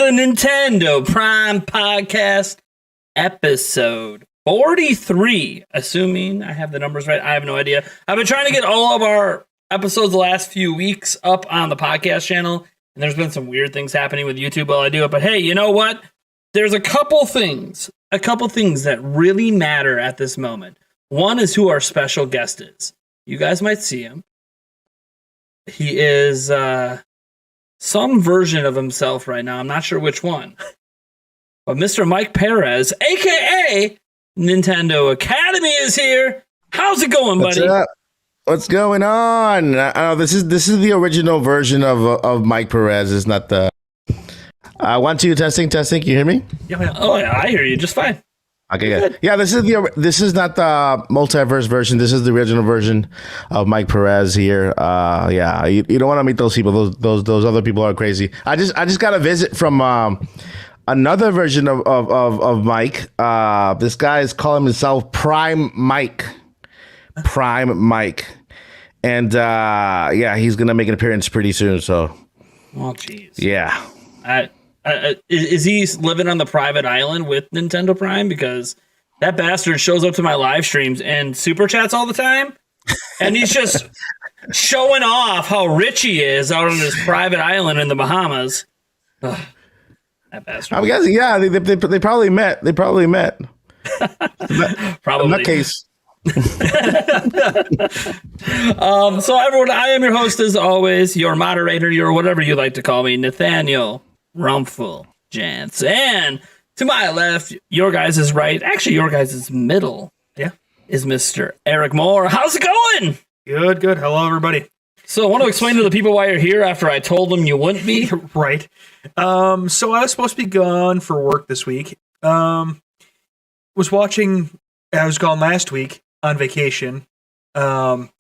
the Nintendo Prime Podcast, episode 43. Assuming I have the numbers right, I have no idea. I've been trying to get all of our episodes the last few weeks up on the podcast channel, and there's been some weird things happening with YouTube while I do it. But hey, you know what? There's a couple things that really matter at this moment. One is who our special guest is. You guys might see him. He is some version of himself right now. I'm not sure which one. But Mr. Mike Perez, a.k.a. Nintendo Academy, is here. How's it going, buddy? What's up? What's going on? This is the original version of Mike Perez. It's not the... 1, 2, testing. Can you hear me? Yeah. Oh, yeah, I hear you just fine. Okay, good. Yeah, this is not the multiverse version. This is the original version of Mike Perez here. Yeah, you don't want to meet those people. Those other people are crazy. I just got a visit from another version of Mike. This guy is calling himself Prime Mike, and yeah, he's gonna make an appearance pretty soon. So, oh, jeez. Yeah. Is he living on the private island with Nintendo Prime? Because that bastard shows up to my live streams and super chats all the time, and he's just showing off how rich he is out on his private island in the Bahamas. Ugh, that bastard. I'm guessing, yeah, they probably met. Probably. In that case. So everyone, I am your host as always, your moderator, your whatever you like to call me, Nathaniel Rumful Janc. And to my left, your guys is right. Actually, your guys is middle. Yeah. Is Mr. Eric Moore. How's it going? Good. Hello, everybody. So I want to explain to the people why you're here after I told them you wouldn't be. Right. So I was supposed to be gone for work this week. I was gone last week on vacation.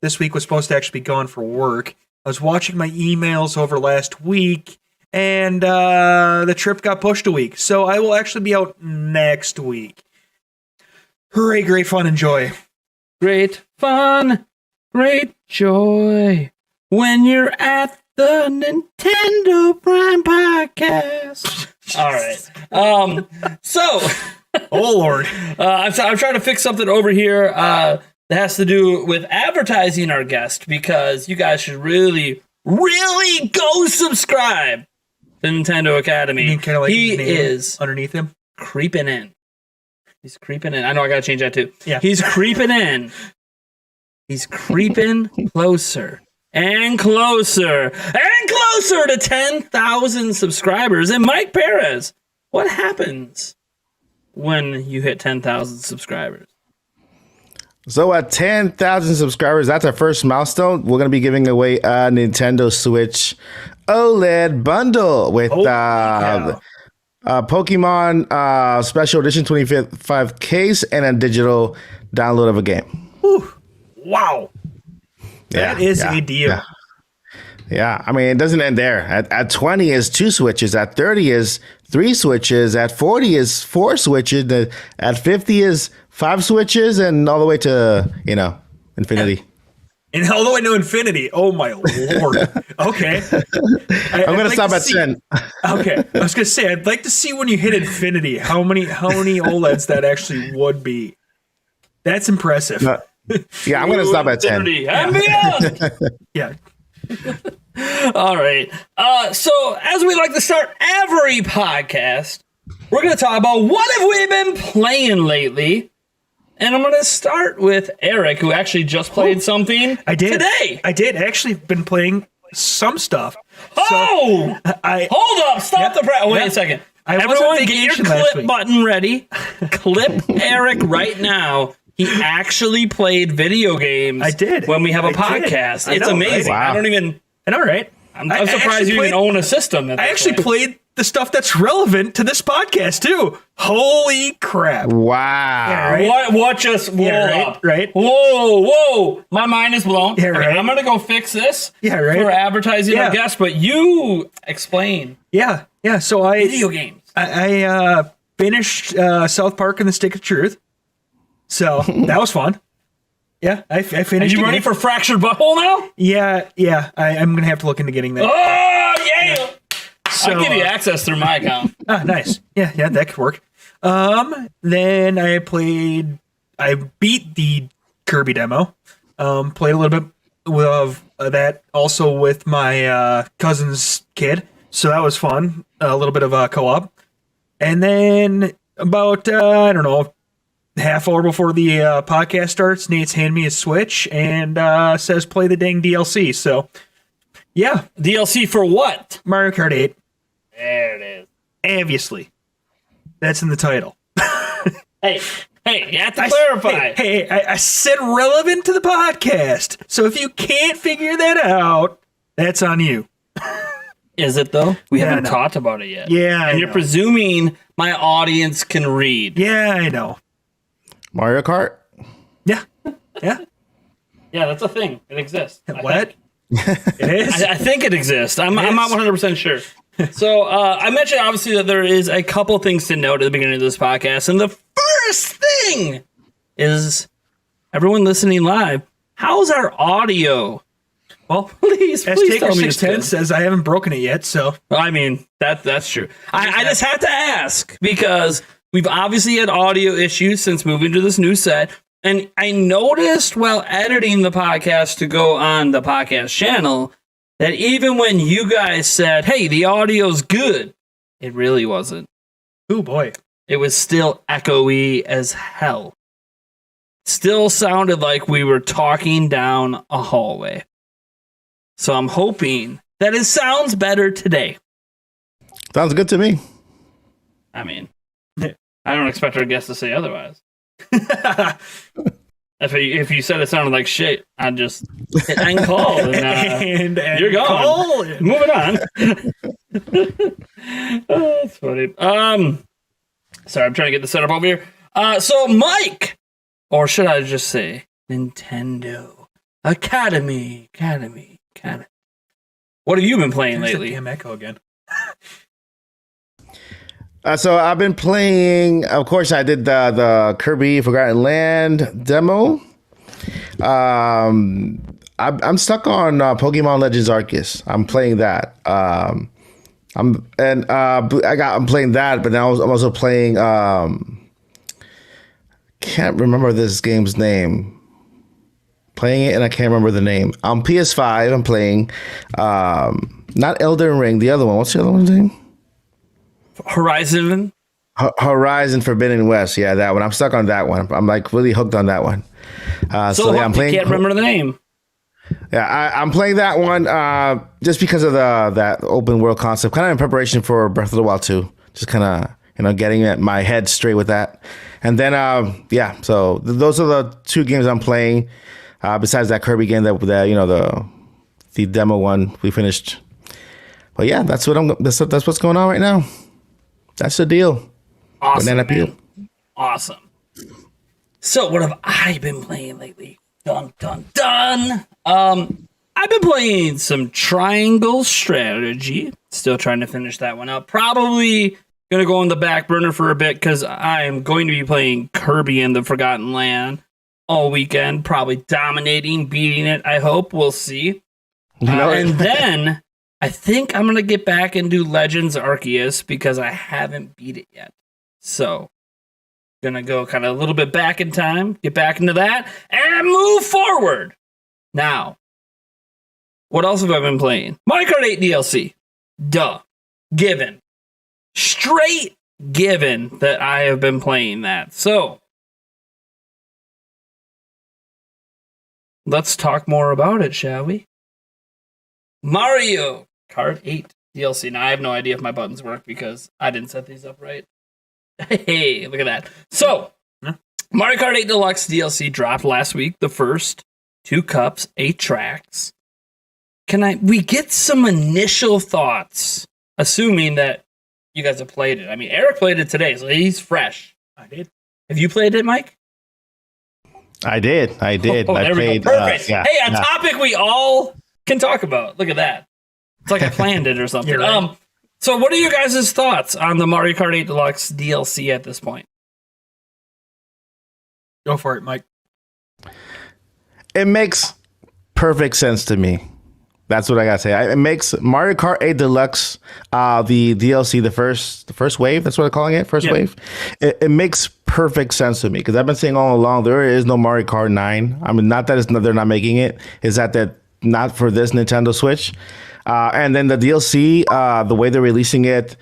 This week was supposed to actually be gone for work. I was watching my emails over last week, and the trip got pushed a week. So I will actually be out next week. Hooray, great fun and joy. Great fun, great joy when you're at the Nintendo Prime Podcast. All right. So... Oh, Lord. I'm trying to fix something over here that has to do with advertising our guest, because you guys should really, really go subscribe to Nintendo Academy. You mean kind of like he is underneath him? Creeping in. He's creeping in. I know I got to change that too. Yeah. He's creeping in. He's creeping closer and closer and closer to 10,000 subscribers. And Mike Perez, what happens when you hit 10,000 subscribers? So at 10,000 subscribers, that's our first milestone. We're going to be giving away a Nintendo Switch OLED bundle with Pokemon Special Edition 25 case and a digital download of a game. Whew. Wow. That is a deal. Yeah, I mean, it doesn't end there. At 20 is 2 Switches. At 30 is 3 Switches. At 40 is 4 Switches. At 50 is 5 Switches, and all the way to, infinity. And all the way to infinity. Oh, my Lord. Okay. I'm going to stop at 10. Okay. I was going to say, I'd like to see when you hit infinity, how many OLEDs that actually would be. That's impressive. Yeah, I'm going to stop at 10. And beyond. Yeah. All right. So as we like to start every podcast, we're going to talk about what have we been playing lately. And I'm going to start with Eric, who actually just played something today. I did. I actually been playing some stuff. Oh! So hold up. Stop the press. Wait a second. Everyone get your clip button ready. Clip Eric right now. He actually played video games. I did. When we have a podcast. It's amazing. Right? Wow. I know, right? I'm surprised you even own a system. I actually played the stuff that's relevant to this podcast, too. Holy crap. Wow. Yeah, right? What just blew up? Right? Whoa. My mind is blown. Yeah, right. Okay, I'm going to go fix this for advertising our guest, but you explain. Yeah. So video games. I finished South Park and the Stick of Truth. So that was fun. Yeah, I finished. Are you ready for Fractured Butthole now? Yeah. I'm going to have to look into getting that. Oh, yeah. So, I'll give you access through my account. Nice. Yeah, that could work. Then I beat the Kirby demo. Played a little bit of that also with my cousin's kid. So that was fun. A little bit of a co-op. And then about, I don't know, half hour before the podcast starts, Nate's handed me a Switch and says play the dang DLC. So, yeah. DLC for what? Mario Kart 8. There it is. Obviously. That's in the title. Hey, you have to clarify. I said relevant to the podcast. So if you can't figure that out, that's on you. Is it, though? We haven't no. talked about it yet. Yeah, and you're presuming my audience can read. Yeah, I know. Mario Kart? Yeah. Yeah, that's a thing. It exists. What? It is? I think it exists. I'm not 100% sure. So I mentioned, obviously, that there is a couple things to note at the beginning of this podcast. And the first thing is, everyone listening live, how's our audio? Well, please tell me it's good. says I haven't broken it yet, so. I mean, that's true. I just have to ask, because we've obviously had audio issues since moving to this new set. And I noticed while editing the podcast to go on the podcast channel that even when you guys said, hey, the audio's good, it really wasn't. Oh, boy. It was still echoey as hell. Still sounded like we were talking down a hallway. So I'm hoping that it sounds better today. Sounds good to me. I mean, I don't expect our guests to say otherwise. If you said it sounded like shit, I'd just hit end call and you're gone. Call. Moving on. Oh, that's funny. Sorry, I'm trying to get the setup over here. So Mike, or should I just say Nintendo Academy. What have you been playing lately? Damn echo again. So I've been playing. Of course, I did the Kirby Forgotten Land demo. I'm stuck on Pokemon Legends Arceus. I'm playing that. I'm playing that, but now I'm also playing. Can't remember this game's name. Playing it and I can't remember the name. On PS5, I'm playing not Elden Ring, the other one. What's the other one's name? Horizon Forbidden West. Yeah, that one. I'm stuck on that one. I'm like really hooked on that one. So yeah, I'm playing. Can't remember the name. Yeah, I'm playing that one just because of that open world concept, kind of in preparation for Breath of the Wild 2. Just kind of getting my head straight with that. And then so those are the two games I'm playing. Besides that Kirby game that the demo one we finished. But yeah, that's what's going on right now. That's the deal. Awesome. Banana peel. Awesome. So what have I been playing lately? Dun dun dun. I've been playing some Triangle Strategy. Still trying to finish that one up. Probably gonna go on the back burner for a bit because I am going to be playing Kirby and the Forgotten Land all weekend. Probably dominating, beating it. I hope. We'll see. And then I think I'm gonna get back and do Legends Arceus because I haven't beat it yet. So gonna go kind of a little bit back in time, get back into that, and move forward. Now, what else have I been playing? Mario Kart 8 DLC. Duh. Given. Straight given that I have been playing that. So, let's talk more about it, shall we? Mario Kart 8 DLC. Now, I have no idea if my buttons work because I didn't set these up right. Hey, look at that. So, Mario Kart 8 Deluxe DLC dropped last week. The first 2 cups, 8 tracks. We get some initial thoughts, assuming that you guys have played it. I mean, Eric played it today, so he's fresh. I did. Have you played it, Mike? I did. Oh, I there played. we go. Perfect. Topic we all can talk about. Look at that. It's like I planned it or something. Right. So what are your guys' thoughts on the Mario Kart 8 Deluxe DLC at this point? Go for it, Mike. It makes perfect sense to me. That's what I gotta say. It makes Mario Kart 8 Deluxe, the DLC, the first wave. That's what I'm calling it, first wave. It makes perfect sense to me because I've been saying all along there is no Mario Kart 9. I mean, not that they're not making it, is that not for this Nintendo Switch. And then the DLC, the way they're releasing it.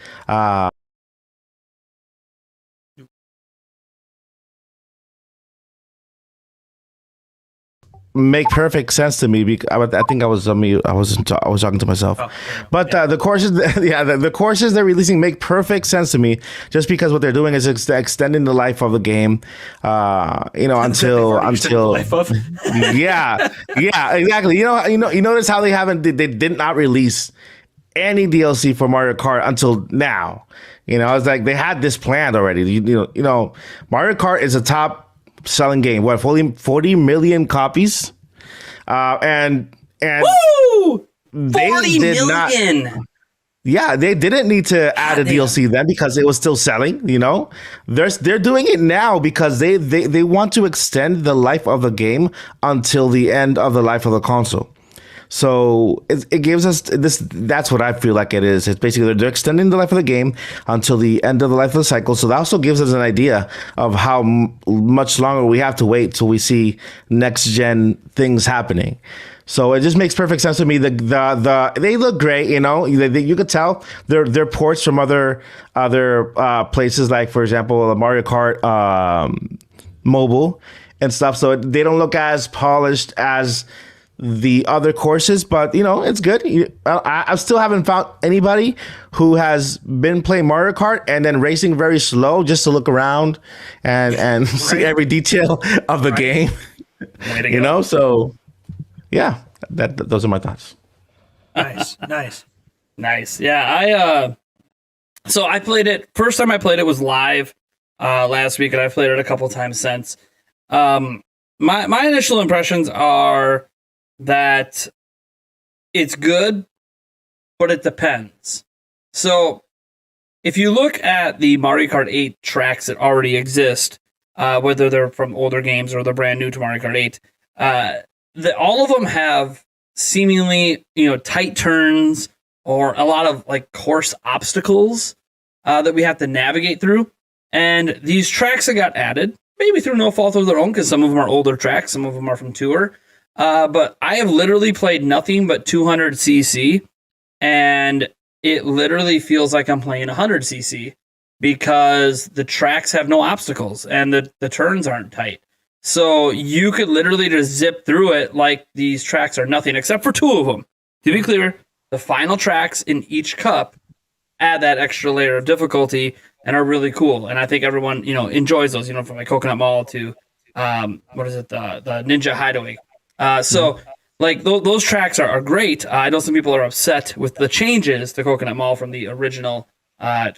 Make perfect sense to me because I think I was on mute. I was talking to myself. But the courses, the courses they're releasing make perfect sense to me. Just because what they're doing is extending the life of the game. Until life of. yeah, exactly. You notice how they did not release any DLC for Mario Kart until now. It's like they had this planned already. Mario Kart is a top selling game. What, 40 million copies? And Woo! they 40 did million. not. Yeah, they didn't need to add a DLC then because it was still selling. They're doing it now because they want to extend the life of the game until the end of the life of the console. So it gives us this. That's what I feel like it is. It's basically they're extending the life of the game until the end of the life of the cycle. So that also gives us an idea of how much longer we have to wait till we see next gen things happening. So it just makes perfect sense to me. They look great, you could tell they're ports from other places, like for example, Mario Kart mobile and stuff. So they don't look as polished as the other courses, but it's good. I still haven't found anybody who has been playing Mario Kart and then racing very slow just to look around and see every detail of the game. So yeah, those are my thoughts. Nice. Yeah, so I played it. First time I played it was live last week, and I've played it a couple times since. My initial impressions are that it's good, but it depends. So if you look at the Mario Kart 8 tracks that already exist, whether they're from older games or they're brand new to Mario Kart 8, all of them have seemingly tight turns or a lot of like course obstacles that we have to navigate through. And these tracks that got added, maybe through no fault of their own, because some of them are older tracks, some of them are from Tour. But I have literally played nothing but 200cc, and it literally feels like I'm playing 100cc because the tracks have no obstacles and the turns aren't tight. So you could literally just zip through it like these tracks are nothing, except for two of them. To be clear, the final tracks in each cup add that extra layer of difficulty and are really cool. And I think everyone, enjoys those, from like Coconut Mall to, the Ninja Hideaway. Like those tracks are great. I know some people are upset with the changes to Coconut Mall from the original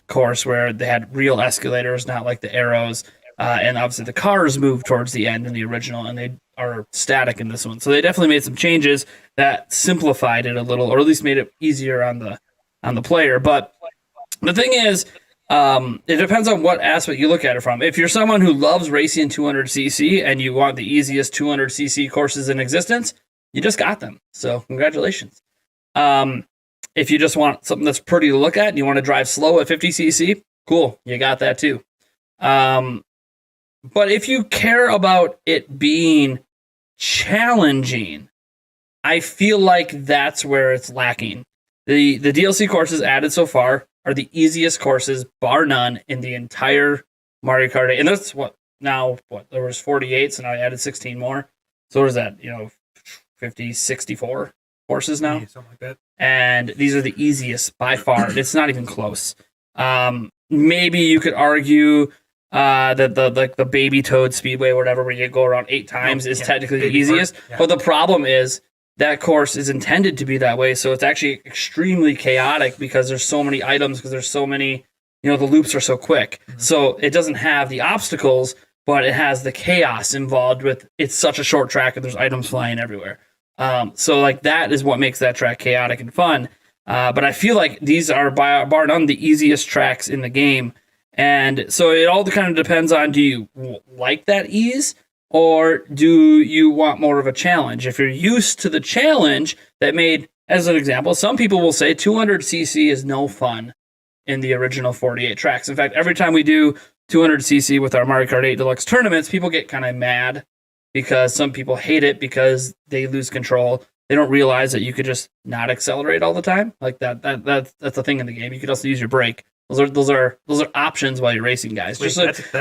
course where they had real escalators, not like the arrows. And obviously the cars moved towards the end in the original, and they are static in this one. So they definitely made some changes that simplified it a little, or at least made it easier on the player. But the thing is, it depends on what aspect you look at it from. If you're someone who loves racing 200cc and you want the easiest 200cc courses in existence, you just got them. So congratulations. If you just want something that's pretty to look at and you want to drive slow at 50cc, cool, you got that too. But if you care about it being challenging, I feel like that's where it's lacking. The DLC courses added so far are the easiest courses, bar none, in the entire Mario Kart 8. And that's there was 48, so now I added 16 more. So what is that, 50, 64 courses now? Yeah, something like that. And these are the easiest by far. It's not even close. Maybe you could argue that the Baby Toad Speedway or whatever, where you go around 8 times, is technically the easiest. Yeah. But the problem is that course is intended to be that way, so it's actually extremely chaotic because there's so many items, because there's so many, the loops are so quick. Mm-hmm. So it doesn't have the obstacles, but it has the chaos involved with it's such a short track and there's items flying everywhere. So like that is what makes that track chaotic and fun. But I feel like these are bar none the easiest tracks in the game. And so it all kind of depends on, do you like that ease or do you want more of a challenge? If you're used to the challenge that made as an example, some people will say 200cc is no fun in the original 48 tracks. In fact, every time we do 200cc with our Mario Kart 8 Deluxe tournaments, people get kind of mad because some people hate it because they lose control. They don't realize that you could just not accelerate all the time. Like that's a thing in the game. You could also use your brake. Those are options while you're racing, guys. Wait,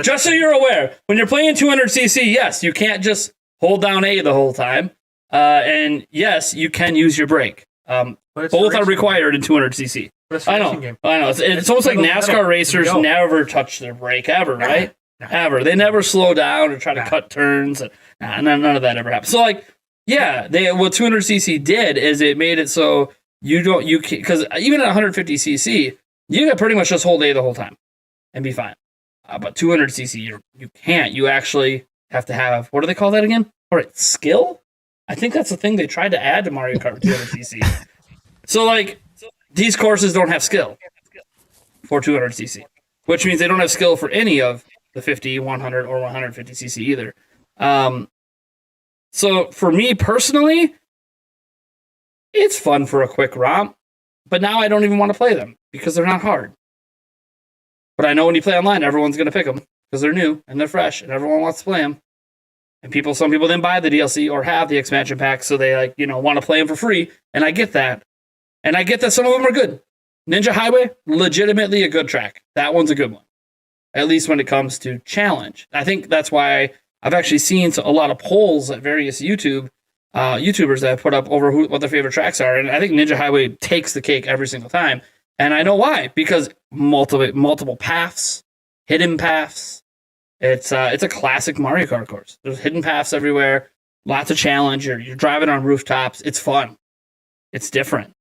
Just so you're aware, when you're playing 200cc, yes, you can't just hold down A the whole time. And yes, you can use your brake. Both are required in 200cc. I know. It's almost like NASCAR racers never touch their brake ever, right? Ever. They never slow down or try to cut turns. None of that ever happens. So like, yeah, what 200cc did is it made it so because even at 150cc, you can pretty much just hold A the whole time and be fine. But 200cc, you can't. You actually have to have, what do they call that again? All right, skill? I think that's the thing they tried to add to Mario Kart 200cc. So, like, these courses don't have skill for 200cc, which means they don't have skill for any of the 50, 100, or 150cc either. So, for me personally, it's fun for a quick romp, but now I don't even want to play them because they're not hard. But I know when you play online, everyone's going to pick them because they're new and they're fresh and everyone wants to play them. And some people then buy the DLC or have the expansion pack, so they want to play them for free. And I get that. And I get that some of them are good. Ninja Highway, legitimately a good track. That one's a good one. At least when it comes to challenge. I think that's why I've actually seen a lot of polls at various YouTubers that have put up over what their favorite tracks are. And I think Ninja Highway takes the cake every single time. And I know why. Because multiple paths, hidden paths. It's a classic Mario Kart course. There's hidden paths everywhere. Lots of challenge. You're driving on rooftops. It's fun. It's different.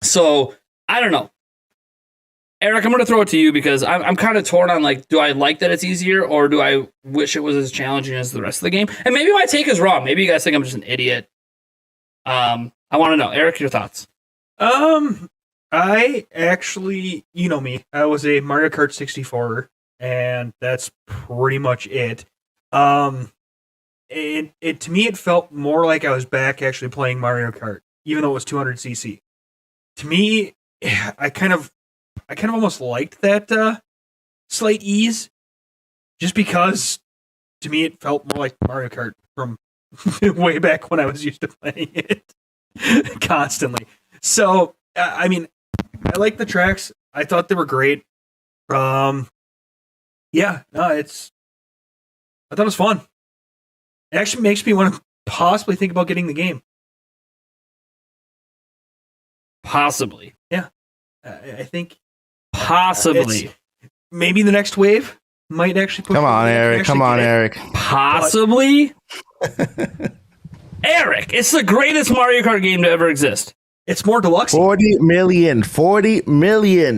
So I don't know. Eric, I'm going to throw it to you because I'm kind of torn on, like, do I like that it's easier or do I wish it was as challenging as the rest of the game? And maybe my take is wrong. Maybe you guys think I'm just an idiot. I want to know. Eric, your thoughts? I actually, you know me, I was a Mario Kart 64, and that's pretty much it. It to me, it felt more like I was back actually playing Mario Kart, even though it was 200cc. To me, I kind of almost liked that slight ease, just because to me it felt more like Mario Kart from way back when I was used to playing it constantly. So I mean, I like the tracks. I thought they were great. I thought it was fun. It actually makes me want to possibly think about getting the game. Possibly. Yeah. I think possibly. Maybe the next wave might actually push. Come on, Eric. Possibly. Eric, it's the greatest Mario Kart game to ever exist. It's more deluxe. 40 million.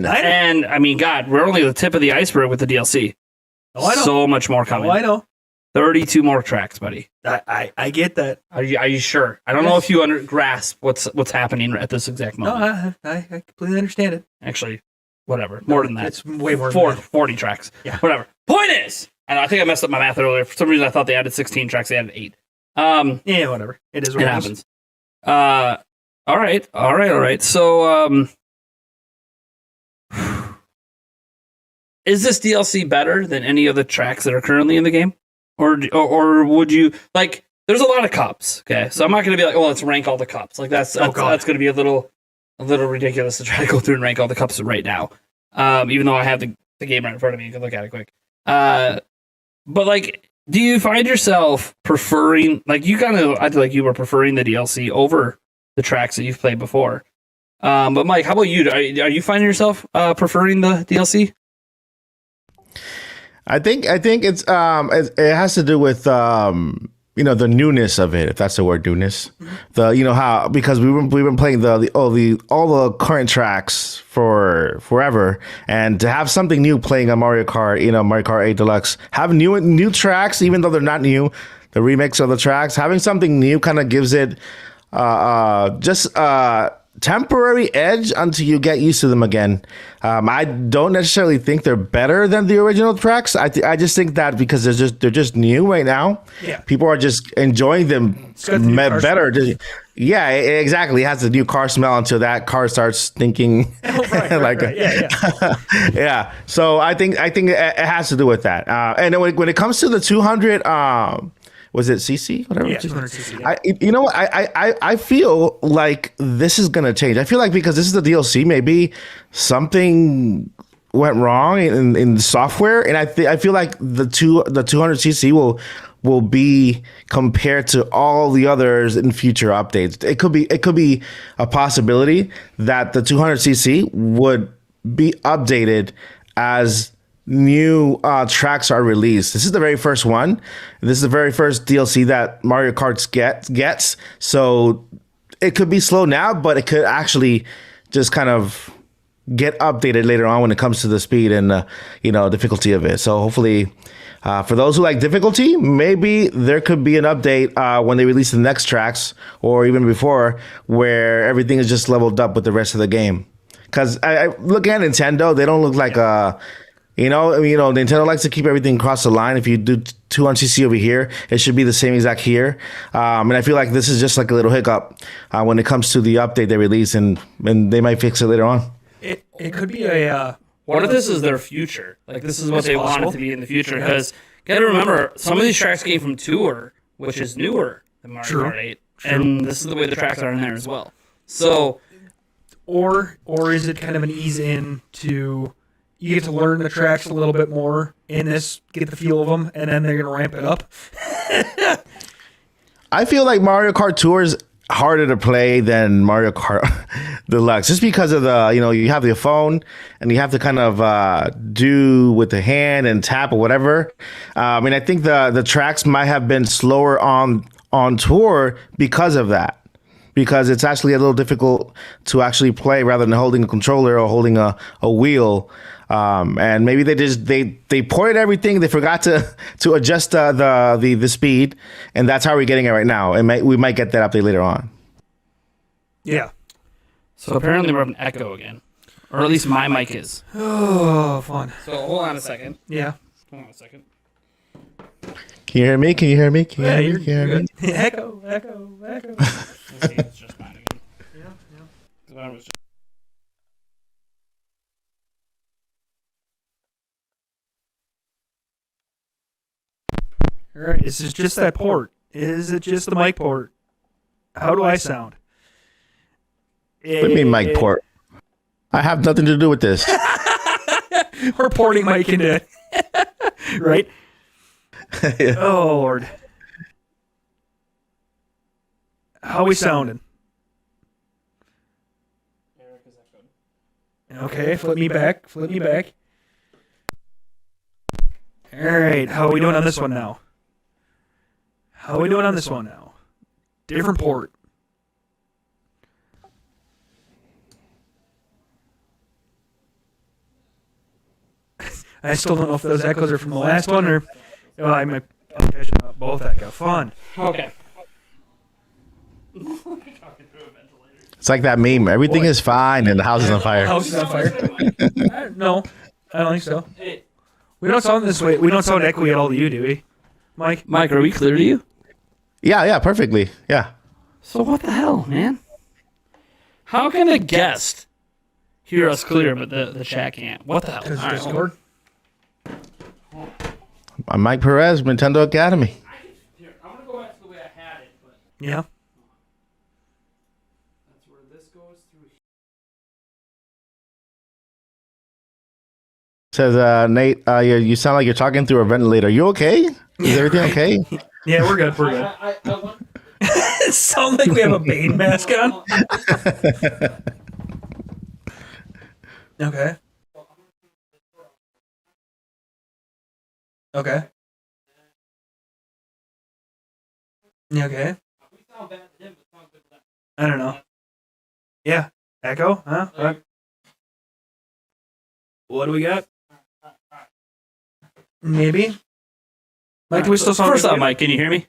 And I mean, God, we're only the tip of the iceberg with the DLC. Oh, I know. So much more coming. Oh, I know. 32 more tracks, buddy. I get that. Are you sure? I don't know if you grasp what's happening at this exact moment. No, I completely understand it. Actually, whatever. More than that. It's way more than that. 40 tracks. Yeah. Whatever. Point is, and I think I messed up my math earlier. For some reason, I thought they added 16 tracks. They added 8. Yeah, whatever. It is what it happens. All right. So, is this DLC better than any of the tracks that are currently in the game? Or would you, like, there's a lot of cups, okay? So I'm not going to be like, oh, let's rank all the cups. Like, that's going to be a little ridiculous to try to go through and rank all the cups right now. Even though I have the game right in front of me, you can look at it quick. But, like, do you find yourself preferring, like, I feel like you were preferring the DLC over the tracks that you've played before. But Mike, how about you? Are you finding yourself preferring the DLC? I think it's it has to do with the newness of it, if that's the word, newness. How, because we've been playing all the current tracks for forever, and to have something new playing on Mario Kart, Mario Kart 8 Deluxe, have new tracks, even though they're not new, the remix of the tracks, having something new kind of gives it temporary edge until you get used to them again. I don't necessarily think they're better than the original tracks. I just think that because they're just new right now. Yeah. People are just enjoying them better. Yeah, exactly. It has the new car smell until that car starts stinking. Right. Yeah. Yeah. So I think it has to do with that. And then when it comes to the 200, was it CC? Whatever. Yeah, 200 CC. I feel like this is gonna change. I feel like because this is the DLC, maybe something went wrong in the software, and I feel like the 200 CC will be compared to all the others in future updates. It could be a possibility that the 200 CC would be updated as new tracks are released. This is the very first one. This is the very first DLC that Mario Kart gets. So it could be slow now, but it could actually just kind of get updated later on when it comes to the speed and difficulty of it. So hopefully, for those who like difficulty, maybe there could be an update when they release the next tracks or even before, where everything is just leveled up with the rest of the game. Because I look at Nintendo, they don't look like Nintendo likes to keep everything across the line. If you do 200cc over here, it should be the same exact here. And I feel like this is just like a little hiccup when it comes to the update they release, and they might fix it later on. It could be a. What if this is their future? Like, this is what they want it to be in the future? Because you got to remember, some of these tracks came from Tour, which is newer than Mario Kart 8. And this is the way the tracks are in there as well. So, or is it kind of an ease in to, you get to learn the tracks a little bit more in this, get the feel of them, and then they're going to ramp it up? I feel like Mario Kart Tour is harder to play than Mario Kart Deluxe, just because of you have your phone and you have to kind of do with the hand and tap or whatever. I think the tracks might have been slower on Tour because of that. Because it's actually a little difficult to actually play rather than holding a controller or holding a wheel. And maybe they ported everything. They forgot to adjust the speed, and that's how we're getting it right now. We might get that update later on. Yeah. So apparently we're having echo again, or at least my mic is. Oh, fun. So hold on a second. Yeah. Hold on a second. Can you hear me? Can you hear me? Can you Yeah, hear me? Can you hear me? Echo. Let's see, it's just mine again. Yeah. 'Cause mine was just- All right. Is it just that port? Is it just the mic port? How do I sound? What do you mean mic port? I have nothing to do with this. We're porting mic into it. Right? Yeah. Oh, Lord. How we sounding? Okay, flip me back. All right, how are we doing on this one now? Different port. I still don't know if those echoes are from the last one or... Oh, I might catch both echo. Fun. Okay. It's like that meme. Everything is fine and the house is on fire. House is on fire. No, I don't think so. We don't sound this way. We don't sound echoey at all to you, do we? Mike? Mike, are we clear to you? Yeah, perfectly. Yeah. So what the hell, man? How can a guest hear us clear, but the chat can't? What the hell? Because All right, Discord. I'm Mike Perez, Nintendo Academy. Here, I'm gonna go back to the way I had it, but Yeah. that's where this goes through. Says Nate, you sound like you're talking through a ventilator. You okay? Is everything okay? Yeah, we're good. It sounds like we have a Bane mask on. Okay. Okay. Yeah, okay. I don't know. Yeah. Echo? Huh? What do we got? Maybe. Mike, do we still sound First good? off, Mike, can you hear me?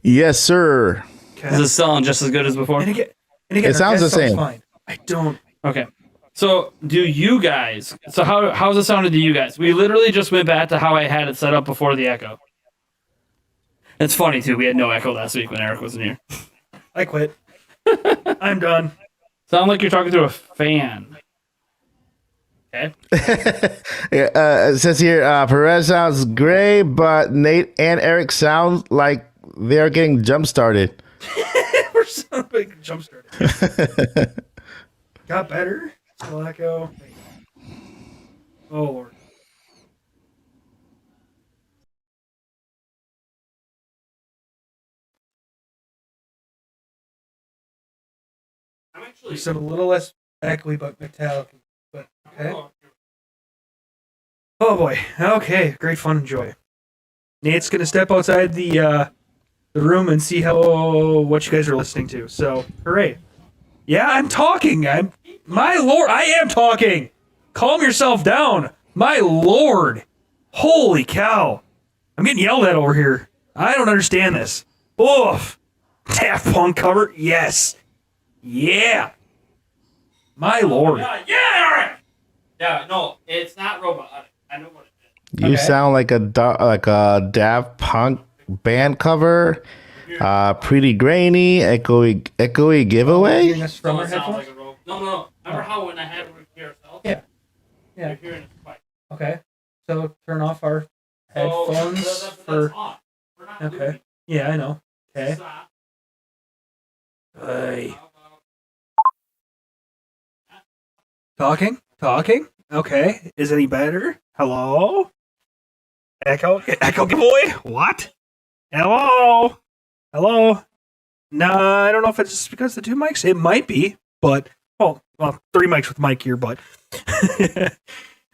Yes, sir. Okay. Is it sounding just as good as before? And again, And again, It sounds the sounds same. fine. I don't. Okay. So do you guys? So how's it sounded to you guys? We literally just went back to how I had it set up before the echo. It's funny too. We had no echo last week when Eric wasn't here. I quit. I'm done. Sound like you're talking to a fan. Okay. It says here, Perez sounds great, but Nate and Eric sound like they're getting jump started. We're so big jump started. Got better. Still echo. Oh Lord. I'm actually. We sound a little less echoey, but metallic. But okay. Oh boy. Okay. Great fun and joy. Nate's gonna step outside the room and see what you guys are listening to. So hooray! Yeah, I'm talking. My lord, I am talking. Calm yourself down, my lord. Holy cow! I'm getting yelled at over here. I don't understand this. Oof. Daft Punk cover? Yes. Yeah. My lord. Yeah, Eric. Yeah, no, it's not robotic. I know what it is. You Okay. sound like a Daft Punk band cover. Pretty grainy, echoey giveaway. Hearing us from So our it sounds headphones? like a robot. No. Remember how when I had it here ourselves? Yeah. Yeah. You're hearing it twice. Okay. So turn off our So, headphones that's for. on. We're not Okay. moving. Yeah, I know. Okay. Stop. Hey. Talking. Okay. Is any better? Hello. Echo giveaway. What? Hello. No, I don't know if it's because the two mics. It might be, but well, three mics with Mike here, but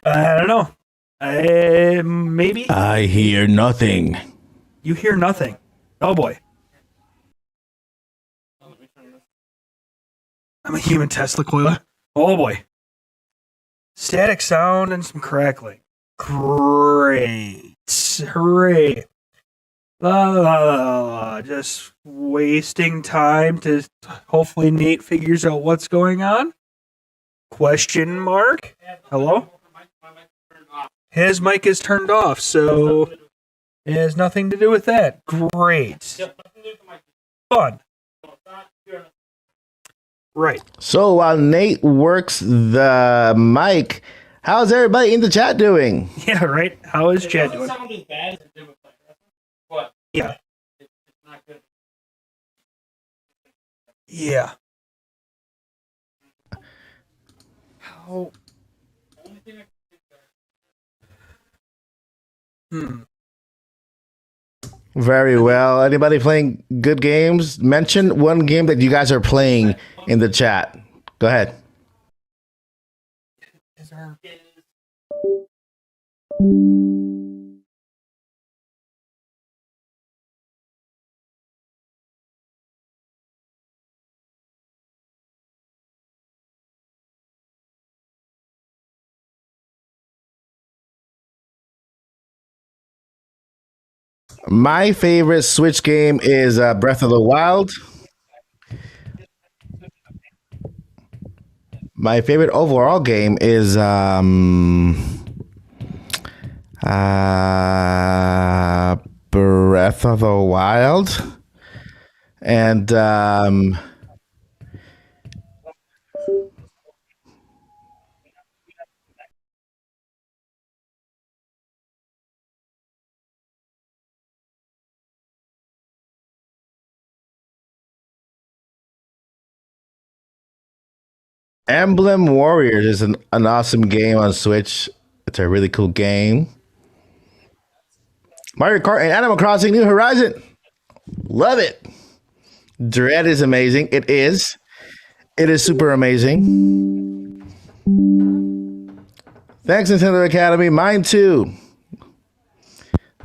I don't know. Maybe I hear nothing. you hear nothing. Oh boy, I'm a human Tesla coiler. Oh boy, static sound and some crackling. Great, hooray! La la la la la. Just wasting time to hopefully Nate figures out what's going on. Question mark. Hello? His mic is turned off, so it has nothing to do with that. Great. Fun. Right. So while Nate works the mic, how's everybody in the chat doing? Yeah, right. How is Chad doing? Sound as bad as it did with Play Wrestling, but Yeah. it's not good. Yeah. How? Only thing I Very well. Anybody playing good games? Mention one game that you guys are playing in the chat. Go ahead. Is our My favorite Switch game is Breath of the Wild. My favorite overall game is Breath of the Wild. And Emblem Warriors is an awesome game on Switch. It's a really cool game. Mario Kart and Animal Crossing New Horizon. Love it. Dread is amazing. It is. It is super amazing. Thanks, Nintendo Academy. Mine too.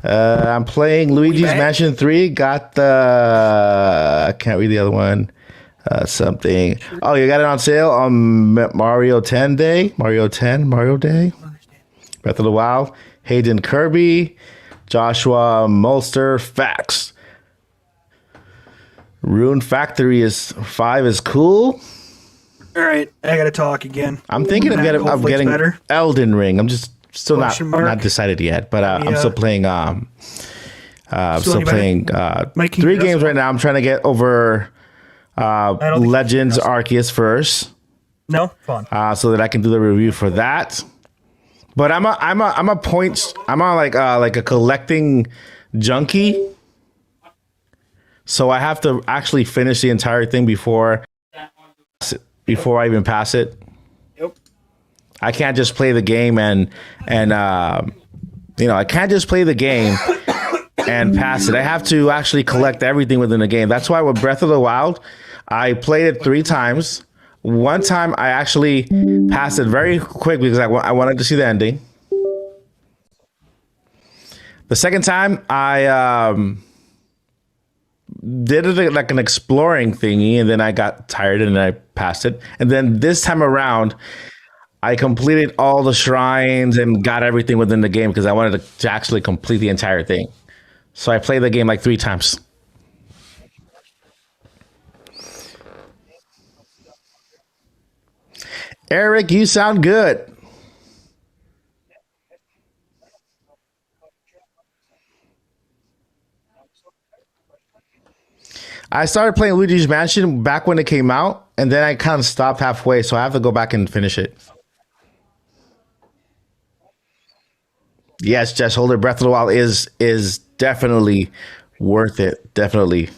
I'm playing Luigi's back? Mansion 3. Got the... I can't read the other one. Something. Oh, you got it on sale on Mario 10 Day. Mario Day. Breath of the Wild. Hayden Kirby. Joshua Molster. Facts. Rune Factory is 5 is cool. All right, I gotta talk again. I'm thinking of Hopefully it's getting better. Elden Ring. I'm just still Question mark? not decided yet, but I'm still playing. Still any playing Mike, can 3 you games right now. I'm trying to get over don't think you Legends can Arceus first, No, fun. so that I can do the review for that. But I'm on like a collecting junkie, so I have to actually finish the entire thing before I even pass it. Yep. I can't just play the game and I can't just play the game and pass it. I have to actually collect everything within the game. That's why with Breath of the Wild, I played it 3 times. One time I actually passed it very quick because I wanted to see the ending. The second time I did it like an exploring thingy, and then I got tired and I passed it. And then this time around, I completed all the shrines and got everything within the game because I wanted to actually complete the entire thing. So I played the game like 3 times. Eric, you sound good. I started playing Luigi's Mansion back when it came out, and then I kind of stopped halfway, so I have to go back and finish it. Yes, Jess Holder, Breath of the Wild is definitely worth it. Definitely.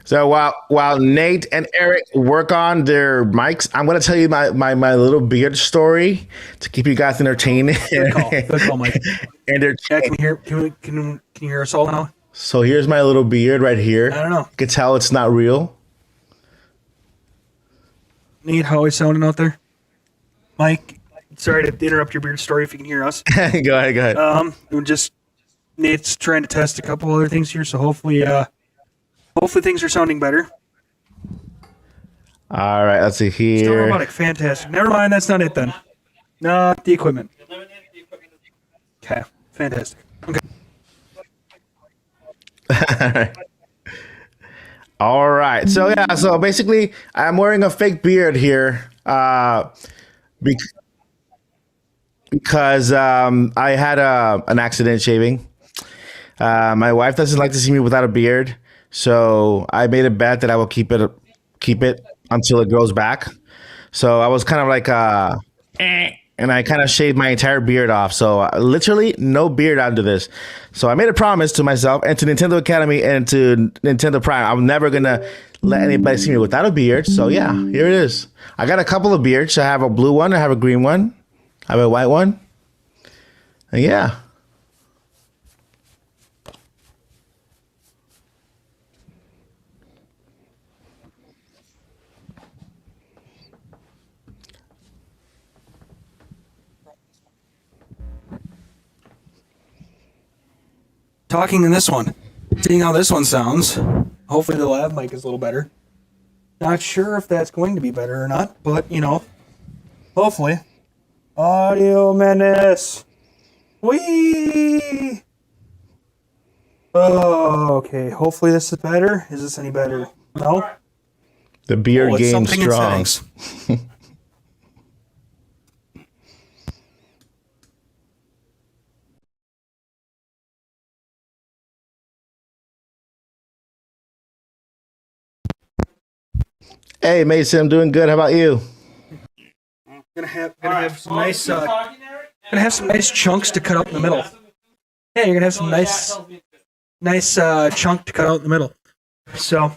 So while Nate and Eric work on their mics, I'm gonna tell you my little beard story to keep you guys entertained. Good call. Good call, Mike. And Yeah, can you hear us all now? so here's my little beard right here. I don't know. You can tell it's not real. Nate, how is sounding out there? Mike, sorry to interrupt your beard story if you can hear us. Go ahead. We're just Nate's trying to test a couple other things here, so hopefully things are sounding better. All right, let's see Still here. robotic, fantastic. Never mind, that's not it then. Not the equipment. Okay, fantastic. Okay. All right. So yeah. So basically, I'm wearing a fake beard here, because I had an accident shaving. My wife doesn't like to see me without a beard, so I made a bet that I will keep it until it grows back. So I was kind of like and I kind of shaved my entire beard off. So literally no beard under this. So I made a promise to myself and to Nintendo Academy and to Nintendo Prime. I'm never gonna let anybody see me without a beard. So yeah, here it is. I got a couple of beards. I have a blue one. I have a green one. I have a white one. And yeah. Talking in this one, seeing how this one sounds. Hopefully the lav mic is a little better. Not sure if that's going to be better or not, but hopefully. Audio menace. Whee! Oh, okay. Hopefully this is better. Is this any better? No? The beard it's game something in strong. settings. Hey Mason, I'm doing good. How about you? Gonna have some nice chunks to cut out in the middle. Yeah, you're gonna have some nice chunk to cut out in the middle. So,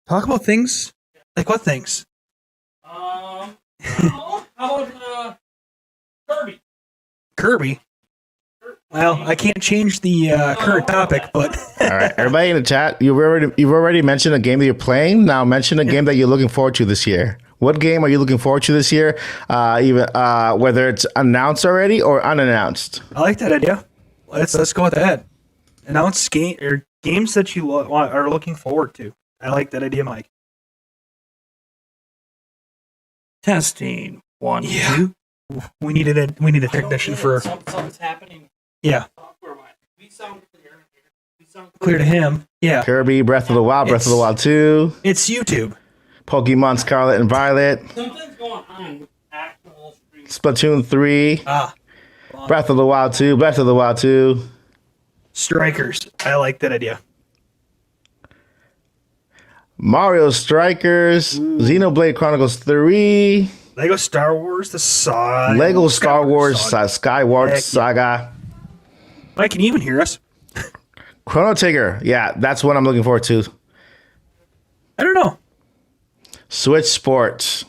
talk about things. Like what things? How about Kirby? Kirby. Well, I can't change the current topic, but All right, everybody in the chat, you've already mentioned a game that you're playing. Now mention a game that you're looking forward to this year. What game are you looking forward to this year? Even whether it's announced already or unannounced. I like that idea. Let's go with that. Announce games that you are looking forward to. I like that idea, Mike. Testing 1, Yeah. 2. We need a technician for Something's happening. yeah. Software-wise. We sound clear. We sound Clear to him. Yeah. Kirby, Breath of the Wild, Breath of the Wild 2, It's YouTube. Pokemon Scarlet and Violet, Something's going on with actual stream. Splatoon 3, Ah, Breath of the Wild 2, Breath of the Wild 2, Strikers. I like that idea. Mario Strikers, Xenoblade Chronicles 3, Lego Star Wars: The Saga. Lego Star Wars Skyward Heck yeah. Saga, Mike, can you even hear us? Chrono Trigger. Yeah, that's what I'm looking forward to. I don't know. Switch Sports.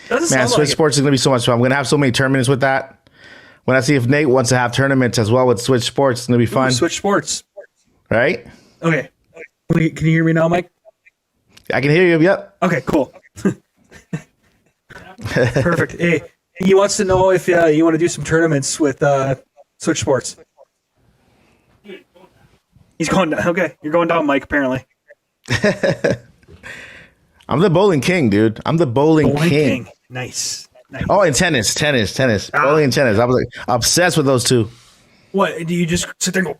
Doesn't Man, sound Switch like it. Sports is going to be so much fun. I'm going to have so many tournaments with that. When I see if Nate wants to have tournaments as well with Switch Sports, it's going to be Ooh, fun. Switch Sports. Right? Okay. Can you hear me now, Mike? I can hear you. Yep. Okay, cool. Perfect. Hey, he wants to know if you want to do some tournaments with Switch Sports. He's going down. Okay, you're going down, Mike, apparently. I'm the bowling king, dude. I'm the bowling king. Nice. Oh, and tennis. Bowling and tennis. I was like obsessed with those two. What, do you just sit there and go,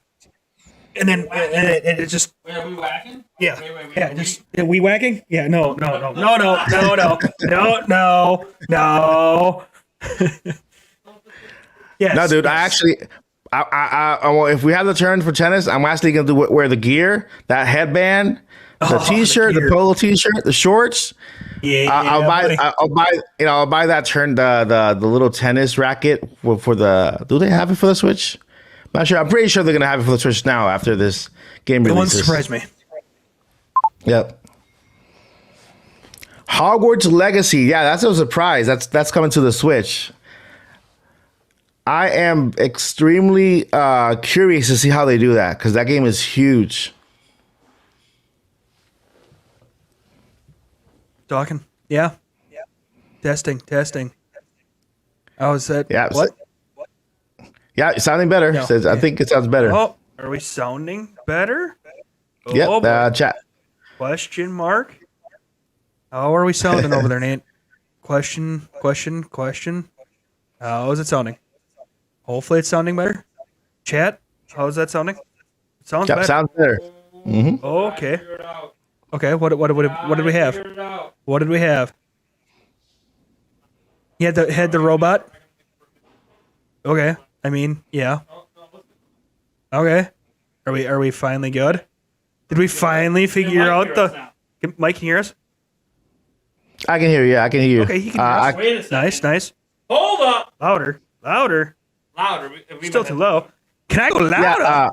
and then and it just, Wait, are we whacking? yeah. Wait. Yeah, just, we whacking? Yeah, no. Yes. No, dude. I actually, if we have the turn for tennis, I'm actually gonna wear the gear, that headband, the t-shirt, the gear. polo t-shirt, the shorts. Yeah, I'll buddy. buy that turn, the little tennis racket for the. Do they have it for the Switch? I'm not sure. I'm pretty sure they're gonna have it for the Switch now after this game The one releases. surprised me. Yep. Hogwarts Legacy. Yeah, that's a surprise. That's coming to the Switch. I am extremely curious to see how they do that because that game is huge. Talking. Yeah. Testing. Oh, is that Yeah. what? Yeah, it's sounding better. No. I think it sounds better. Oh, are we sounding better? Yep. Oh, boy. Chat. Question mark. How are we sounding over there, Nate? Question. How is it sounding? Hopefully it's sounding better. Chat, how is that sounding? It sounds Yep, better. sounds better. Okay. Okay, what did we have? What did we have? You had the robot? Okay. I mean, yeah. Okay. Are we finally good? Did we finally figure out the Mike, can you hear us? I can hear you. I can hear you. Okay, he can hear us. Wait a second. Nice. Hold up. Louder. Louder. Still too low. Can I go louder?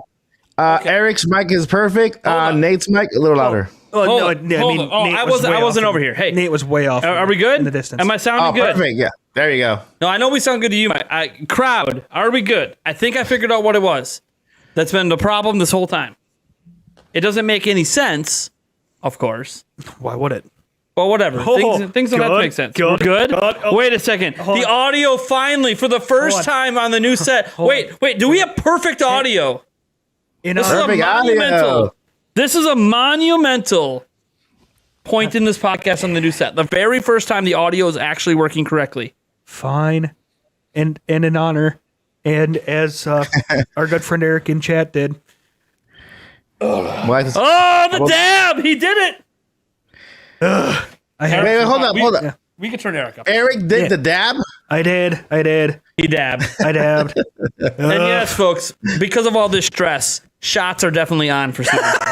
Yeah. Eric's mic is perfect. on. Nate's mic a little louder. Oh, Hold no, on, I mean, hold on. Oh, Nate I was wasn't way off over here. Hey. Nate was way off. Are we good? In the distance. Am I sounding Oh, good? perfect. Yeah. There you go. No, I know we sound good to you, Mike. Crowd, are we good? I think I figured out what it was. That's been the problem this whole time. It doesn't make any sense, of course. Why would it? Well, whatever. Things don't have to good, make sense. good, We're good? good. Oh. Wait a second. Hold The on. audio finally, for the first time on the new set. Wait. Do we have perfect audio? This is a Perfect monumental. audio. This is a monumental point in this podcast on the new set. The very first time the audio is actually working correctly. Fine. And an honor. And as our good friend Eric in chat did. Well, Oh, the dab! He did it! wait, hold up. Yeah. We can turn Eric up. Eric did Yeah. the dab. I did. He dabbed. I dabbed. And yes, folks, because of all this stress, shots are definitely on for super chat.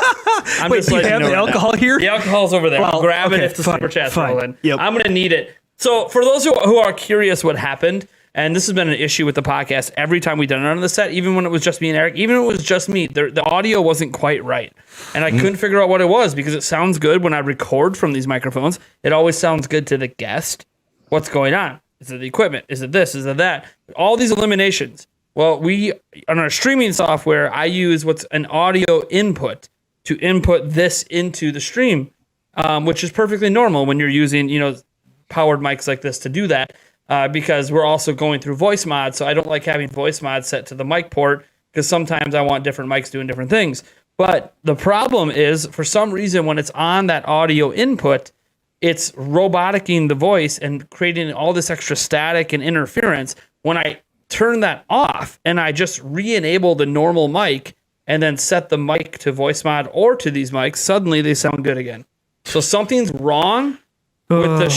I'm Wait, just do you letting have know the right alcohol now. here? The alcohol's over there. Well, Grab it okay, if the fine, super chat's fine. rolling. Yep. I'm going to need it. So for those who are curious what happened, and this has been an issue with the podcast every time we've done it on the set, even when it was just me and Eric, even when it was just me, the audio wasn't quite right. And I couldn't figure out what it was because it sounds good when I record from these microphones. It always sounds good to the guest. What's going on? Is it the equipment? Is it this? Is it that? All these eliminations. Well, we on our streaming software, I use what's an audio input to input this into the stream, which is perfectly normal when you're using, powered mics like this to do that, because we're also going through voice mod. So I don't like having voice mod set to the mic port because sometimes I want different mics doing different things. But the problem is, for some reason, when it's on that audio input, it's roboticing the voice and creating all this extra static and interference. When I turn that off and I just re-enable the normal mic and then set the mic to voice mod or to these mics, suddenly they sound good again. So something's wrong with the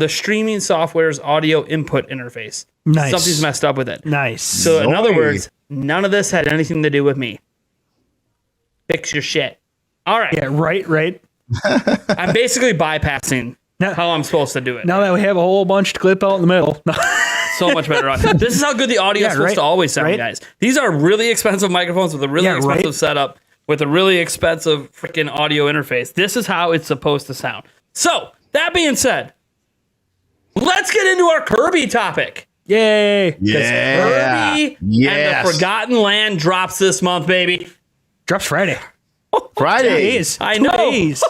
streaming software's audio input interface. Nice. Something's messed up with it. Nice. So in other words, none of this had anything to do with me. Fix your shit. All right. Yeah, right. I'm basically bypassing how I'm supposed to do it. Now that we have a whole bunch to clip out in the middle. So much better. This is how good the audio is supposed to always sound, guys. These are really expensive microphones with a really expensive setup, with a really expensive freaking audio interface. This is how it's supposed to sound. So, that being said, let's get into our Kirby topic. Yay. Yeah. Kirby and the Forgotten Land drops this month, baby. Drops Friday. Friday. I know. Days.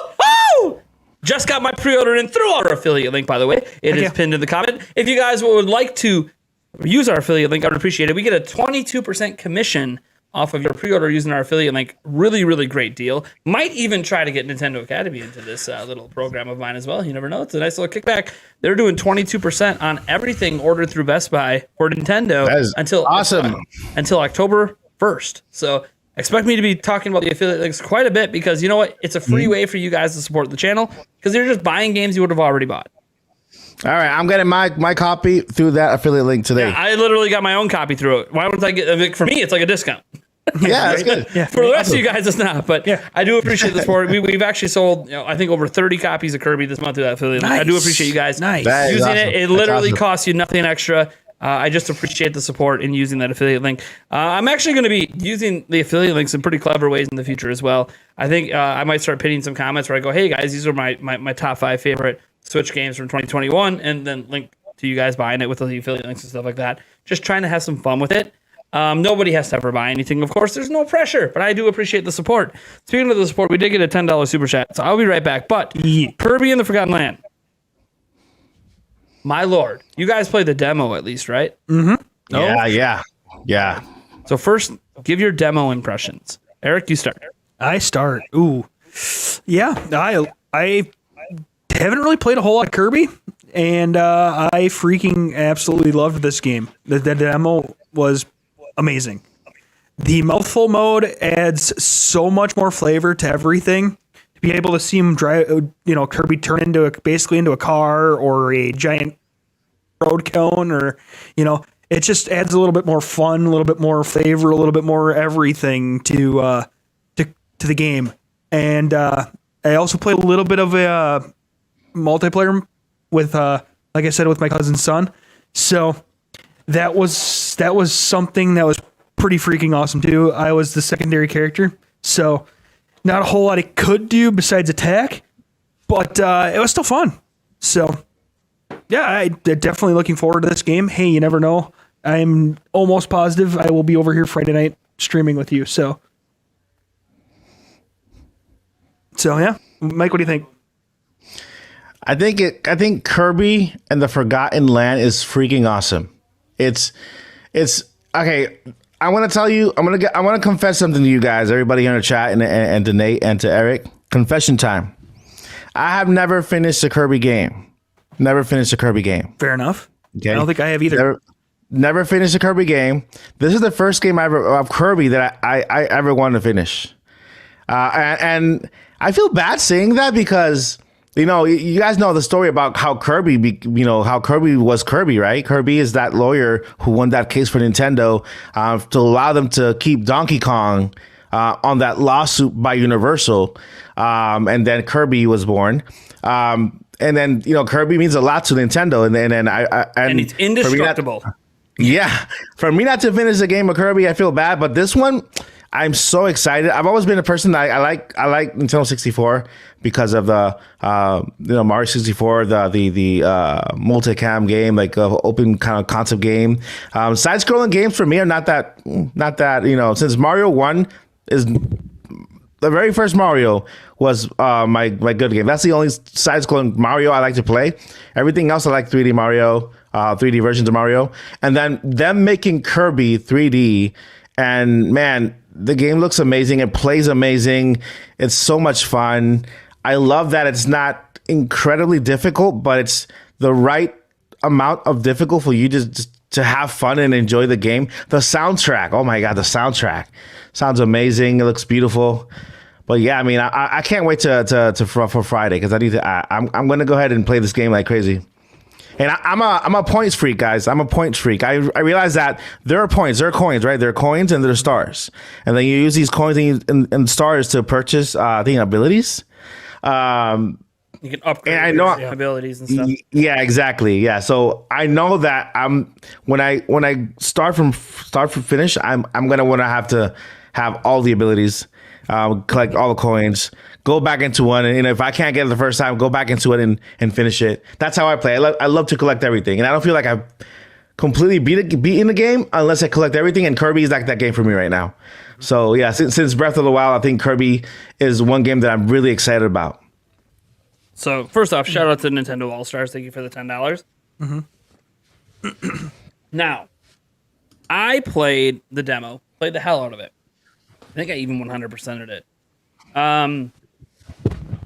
Just got my pre-order in through our affiliate link, by the way. It is pinned in the comment. If you guys would like to use our affiliate link, I would appreciate it. We get a 22% commission off of your pre-order using our affiliate link. Really, really great deal. Might even try to get Nintendo Academy into this little program of mine as well. You never know. It's a nice little kickback. They're doing 22% on everything ordered through Best Buy for Nintendo until October 1st. So expect me to be talking about the affiliate links quite a bit because you know what? It's a free way for you guys to support the channel because you're just buying games you would have already bought. All right, I'm getting my copy through that affiliate link today. Yeah, I literally got my own copy through it. Why wouldn't I get? For me, it's like a discount. Yeah, that's good. Yeah. For the rest of you guys, it's not. But I do appreciate the support. We've actually sold, I think, over 30 copies of Kirby this month through that affiliate link. I do appreciate you guys Nice. using awesome. it. It literally costs you nothing extra. I just appreciate the support in using that affiliate link. I'm actually going to be using the affiliate links in pretty clever ways in the future as well. I think I might start pinning some comments where I go, hey guys, these are my top 5 favorite Switch games from 2021, and then link to you guys buying it with the affiliate links and stuff like that. Just trying to have some fun with it. Nobody has to ever buy anything, of course. There's no pressure, but I do appreciate the support. Speaking of the support, we did get a $10 super chat, so I'll be right back. But Kirby and the Forgotten Land. My lord, you guys played the demo at least, right? Mm-hmm. Yeah. So first, give your demo impressions. Eric, you start. I start. Ooh. Yeah, I haven't really played a whole lot of Kirby, and I freaking absolutely loved this game. The demo was amazing. The mouthful mode adds so much more flavor to everything. Be able to see him drive, Kirby turn basically into a car or a giant road cone, or it just adds a little bit more fun, a little bit more flavor, a little bit more everything to the game. And I also played a little bit of a multiplayer with, like I said, with my cousin's son. So that was something that was pretty freaking awesome too. I was the secondary character, so. Not a whole lot it could do besides attack, but it was still fun. So, yeah, I'm definitely looking forward to this game. Hey, you never know. I'm almost positive I will be over here Friday night streaming with you. So yeah. Mike, what do you think? I think Kirby and the Forgotten Land is freaking awesome. It's okay. I want to tell you, I want to confess something to you guys, everybody here in the chat, and to Nate and to Eric. Confession time. I have never finished a Kirby game. Fair enough. Okay? I don't think I have either. Never finished a Kirby game. This is the first game of Kirby that I ever wanted to finish. And I feel bad saying that because, you guys know the story about how Kirby, how Kirby was Kirby, right? Kirby is that lawyer who won that case for Nintendo to allow them to keep Donkey Kong on that lawsuit by Universal. And then Kirby was born. And then, Kirby means a lot to Nintendo. And then and it's indestructible. Yeah, for me not to finish the game of Kirby, I feel bad. But this one, I'm so excited. I've always been a person that I like Nintendo 64 because of the Mario 64, the multicam game, like open kind of concept game. Side scrolling games for me are not that since Mario 1 is the very first Mario was my good game. That's the only side scrolling Mario I like to play. Everything else I like 3D Mario. 3D versions of Mario, and then them making Kirby 3D, and man, the game looks amazing. It plays amazing. It's so much fun. I love that it's not incredibly difficult, but it's the right amount of difficult for you to have fun and enjoy the game. The soundtrack, oh my god, the soundtrack sounds amazing. It looks beautiful. But yeah, I mean, I can't wait for Friday because I need to. I'm going to go ahead and play this game like crazy. And I'm a points freak, guys. I'm a points freak. I realize that there are points, there are coins, right? There are coins and there are stars, and then you use these coins and stars to purchase abilities. You can upgrade your abilities and stuff. Yeah, exactly. Yeah, so I know that when I start from finish, I'm gonna want to have all the abilities, collect all the coins. Go back into one, and if I can't get it the first time, go back into it and finish it. That's how I play. I love to collect everything, and I don't feel like I've completely beaten the game unless I collect everything. And Kirby is like that game for me right now. So yeah, since Breath of the Wild, I think Kirby is one game that I'm really excited about. So first off, shout out to Nintendo All Stars. Thank you for the $10. Mm-hmm. Now, I played the demo, played the hell out of it. I think I even 100%ed it.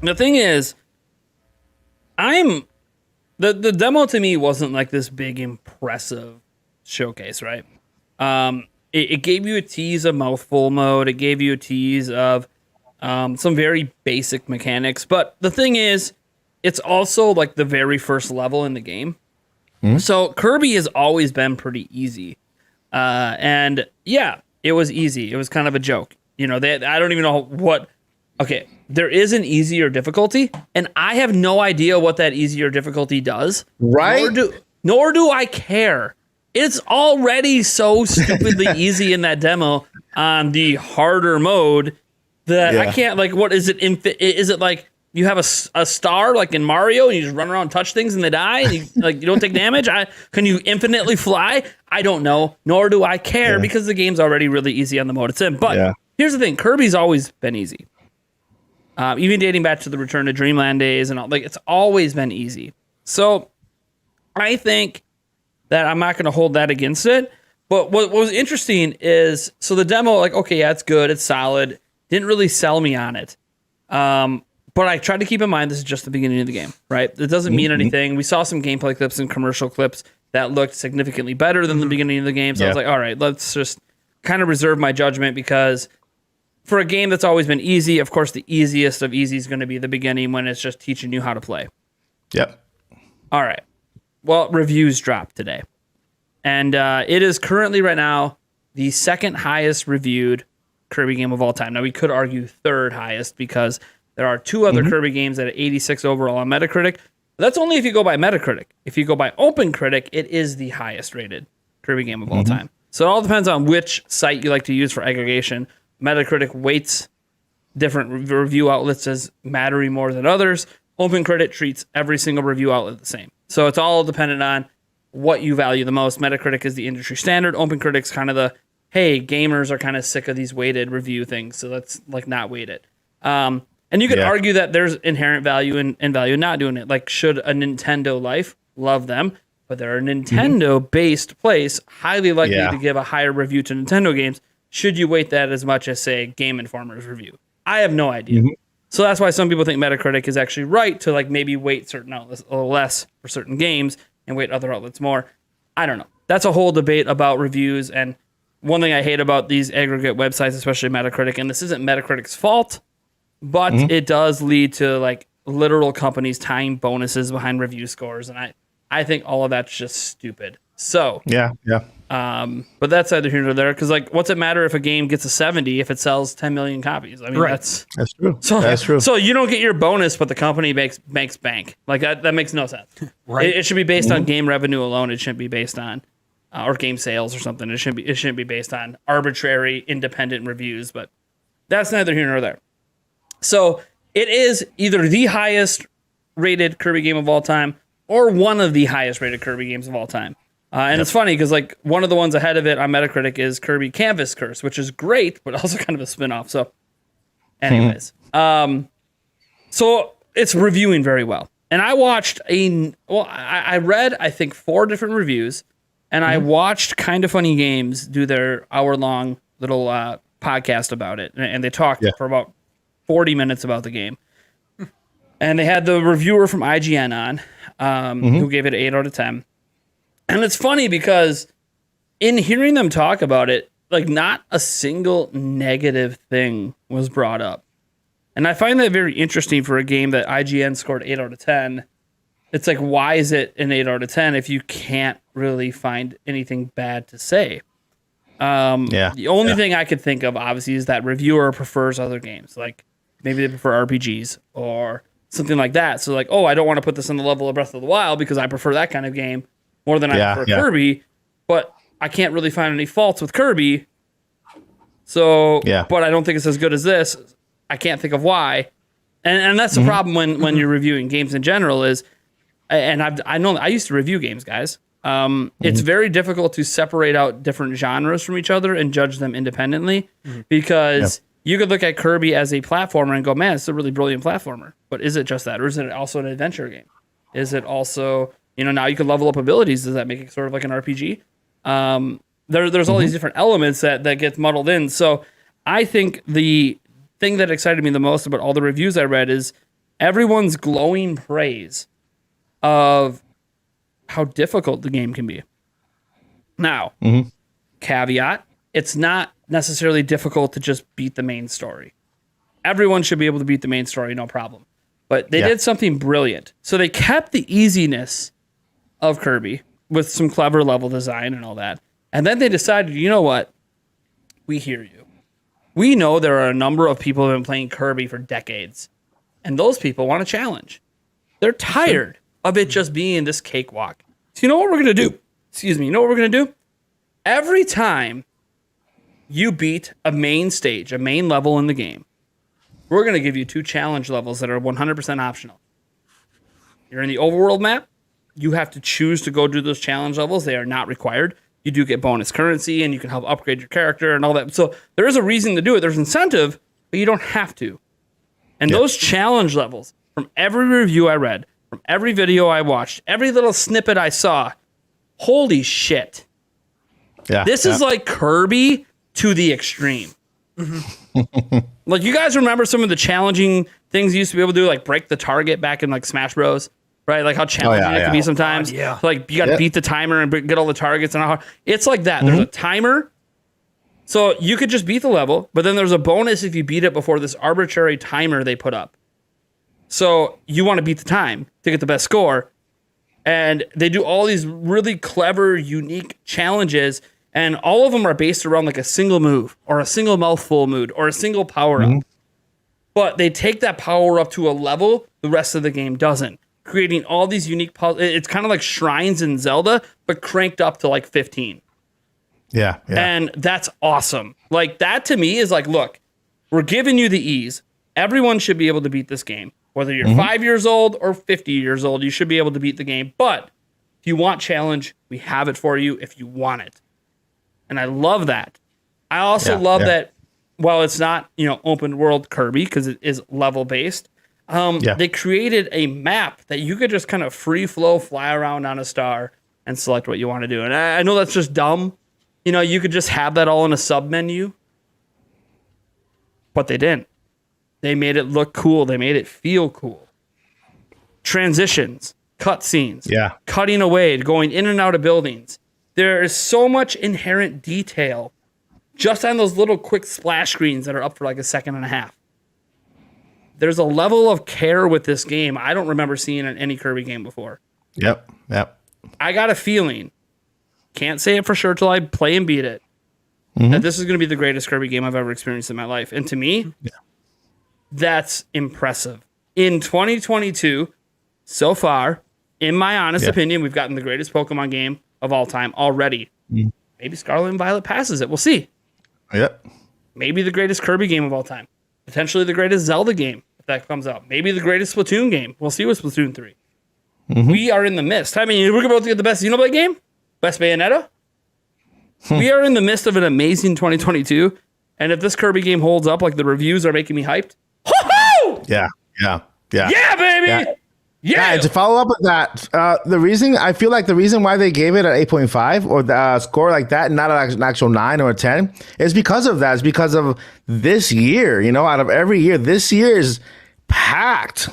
The thing is, the demo to me wasn't like this big impressive showcase, right? It gave you a tease of mouthful mode. It gave you a tease of some very basic mechanics. But the thing is, it's also like the very first level in the game. Mm-hmm. So Kirby has always been pretty easy. And yeah, it was easy. It was kind of a joke. I don't even know what... Okay, there is an easier difficulty, and I have no idea what that easier difficulty does. Right? Nor do I care. It's already so stupidly easy in that demo on the harder mode that I can't, like, what is it? Is it like you have a star like in Mario and you just run around and touch things and they die and you don't take damage? Can you infinitely fly? I don't know, nor do I care because the game's already really easy on the mode it's in. But here's the thing, Kirby's always been easy. Even dating back to the Return to Dreamland days and all, like, it's always been easy. So I think that I'm not going to hold that against it. But what was interesting is, so the demo, like, okay, yeah, it's good, it's solid, didn't really sell me on it. But I tried to keep in mind this is just the beginning of the game, right? It doesn't mean anything. We saw some gameplay clips and commercial clips that looked significantly better than the beginning of the game. So I was like, all right, let's just kind of reserve my judgment because for a game that's always been easy, of course, the easiest of easy is going to be the beginning when it's just teaching you how to play. Yep. All right. Well, reviews dropped today. And it is currently right now the second highest reviewed Kirby game of all time. Now, we could argue third highest because there are two other Kirby games that are 86 overall on Metacritic. But that's only if you go by Metacritic. If you go by OpenCritic, it is the highest rated Kirby game of all time. So it all depends on which site you like to use for aggregation. Metacritic weights different review outlets as mattering more than others. OpenCritic treats every single review outlet the same. So it's all dependent on what you value the most. Metacritic is the industry standard. OpenCritic's kind of the, hey, gamers are kind of sick of these weighted review things, so let's like not weight it. And you could argue that there's inherent value in value in not doing it. Like, should a Nintendo Life love them, but they're a Nintendo-based place, highly likely to give a higher review to Nintendo games. Should you weight that as much as, say, Game Informer's review? I have no idea. So that's why some people think Metacritic is actually right to like maybe weight certain outlets a little less for certain games and weight other outlets more. I don't know. That's a whole debate about reviews. And one thing I hate about these aggregate websites, especially Metacritic, and this isn't Metacritic's fault, but it does lead to like literal companies tying bonuses behind review scores. And I think all of that's just stupid. So but that's either here or there, because like, what's it matter if a game gets a 70 if it sells 10 million copies? I mean, that's true. So, that's true. So you don't get your bonus, but the company makes bank. Like that makes no sense. Right? It should be based on game revenue alone. It shouldn't be based on or game sales or something. It shouldn't be based on arbitrary independent reviews, but that's neither here nor there. So it is either the highest rated Kirby game of all time or one of the highest rated Kirby games of all time. And It's funny because like one of the ones ahead of it on Metacritic is Kirby Canvas Curse, which is great, but also kind of a spin-off. So anyways, so it's reviewing very well. And I watched I read, I think 4 different reviews, and I watched Kind of Funny Games do their hour-long little podcast about it. And they talked for about 40 minutes about the game. And they had the reviewer from IGN on, who gave it an 8 out of 10. And it's funny because in hearing them talk about it, like not a single negative thing was brought up. And I find that very interesting for a game that IGN scored 8 out of 10. It's like, why is it an 8 out of 10 if you can't really find anything bad to say? The only thing I could think of, obviously, is that reviewer prefers other games. Like maybe they prefer RPGs or something like that. So like, I don't want to put this on the level of Breath of the Wild because I prefer that kind of game more than I prefer Kirby. But I can't really find any faults with Kirby. So, but I don't think it's as good as this. I can't think of why. And that's the problem when you're reviewing games in general is, and I used to review games, guys. It's very difficult to separate out different genres from each other and judge them independently because you could look at Kirby as a platformer and go, man, it's a really brilliant platformer. But is it just that? Or is it also an adventure game? Is it also, now you can level up abilities. Does that make it sort of like an RPG? There's all these different elements that get muddled in. So I think the thing that excited me the most about all the reviews I read is everyone's glowing praise of how difficult the game can be. Now, caveat, it's not necessarily difficult to just beat the main story. Everyone should be able to beat the main story, no problem. But they did something brilliant. So they kept the easiness of Kirby with some clever level design and all that. And then they decided, you know what? We hear you. We know there are a number of people who have been playing Kirby for decades. And those people want a challenge. They're tired of it just being this cakewalk. So you know what we're going to do? You know what we're going to do? Every time you beat a main stage, a main level in the game, we're going to give you 2 challenge levels that are 100% optional. You're in the overworld map. You have to choose to go do those challenge levels. They are not required. You do get bonus currency, and you can help upgrade your character and all that. So there is a reason to do it. There's incentive, but you don't have to. And those challenge levels, from every review I read, from every video I watched, every little snippet I saw, holy shit. This is like Kirby to the extreme. Like, you guys remember some of the challenging things you used to be able to do, like break the target back in like Smash Bros? Right? Like how challenging it can be sometimes. So, like, you got to beat the timer and get all the targets. And it's like that. There's a timer. So you could just beat the level, but then there's a bonus if you beat it before this arbitrary timer they put up. So you want to beat the time to get the best score. And they do all these really clever, unique challenges. And all of them are based around like a single move or a single mouthful move or a single power up. But they take that power up to a level the rest of the game doesn't. Creating all these unique puzzles. It's kind of like shrines in Zelda, but cranked up to like 15. And that's awesome. Like, that to me is like, look, we're giving you the ease. Everyone should be able to beat this game. Whether you're 5 years old or 50 years old, you should be able to beat the game. But if you want challenge, we have it for you if you want it. And I love that. I also love that while it's not, open world Kirby, because it is level based, they created a map that you could just kind of free flow, fly around on a star and select what you want to do. And I know that's just dumb. You could just have that all in a sub menu, but they didn't. They made it look cool. They made it feel cool. Transitions, cutscenes, cutting away, going in and out of buildings. There is so much inherent detail just on those little quick splash screens that are up for like a second and a half. There's a level of care with this game I don't remember seeing in any Kirby game before. I got a feeling, can't say it for sure till I play and beat it, that this is going to be the greatest Kirby game I've ever experienced in my life. And to me, that's impressive. In 2022, so far, in my honest opinion, we've gotten the greatest Pokemon game of all time already. Maybe Scarlet and Violet passes it. We'll see. Yep. Maybe the greatest Kirby game of all time. Potentially the greatest Zelda game, if that comes out. Maybe the greatest Splatoon game. We'll see with Splatoon 3. We are in the midst. I mean, we're about to get the best Xenoblade game? Best Bayonetta? We are in the midst of an amazing 2022. And if this Kirby game holds up, like the reviews are making me hyped, ho-ho! Yeah, Yeah, baby! Yeah. Yeah! Yeah, to follow up with that, the reason why they gave it an 8.5 or the score like that, and not an actual 9 or a 10, is because of that. It's because of this year. Out of every year, this year is packed.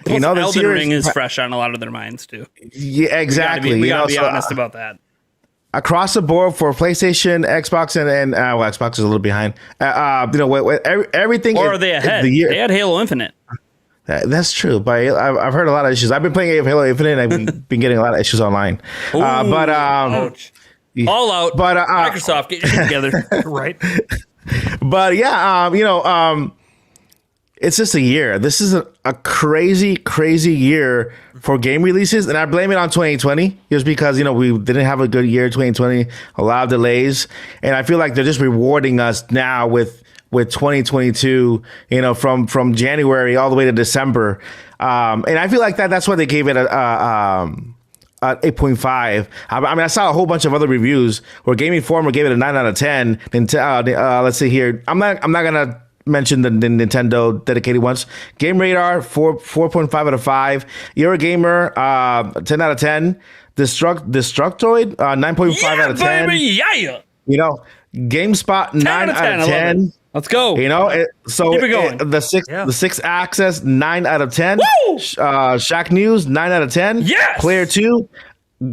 Plus, this Elden year Ring is fresh on a lot of their minds too. Yeah, exactly. We gotta be honest about that. Across the board for PlayStation, Xbox, and Xbox is a little behind. Everything. Or are they ahead? They had Halo Infinite. That's true, but I've heard a lot of issues. I've been playing Halo Infinite, and I've been getting a lot of issues online. Ouch. All out. But Microsoft, get your shit together, Right. But yeah, it's just a year. This is a crazy, crazy year for game releases, and I blame it on 2020 just because we didn't have a good year 2020, a lot of delays, and I feel like they're just rewarding us now with 2022, from January all the way to December, and I feel like that's why they gave it a 8.5. I mean, I saw a whole bunch of other reviews where Game Informer gave it a 9 out of 10. Let's see here. I'm not gonna mention the Nintendo dedicated ones. Game Radar 4.5 out of 5. Eurogamer 10 out of 10. Destructoid 9.5 out of 10. Baby, yeah. GameSpot 9 out of 10. Let's go. Keep it going. The sixth Access 9 out of 10. Woo! Shack News 9 out of 10. Yes. Player 2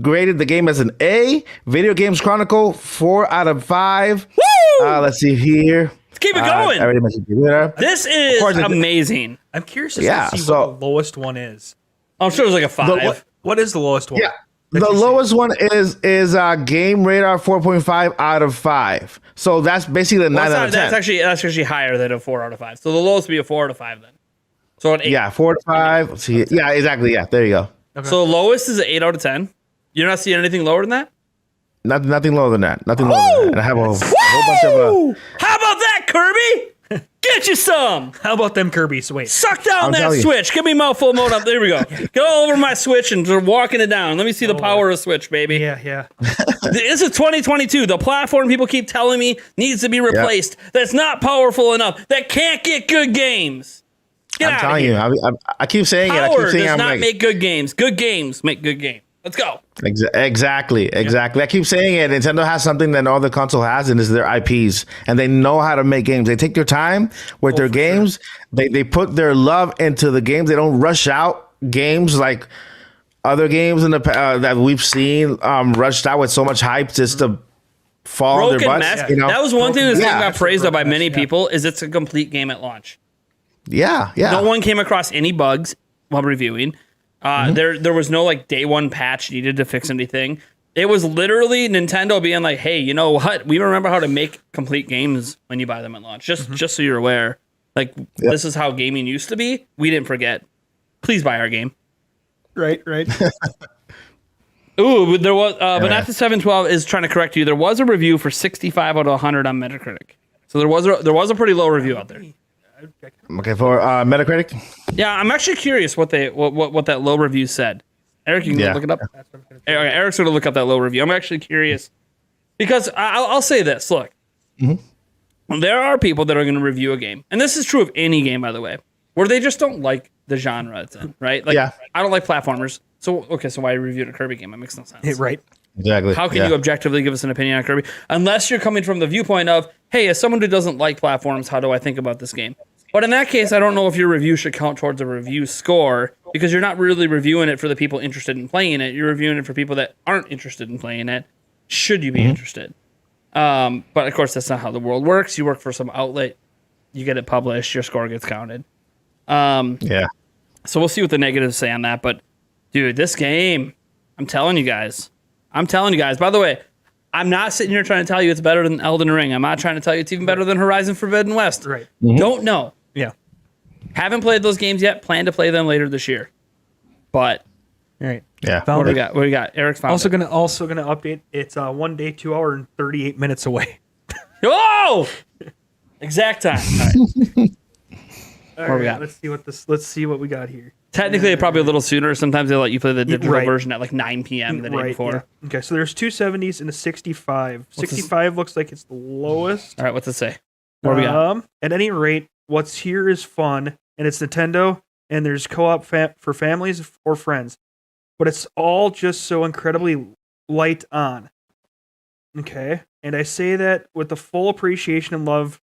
graded the game as an A. Video Games Chronicle 4 out of 5. Woo! Let's see here. Let's keep it going. I already mentioned it. This is amazing. I'm curious to see what the lowest one is. I'm sure it was like a 5. What is the lowest one? Yeah. The lowest one is Game Radar 4.5 out of 5. So that's basically a 9 out of 10. That's actually higher than a 4 out of 5. So the lowest would be a 4 out of 5 then. So an 8. Yeah, 4 to 5. See, yeah, exactly. Yeah, there you go. Okay. So the lowest is an 8 out of 10. You're not seeing anything lower than that? Nothing lower than that. Nothing lower than that. And I have a whole bunch of. How about that, Kirby? Get you some. How about them Kirby's? Wait. Suck down that Switch. Give me mouthful mode up. There we go. Go all over my Switch and start walking it down. Let me see the power of Switch, baby. Yeah. This is 2022. The platform people keep telling me needs to be replaced. That's not powerful enough. That can't get good games. I'm telling you. I keep saying it. I keep saying does not make good games. Good games make good games. Let's go. Exactly. I keep saying it. Nintendo has something that no other console has, and is their IPs, and they know how to make games. They take their time with their games. Sure. They put their love into the games. They don't rush out games like other games in the that we've seen rushed out with so much hype just to fall on their butts. That was one thing that got praised up by many people. Is it's a complete game at launch. Yeah. No one came across any bugs while reviewing. There was no day one patch needed to fix anything. It was literally Nintendo being like, hey, you know what? We remember how to make complete games when you buy them at launch. Just so you're aware. This is how gaming used to be. We didn't forget. Please buy our game. Right. Ooh, there was, but not the 712 is trying to correct you. There was a review for 65 out of 100 on Metacritic. So there was a pretty low review out there. Okay, for Metacritic. Yeah, I'm actually curious what that low review said. Eric, you can look it up. Eric's going to look up that low review. I'm actually curious because I'll say this. Look, there are people that are going to review a game, and this is true of any game, by the way, where they just don't like the genre it's in, right? I don't like platformers. So why review a Kirby game? It makes no sense. Right. Exactly. How can you objectively give us an opinion on Kirby? Unless you're coming from the viewpoint of, hey, as someone who doesn't like platforms, how do I think about this game? But in that case, I don't know if your review should count towards a review score because you're not really reviewing it for the people interested in playing it. You're reviewing it for people that aren't interested in playing it. Should you be interested? But of course, that's not how the world works. You work for some outlet. You get it published. Your score gets counted. So we'll see what the negatives say on that. But, dude, this game, I'm telling you guys. By the way, I'm not sitting here trying to tell you it's better than Elden Ring. I'm not trying to tell you it's even better than Horizon Forbidden West. Right. Don't know. Yeah. Haven't played those games yet. Plan to play them later this year. But All right. Yeah. Found What do it. we got? What do we got? Eric's found Also it. gonna update. It's 1 day, 2 hour, and 38 minutes away. Whoa! Exact time. All right. All we right, got? Let's see what we got here. Technically, probably a little sooner. Sometimes they let you play the digital right. version at like 9 p.m. the day before. Yeah. Okay, so there's 270s and a 65. What's 65 looks like it's the lowest. All right, what's it say? What do we got? At any rate, what's here is fun, and it's Nintendo, and there's co-op for families or friends, but it's all just so incredibly light on. Okay, and I say that with the full appreciation and love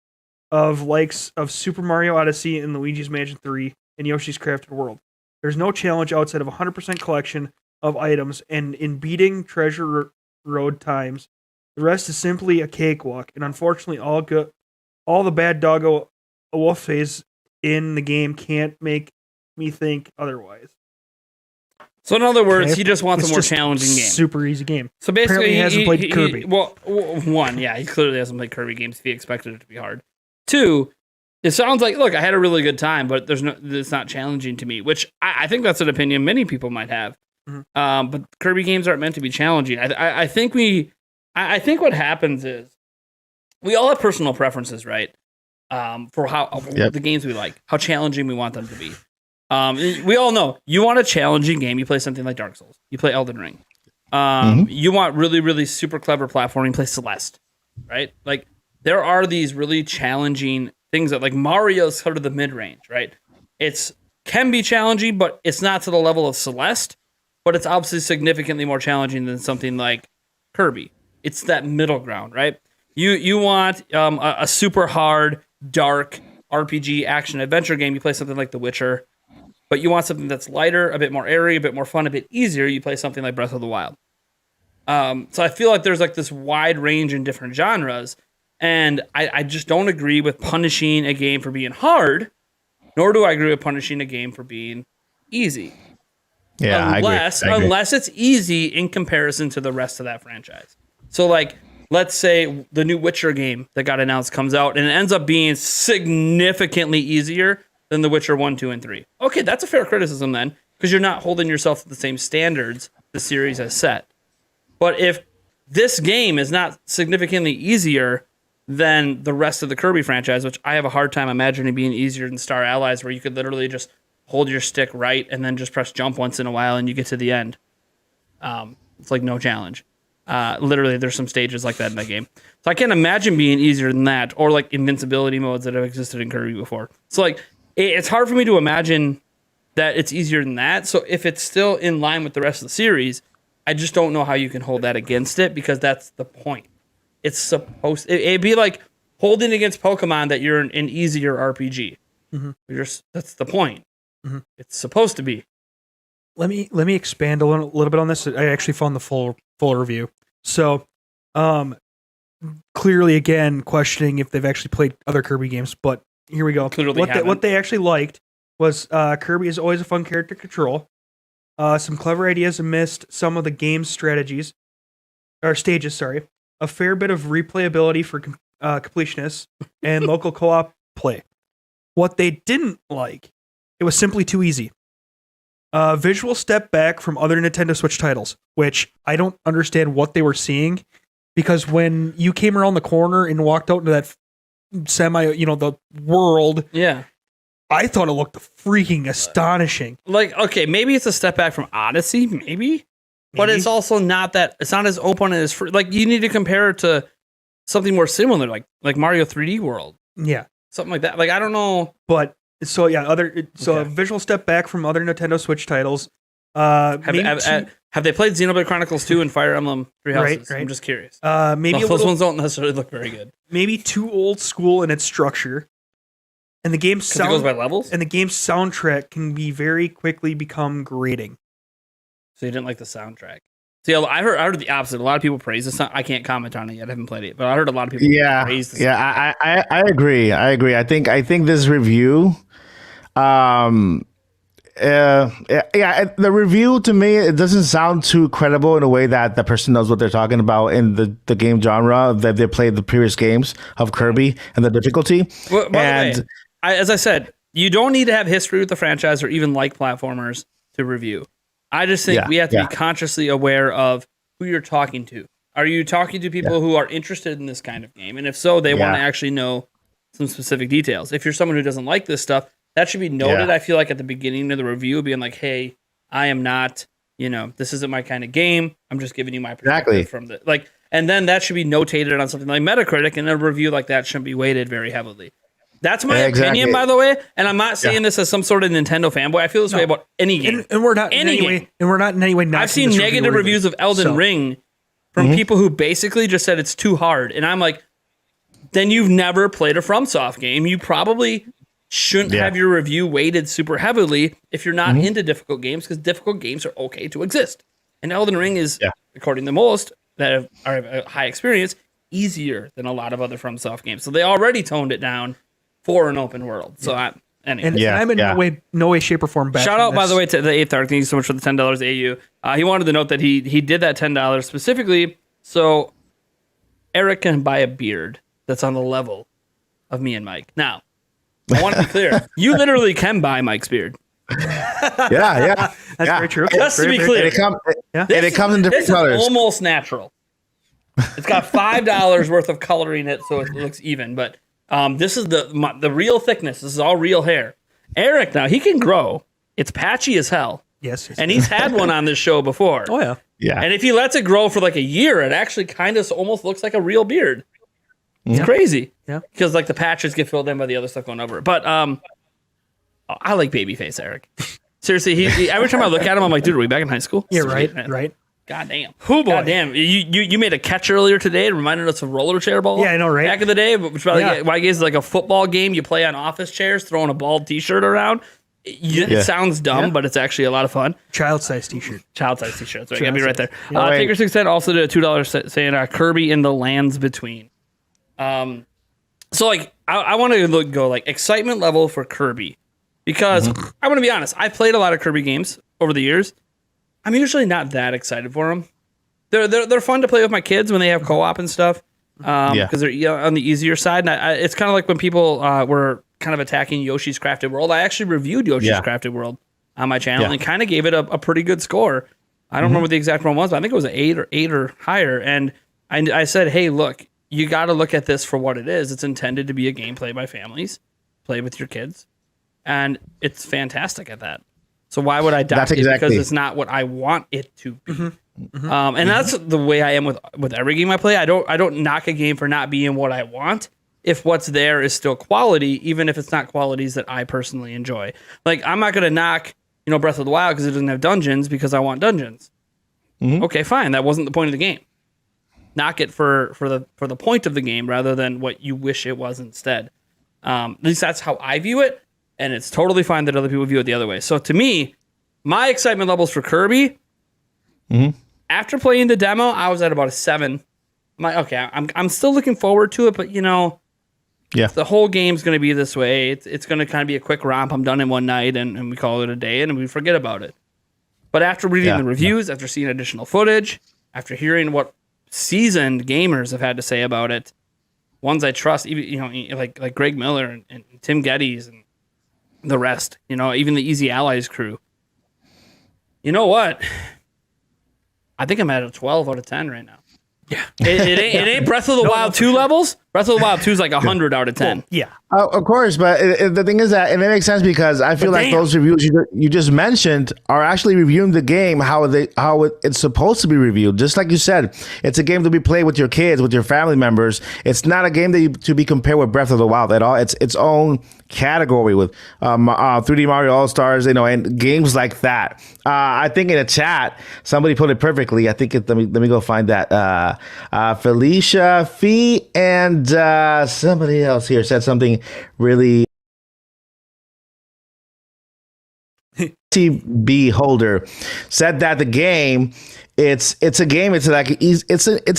of likes of Super Mario Odyssey and Luigi's Mansion 3 and Yoshi's Crafted World. There's no challenge outside of 100% collection of items, and in beating Treasure Road times, the rest is simply a cakewalk. And unfortunately, all the bad doggo a wolf phase in the game can't make me think otherwise. So in other words, Okay. he just wants It's a more just challenging game. Super easy game. So basically, Apparently he hasn't played Kirby. Well, one, yeah, he clearly hasn't played Kirby games if he expected it to be hard. Two, it sounds like, look, I had a really good time, but it's not challenging to me, which I think that's an opinion many people might have. Mm-hmm. But Kirby games aren't meant to be challenging. I think what happens is we all have personal preferences, right? For the games we like, how challenging we want them to be. We all know you want a challenging game. You play something like Dark Souls. You play Elden Ring. You want really, really super clever platforming. Play Celeste, right? Like there are these really challenging things that like Mario's sort of the mid range, right? It's can be challenging, but it's not to the level of Celeste. But it's obviously significantly more challenging than something like Kirby. It's that middle ground, right? You want a super hard, dark RPG action adventure game. You play something like The Witcher. But you want something that's lighter, a bit more airy, a bit more fun, a bit easier. You play something like Breath of the Wild. So I feel like there's like this wide range in different genres. And I just don't agree with punishing a game for being hard, nor do I agree with punishing a game for being easy. Yeah, unless it's easy in comparison to the rest of that franchise. So like, let's say the new Witcher game that got announced comes out and it ends up being significantly easier than The Witcher 1, 2, and 3. Okay, that's a fair criticism then, because you're not holding yourself to the same standards the series has set. But if this game is not significantly easier than the rest of the Kirby franchise, which I have a hard time imagining being easier than Star Allies, where you could literally just hold your stick right and then just press jump once in a while and you get to the end. It's like no challenge. Literally, there's some stages like that in that game. So I can't imagine being easier than that, or like invincibility modes that have existed in Kirby before. So like, it's hard for me to imagine that it's easier than that. So if it's still in line with the rest of the series, I just don't know how you can hold that against it, because that's the point. It's supposed it'd be like holding against Pokemon that you're an easier RPG. Mm-hmm. That's the point. Mm-hmm. It's supposed to be. Let me expand a little bit on this. I actually found the full review. So, clearly again questioning if they've actually played other Kirby games, but here we go. Clearly what they actually liked was Kirby is always a fun character to control. Some clever ideas amidst some of the game's stages. Sorry, a fair bit of replayability for completionists and local co-op play. What they didn't like, it was simply too easy. Visual step back from other Nintendo Switch titles, which I don't understand what they were seeing, because when you came around the corner and walked out into that the world, yeah, I thought it looked freaking astonishing. Like, okay, maybe it's a step back from Odyssey, maybe, but it's also not that. It's not as open and as free. Like, you need to compare it to something more similar, like Mario 3D World, Yeah, something like that. Like, I don't know, but so yeah, Okay. a visual step back from other Nintendo Switch titles. Have they played Xenoblade Chronicles 2 and Fire Emblem Three Houses? Right. I'm just curious. Maybe Those ones don't necessarily look very good. maybe too old school in its structure, and the game's Because it goes by levels? and the game's soundtrack can be very quickly become grating. So you didn't like the soundtrack. See, I heard the opposite. A lot of people praise the sound. I can't comment on it yet. I haven't played it, but I heard a lot of people praise the soundtrack. Yeah, I agree. I think this review, the review to me, it doesn't sound too credible in a way that the person knows what they're talking about in the game genre, that they played the previous games of Kirby and the difficulty. Well, by the way, as I said, you don't need to have history with the franchise or even like platformers to review. I just think we have to be consciously aware of who you're talking to. Are you talking to people who are interested in this kind of game? And if so, they want to actually know some specific details. If you're someone who doesn't like this stuff, that should be noted. I feel like at the beginning of the review, being like, hey, I am not, this isn't my kind of game. I'm just giving you my perspective from the and then that should be notated on something like Metacritic, and a review like that shouldn't be weighted very heavily. That's my opinion, by the way, and I'm not saying this as some sort of Nintendo fanboy. I feel this way about any game, and we're not in any way. And we're not in any way. I've seen negative reviews of Elden Ring from people who basically just said it's too hard, and I'm like, then you've never played a FromSoft game. You probably shouldn't have your review weighted super heavily if you're not into difficult games, because difficult games are okay to exist. And Elden Ring is, according to most that have a high experience, easier than a lot of other FromSoft games. So they already toned it down for an open world. So I'm in no way, shape, or form bad. Shout out, by the way, to the 8th Arc. Thank you so much for the $10 AU. He wanted to note that he did that $10 specifically so Eric can buy a beard that's on the level of me and Mike. Now, I want to be clear. You literally can buy Mike's beard. That's very true. Just to be clear. It comes in different colors. This is almost natural. It's got $5 worth of color in it, so it looks even. But this is the real thickness. This is all real hair. Eric, now, he can grow. It's patchy as hell. Yes. And he's had one on this show before. Oh, yeah. Yeah. And if he lets it grow for like a year, it actually kind of almost looks like a real beard. It's crazy. Yeah. Because like the patches get filled in by the other stuff going over it. But I like babyface Eric. Seriously, he every time I look at him, I'm like, dude, are we back in high school? Yeah, right. God damn. Oh, boy. God damn. You made a catch earlier today. It reminded us of roller chair ball. Yeah, I know, right? Back in the day, which probably why is like a football game you play on office chairs, throwing a bald t-shirt around. It sounds dumb, but it's actually a lot of fun. Child-size t-shirt. Child-size t-shirts. Right, gotta be right there. Taker 610 also did a $2 saying Kirby in the Lands Between. So like I want to go like excitement level for Kirby, because I want to be honest, I've played a lot of Kirby games over the years. I'm usually not that excited for them. They're fun to play with my kids when they have co-op and stuff, because they're on the easier side. And it's kind of like when people were kind of attacking Yoshi's Crafted World. I actually reviewed Yoshi's Crafted World on my channel and kind of gave it a pretty good score. I don't remember what the exact one was, but I think it was an 8 or higher. And I said, hey, look, you got to look at this for what it is. It's intended to be a game played by families, play with your kids, and it's fantastic at that. So why would I dock it? Because it's not what I want it to be. And that's the way I am with every game I play. I don't knock a game for not being what I want if what's there is still quality, even if it's not qualities that I personally enjoy. Like, I'm not going to knock Breath of the Wild because it doesn't have dungeons because I want dungeons. Okay, fine. That wasn't the point of the game. Knock it for the point of the game rather than what you wish it was instead. At least that's how I view it, and it's totally fine that other people view it the other way. So to me, my excitement levels for Kirby, after playing the demo, I was at about a 7. I'm like, okay, I'm still looking forward to it, but the whole game's going to be this way. It's going to kind of be a quick romp. I'm done in one night, and we call it a day, and we forget about it. But after reading the reviews, after seeing additional footage, after hearing what seasoned gamers have had to say about it, ones I trust, even like Greg Miller and Tim Geddes and the rest, even the Easy Allies crew. You know what? I think I'm at a 12 out of 10 right now. Yeah, it ain't Breath of the Wild 2 levels. Breath of the Wild 2 is like 100 out of 10. Well, yeah, of course, but the thing is that, and it makes sense because I feel like those reviews you just mentioned are actually reviewing the game how it's supposed to be reviewed. Just like you said, it's a game to be played with your kids, with your family members. It's not a game to be compared with Breath of the Wild at all. It's its own category with 3D Mario All Stars, and games like that. I think in a chat somebody put it perfectly. I think let me go find that. Felicia Fee and somebody else here said something really. TB Holder said that the game it's a game. It's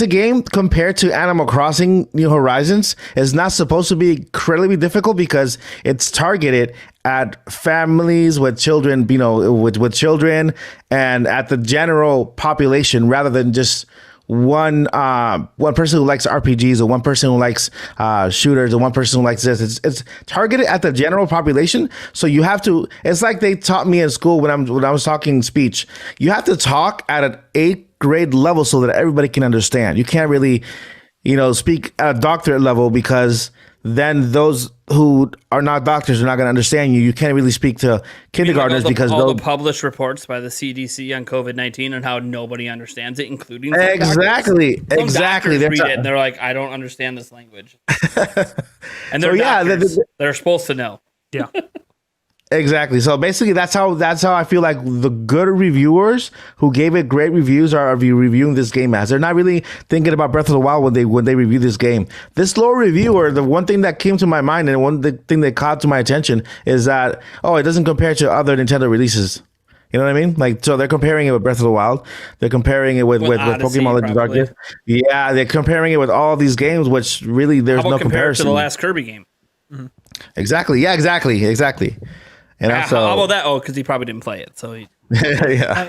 a game compared to Animal Crossing New Horizons. It's not supposed to be incredibly difficult because it's targeted at families with children, with children and at the general population rather than just one person who likes RPGs, or one person who likes shooters, or one person who likes this. It's targeted at the general population. So you have to. It's like they taught me in school when I was talking speech. You have to talk at an 8th grade level so that everybody can understand. You can't really, speak at a doctorate level, because then those who are not doctors are not going to understand you. You can't really speak to kindergartners because all the published reports by the CDC on COVID-19 and how nobody understands it, including some exactly. doctors read it and they're like, I don't understand this language, and they're doctors. They're supposed to know. Yeah. Exactly. So basically, that's how I feel like the good reviewers who gave it great reviews are reviewing this game as. They're not really thinking about Breath of the Wild when they review this game. This low reviewer, the one thing that came to my mind and the thing that caught to my attention is that it doesn't compare to other Nintendo releases. You know what I mean? Like, so they're comparing it with Breath of the Wild. They're comparing it with Pokemon Legends Arceus. Yeah, they're comparing it with all these games, which really there's no comparison to the last Kirby game. Mm-hmm. Exactly. Yeah. Exactly. And how about that? Because he probably didn't play it, so he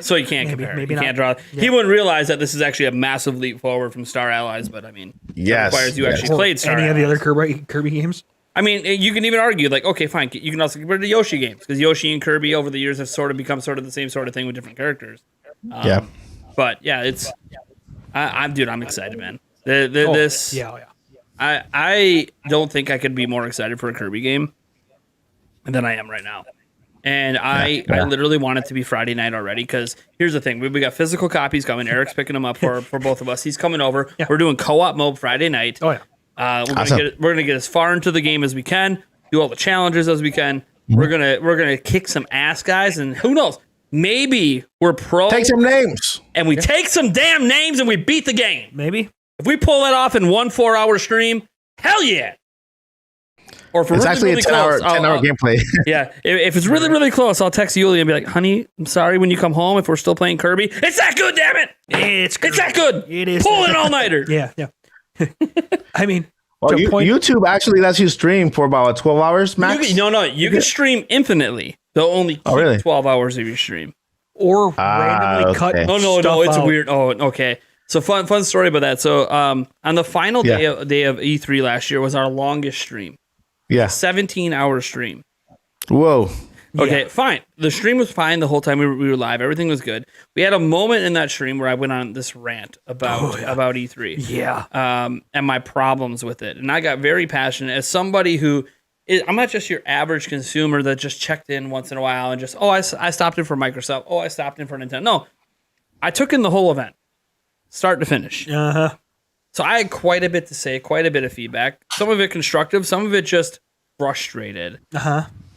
so he can't compare. Maybe he can't draw. Yeah. He wouldn't realize that this is actually a massive leap forward from Star Allies. But I mean, it requires you actually played Star Allies. Any of the other Kirby games? I mean, you can even argue like, okay, fine. You can also compare to Yoshi games, because Yoshi and Kirby over the years have sort of become sort of the same sort of thing with different characters. But yeah, I'm excited, man. I don't think I could be more excited for a Kirby game than I am right now. And I literally want it to be Friday night already, because here's the thing. We got physical copies coming. Eric's picking them up for both of us. He's coming over. Yeah. We're doing co-op mode Friday night. Oh, yeah. We're gonna get as far into the game as we can, do all the challenges as we can. Mm-hmm. We're gonna kick some ass, guys, and who knows? Maybe we're pro. Take some names. And we take some damn names and we beat the game. Maybe. If we pull that off in 1 4-hour stream, hell yeah. Or if it's actually a 10-hour gameplay. Yeah. If it's really, really close, I'll text Yulia and be like, honey, I'm sorry when you come home if we're still playing Kirby. It's that good, damn it. It's that good. It is. Pull an all-nighter. Yeah. I mean, YouTube actually lets you stream for about 12 hours max. You can stream infinitely. They'll only keep 12 hours of your stream. Or randomly cut. No, it's weird. Oh, okay. So fun story about that. So on the final day of E3 last year was our longest stream. Yeah. 17-hour stream. Whoa. Okay, fine. The stream was fine the whole time we were live. Everything was good. We had a moment in that stream where I went on this rant about E3. Yeah. And my problems with it. And I got very passionate as somebody who I'm not just your average consumer that just checked in once in a while and just, I stopped in for Microsoft. I stopped in for Nintendo. No. I took in the whole event, start to finish. Uh-huh. So I had quite a bit to say, quite a bit of feedback. Some of it constructive, some of it just frustrated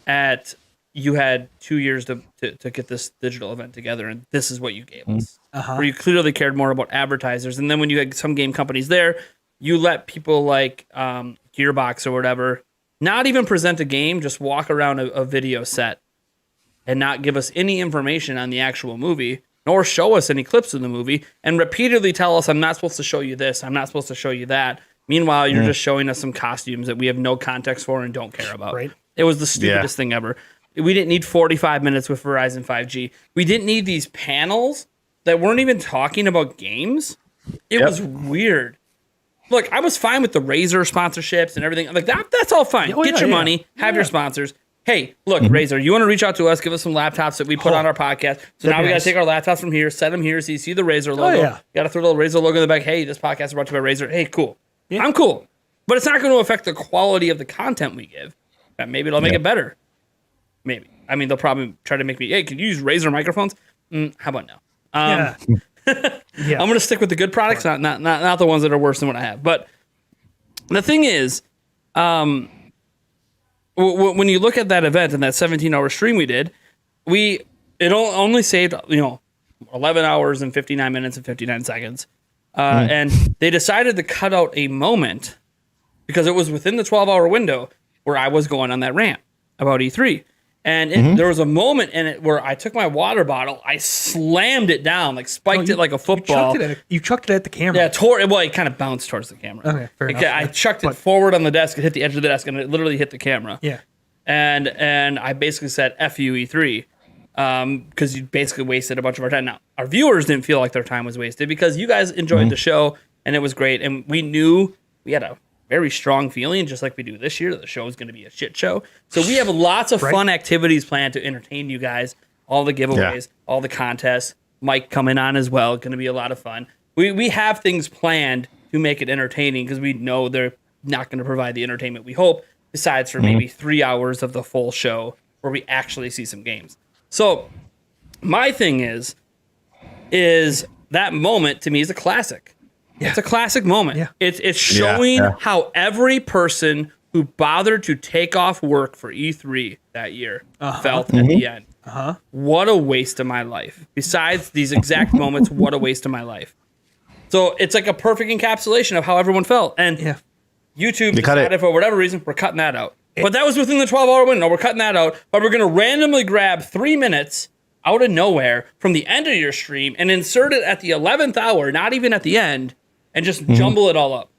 at you had 2 years to get this digital event together, and this is what you gave us. Where you clearly cared more about advertisers. And then when you had some game companies there, you let people like Gearbox or whatever not even present a game, just walk around a video set and not give us any information on the actual movie, nor show us any clips of the movie, and repeatedly tell us, I'm not supposed to show you this, I'm not supposed to show you that. Meanwhile, you're just showing us some costumes that we have no context for and don't care about. Right. It was the stupidest thing ever. We didn't need 45 minutes with Verizon 5G. We didn't need these panels that weren't even talking about games. It was weird. Look, I was fine with the Razer sponsorships and everything. Like that's all fine. Get your money, have your sponsors. Hey, look, Razer, you want to reach out to us, give us some laptops that we put on our podcast. So now we got to take our laptops from here, set them here so you see the Razer logo. You got to throw the little Razer logo in the back. Hey, this podcast is brought to you by Razer. Hey, cool. Yeah. I'm cool. But it's not going to affect the quality of the content we give. Maybe it'll make it better. Maybe. I mean, they'll probably try to make me, hey, can you use Razer microphones? How about no? I'm going to stick with the good products, not the ones that are worse than what I have. But the thing is, when you look at that event and that 17-hour stream we did, it only saved 11 hours and 59 minutes and 59 seconds. And they decided to cut out a moment because it was within the 12-hour window where I was going on that rant about E3. And there was a moment in it where I took my water bottle, I slammed it down, spiked it like a football. You chucked it at the camera. Yeah, it kind of bounced towards the camera. Okay, fair enough. I chucked it forward on the desk, it hit the edge of the desk, and it literally hit the camera. Yeah. And I basically said, F you, E3. because you basically wasted a bunch of our time. Now, our viewers didn't feel like their time was wasted because you guys enjoyed the show and it was great. And we knew we had a very strong feeling, just like we do this year, that the show is going to be a shit show. So we have lots of fun activities planned to entertain you guys. All the giveaways, all the contests. Mike coming on as well. Going to be a lot of fun. We have things planned to make it entertaining because we know they're not going to provide the entertainment we hope, besides for maybe 3 hours of the full show where we actually see some games. So my thing is that moment to me is a classic. Yeah. It's a classic moment. Yeah. It's showing how every person who bothered to take off work for E3 that year felt at the end. What a waste of my life. Besides these exact moments, what a waste of my life. So it's like a perfect encapsulation of how everyone felt. And YouTube decided for whatever reason, we're cutting that out. But that was within the 12-hour window. We're cutting that out. But we're going to randomly grab 3 minutes out of nowhere from the end of your stream and insert it at the 11th hour, not even at the end, and just jumble it all up.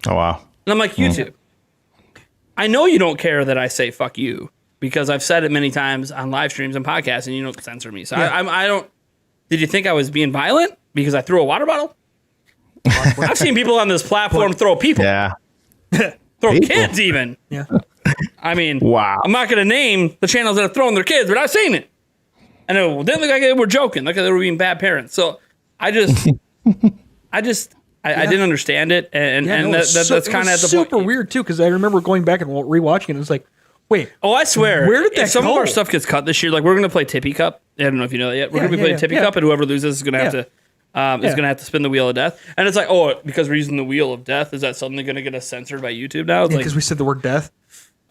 Oh, wow. And I'm like, YouTube, I know you don't care that I say fuck you, because I've said it many times on live streams and podcasts, and you don't censor me. So I don't. Did you think I was being violent because I threw a water bottle? I've seen people on this platform throw people. Yeah. Throw kids even. Yeah. I mean, wow. I'm not going to name the channels that are throwing their kids, but I've seen it. And it didn't look like they were joking. Look like they were being bad parents. So I didn't understand it. And that's kind of at the point. Super weird, too, because I remember going back and rewatching it. It was like, wait. Oh, I swear. Where did that some go? of our stuff gets cut this year. Like, we're going to play Tippy Cup. I don't know if you know that yet. We're going to be playing Tippy Cup, and whoever loses is going to have to is going to have to spin the wheel of death. And it's like, oh, because we're using the wheel of death, is that suddenly going to get us censored by YouTube now? It's because we said the word death.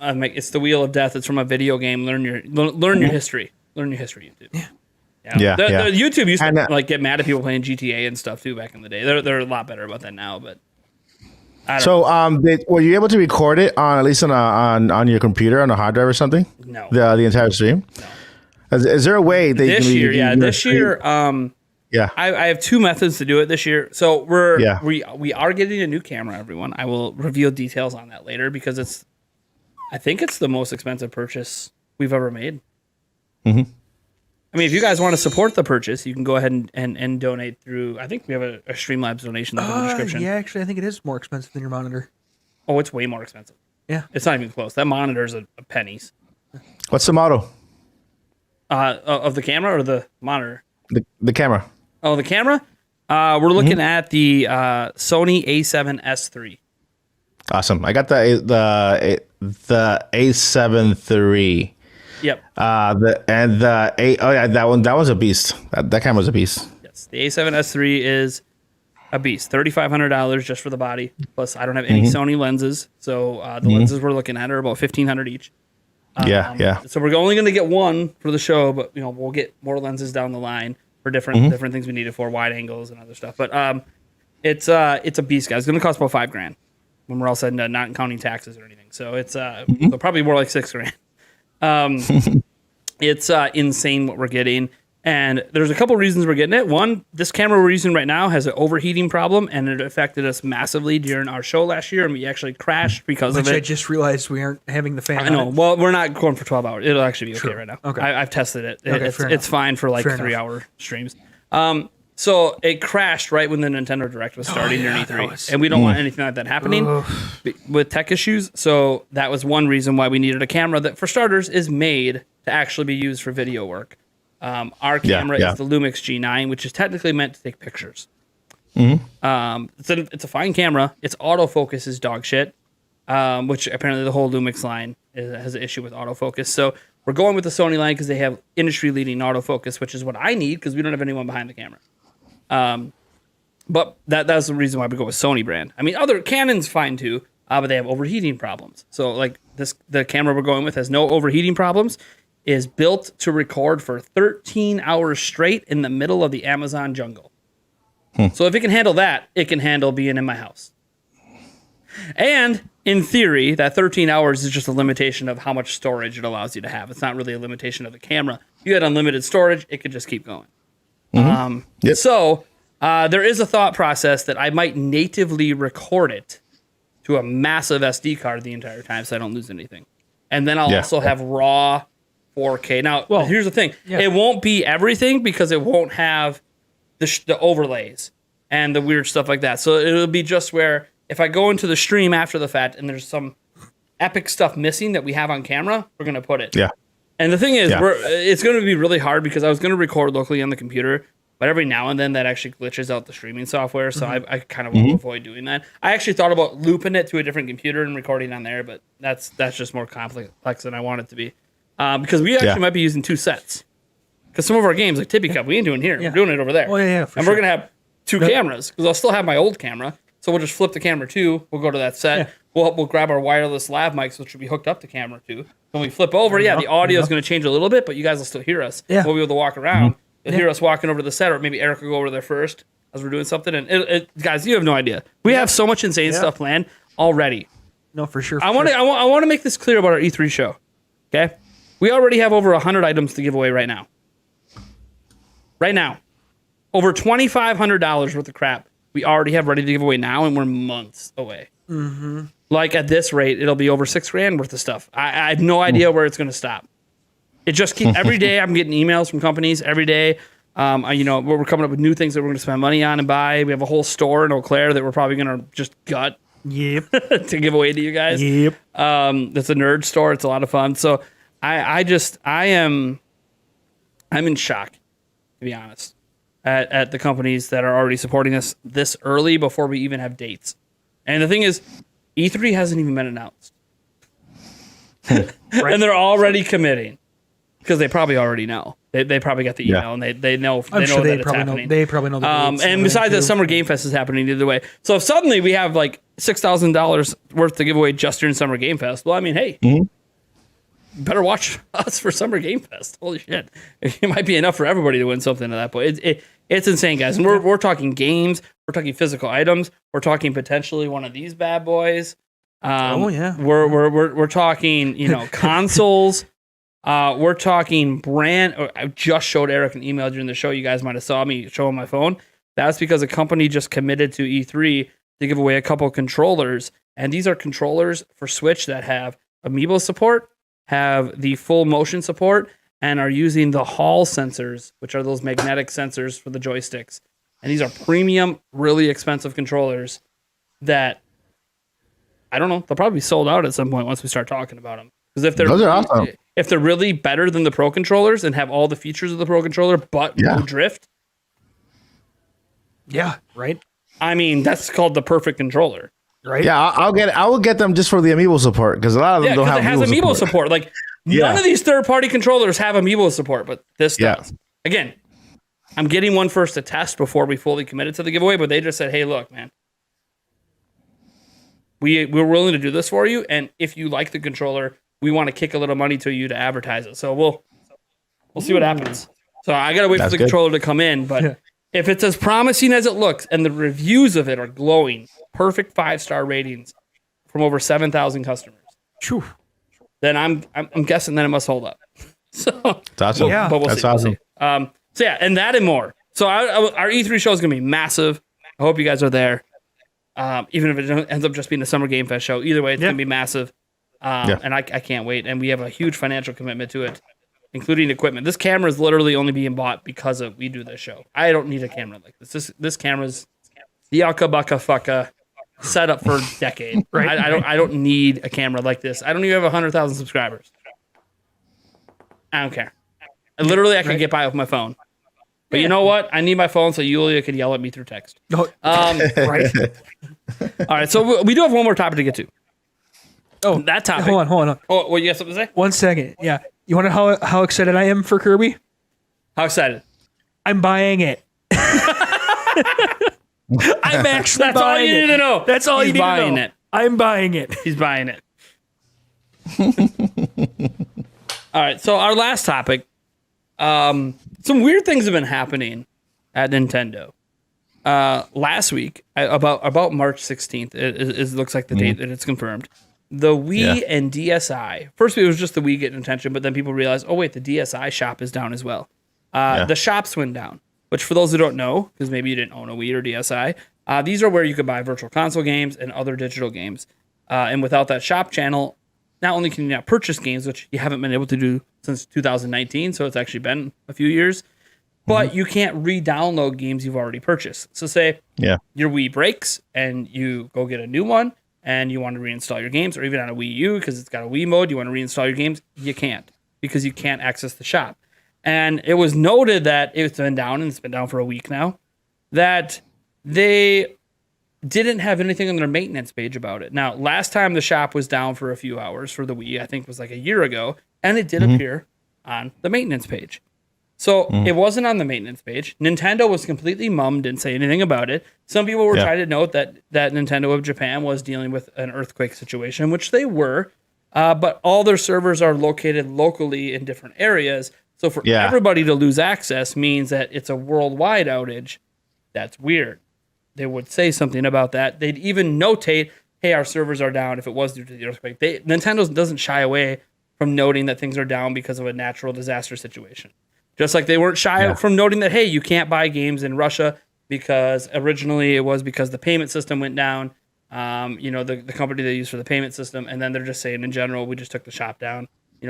It's the wheel of death. It's from a video game. Learn your history. Learn your history, YouTube. The YouTube used to like get mad at people playing GTA and stuff too back in the day. They're a lot better about that now, but. Were you able to record it on at least on your computer on a hard drive or something? No. The entire stream. No. Is there a way that this year? I have two methods to do it this year. So we are getting a new camera, everyone. I will reveal details on that later because I think it's the most expensive purchase we've ever made. Mm-hmm. I mean, if you guys want to support the purchase, you can go ahead and donate through. I think we have a Streamlabs donation in the description. Yeah, actually, I think it is more expensive than your monitor. Oh, it's way more expensive. Yeah, it's not even close. That monitor is a pennies. What's the model? Of the camera or the monitor? The camera. Oh, the camera. We're looking at the Sony A7S III. Awesome. I got the A7 III. Yep. That was a beast. That camera was a beast. Yes, the A7S III is a beast. $3,500 just for the body. Plus, I don't have any Sony lenses, so the lenses we're looking at are about $1,500 each. So we're only going to get one for the show, but we'll get more lenses down the line for different things we need it for, wide angles and other stuff. But it's a beast, guys. It's going to cost about $5,000 when we're all said and done, not counting taxes or anything. So it's probably more like $6,000. It's insane what we're getting, and there's a couple reasons we're getting it. One, this camera we're using right now has an overheating problem, and it affected us massively during our show last year, and we actually crashed because of it. I just realized we aren't having the fan. I know. Well, we're not going for 12 hours. It'll actually be okay right now. Okay. I've tested it. It's fine for like 3-hour streams. So it crashed right when the Nintendo Direct was starting during E3, and we don't want anything like that happening with tech issues. So that was one reason why we needed a camera that, for starters, is made to actually be used for video work. Our camera is the Lumix G9, which is technically meant to take pictures. It's a fine camera. Its autofocus is dog shit, which apparently the whole Lumix line has an issue with autofocus. So we're going with the Sony line because they have industry-leading autofocus, which is what I need because we don't have anyone behind the camera. But that's the reason why we go with Sony brand. I mean, other Canon's fine too, but they have overheating problems. So like the camera we're going with has no overheating problems, is built to record for 13 hours straight in the middle of the Amazon jungle. So if it can handle that, it can handle being in my house. And in theory, that 13 hours is just a limitation of how much storage it allows you to have. It's not really a limitation of the camera. If you had unlimited storage, it could just keep going. So there is a thought process that I might natively record it to a massive SD card the entire time so I don't lose anything. And then I'll also have raw 4K. Now, Well, here's the thing. yeah. It won't be everything because it won't have the overlays and the weird stuff like that. So it'll be just where if I go into the stream after the fact and there's some epic stuff missing that we have on camera, we're going to put it. Yeah. And the thing is, it's going to be really hard because I was going to record locally on the computer, but every now and then that actually glitches out the streaming software. So I kind of want to avoid doing that. I actually thought about looping it to a different computer and recording on there, but that's just more complex than I want it to be. Because we actually might be using 2 sets. Because some of our games, like Tippy Cup, we ain't doing here. We're doing it over there. Oh, yeah, and we're going to have 2 cameras because I'll still have my old camera. So we'll just flip the camera 2. We'll go to that set. Yeah. We'll grab our wireless lav mics, which will be hooked up to camera 2. When we flip over, the audio is going to change a little bit, but you guys will still hear us. Yeah. We'll be able to walk around. You'll hear us walking over to the set, or maybe Eric will go over there first as we're doing something. And guys, you have no idea. We have so much insane stuff planned already. No, for sure. I want to make this clear about our E3 show. Okay, we already have over 100 items to give away right now. Right now, over $2,500 worth of crap we already have ready to give away now, and we're months away. Mm-hmm. Like at this rate, it'll be over $6,000 worth of stuff. I have no idea where it's going to stop. It just keeps every day. I'm getting emails from companies every day. We're coming up with new things that we're going to spend money on and buy. We have a whole store in Eau Claire that we're probably going to just gut. Yep. To give away to you guys. Yep. It's a nerd store. It's a lot of fun. So I'm in shock, to be honest, at the companies that are already supporting us this early before we even have dates. And the thing is, E3 hasn't even been announced. Right. And they're already committing because they probably already know. They probably got the email and they know that it's happening. They probably know the dates and besides that, Summer Game Fest is happening either way. So if suddenly we have like $6,000 worth to give away just during Summer Game Fest, well, I mean, hey, better watch us for Summer Game Fest. Holy shit. It might be enough for everybody to win something at that point. It's insane, guys. And we're talking games. We're talking physical items. We're talking potentially one of these bad boys. We're talking, consoles. We're talking brand. I just showed Eric an email during the show. You guys might have saw me show on my phone. That's because a company just committed to E3 to give away a couple controllers. And these are controllers for Switch that have Amiibo support, have the full motion support, and are using the Hall sensors, which are those magnetic sensors for the joysticks. And these are premium, really expensive controllers that, I don't know, they'll probably be sold out at some point once we start talking about them. Because Those are awesome. If they're really better than the Pro controllers and have all the features of the Pro controller, but no drift. Yeah, right. I mean, that's called the perfect controller. Right. Yeah, I will get them just for the Amiibo support because a lot of them don't have it has Amiibo support. Like none of these third-party controllers have Amiibo support, but this does. Again, I'm getting one first to test before we fully committed to the giveaway, but they just said, "Hey, look, man, we're willing to do this for you, and if you like the controller, we want to kick a little money to you to advertise it." So we'll see what happens. So I gotta wait for the controller to come in, but if it's as promising as it looks, and the reviews of it are glowing, perfect 5-star ratings from over 7,000 customers, then I'm guessing that it must hold up. So that's awesome. But we'll that's see. awesome. And that and more. So our E3 show is gonna be massive. I hope you guys are there. Even if it ends up just being a Summer Game Fest show, either way, it's gonna be massive. And I can't wait. And we have a huge financial commitment to it, including equipment. This camera is literally only being bought because we do this show. I don't need a camera like this. This camera's the Bucka Fucka set up for a decade. Right? I don't need a camera like this. I don't even have 100,000 subscribers. I don't care. I can get by with my phone. But you know what? I need my phone so Yulia can yell at me through text. Right. All right. So we do have one more topic to get to. Oh, that topic. Hold on. Oh, what, you got something to say? 1 second. Yeah. You want to know how excited I am for Kirby? How excited? I'm buying it. I'm actually That's all you need to know. That's all you need to know. He's buying it. I'm buying it. He's buying it. All right. So our last topic. Some weird things have been happening at Nintendo. Last week, about March 16th, it looks like the date that it's confirmed. The Wii and DSi. First, it was just the Wii getting attention, but then people realized, oh wait, the DSi shop is down as well. The shops went down, which for those who don't know, because maybe you didn't own a Wii or DSi, these are where you could buy virtual console games and other digital games. And without that shop channel, not only can you not purchase games, which you haven't been able to do since 2019, so it's actually been a few years. But you can't re-download games you've already purchased. So say your Wii breaks and you go get a new one and you want to reinstall your games, or even on a Wii U because it's got a Wii mode, you want to reinstall your games, you can't because you can't access the shop. And it was noted that it's been down, and it's been down for a week now, that they didn't have anything on their maintenance page about it. Now, last time the shop was down for a few hours for the Wii, I think was like a year ago, and it did appear on the maintenance page. So it wasn't on the maintenance page. Nintendo was completely mum, didn't say anything about it. Some people were trying to note that Nintendo of Japan was dealing with an earthquake situation, which they were, but all their servers are located locally in different areas. So for everybody to lose access means that it's a worldwide outage. That's weird. They would say something about that. They'd even notate, hey, our servers are down if it was due to the earthquake. Nintendo doesn't shy away from noting that things are down because of a natural disaster situation. Just like they weren't shy from noting that, hey, you can't buy games in Russia because originally it was because the payment system went down, the company they use for the payment system. And then they're just saying in general, we just took the shop down,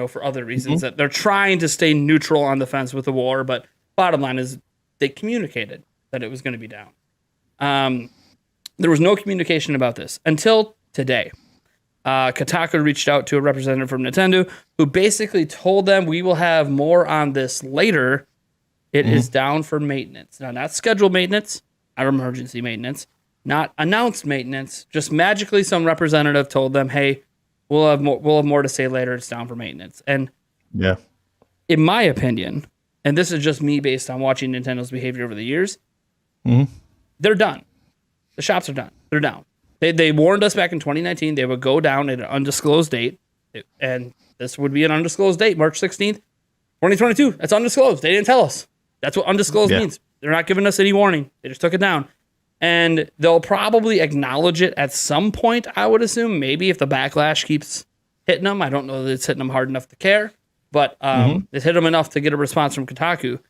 for other reasons that they're trying to stay neutral on the fence with the war. But bottom line is they communicated that it was going to be down. There was no communication about this until today. Kotaku reached out to a representative from Nintendo who basically told them we will have more on this later. It is down for maintenance. Now, not scheduled maintenance, not emergency maintenance, not announced maintenance. Just magically some representative told them, hey, we'll have more to say later. It's down for maintenance. And in my opinion, and this is just me based on watching Nintendo's behavior over the years, they're done. The shops are done. They're down. They warned us back in 2019 they would go down at an undisclosed date, and this would be an undisclosed date, March 16th, 2022. That's undisclosed. They didn't tell us. That's what undisclosed means. They're not giving us any warning. They just took it down. And they'll probably acknowledge it at some point, I would assume. Maybe if the backlash keeps hitting them. I don't know that it's hitting them hard enough to care, but it's hit them enough to get a response from Kotaku.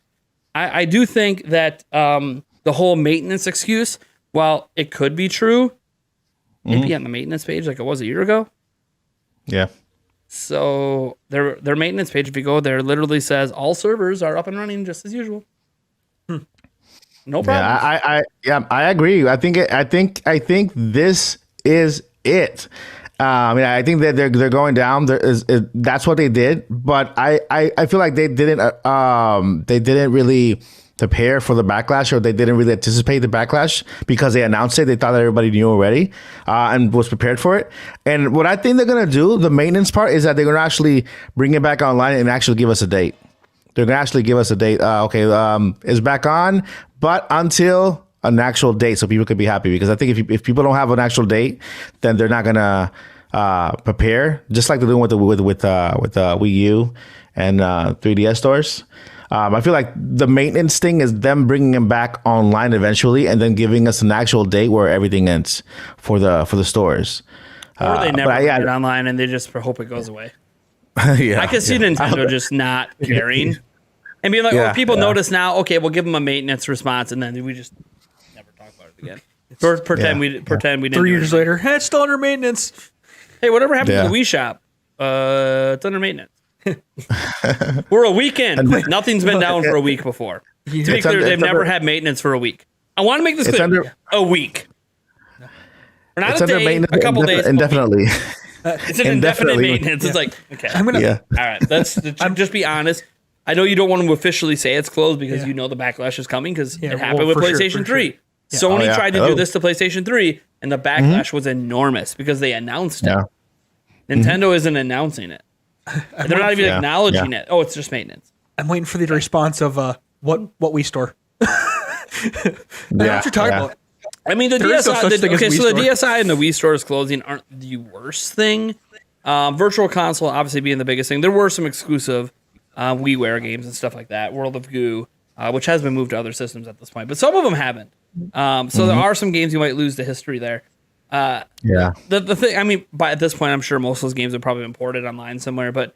I do think that the whole maintenance excuse, while it could be true, it'd be on the maintenance page like it was a year ago. Yeah. So their maintenance page, if you go there, literally says all servers are up and running just as usual. No problem. I agree. I think this is it. I think that they're going down. That's what they did. But I feel like they didn't really prepare for the backlash, or they didn't really anticipate the backlash because they announced it. They thought that everybody knew already and was prepared for it. And what I think they're going to do, the maintenance part, is that they're going to actually bring it back online and actually give us a date. They're going to actually give us a date. It's back on, but until an actual date, so people could be happy. Because I think if people don't have an actual date, then they're not going to prepare, just like they're doing with Wii U and 3DS stores. I feel like the maintenance thing is them bringing them back online eventually, and then giving us an actual date where everything ends for the stores. Or they never put it online and they just hope it goes away. I can see Nintendo just not caring and being like, people notice now. Okay, we'll give them a maintenance response, and then we just never talk about it again. Pretend we didn't. 3 years later, hey, it's still under maintenance. Hey, whatever happened to the Wii shop? It's under maintenance. We're a weekend. Nothing's been down for a week before. To be clear, they've never had maintenance for a week. I want to make this clear. A week. Or not a day, a couple days. Indefinitely. It's an indefinite maintenance. It's like, okay. All right, let's just be honest. I know you don't want to officially say it's closed because you know the backlash is coming because it happened with PlayStation 3. Yeah. Sony tried to do this to PlayStation 3, and the backlash was enormous because they announced it. Nintendo isn't announcing it. They're not even acknowledging it. Oh, it's just maintenance. I'm waiting for the response of what we store. What you're talking about. I mean, the DSi. The DSi and the Wii stores closing aren't the worst thing. Virtual Console obviously being the biggest thing. There were some exclusive WiiWare games and stuff like that. World of Goo, which has been moved to other systems at this point, but some of them haven't. So there are some games you might lose to history there. The thing, I mean, at this point, I'm sure most of those games have probably been ported online somewhere, but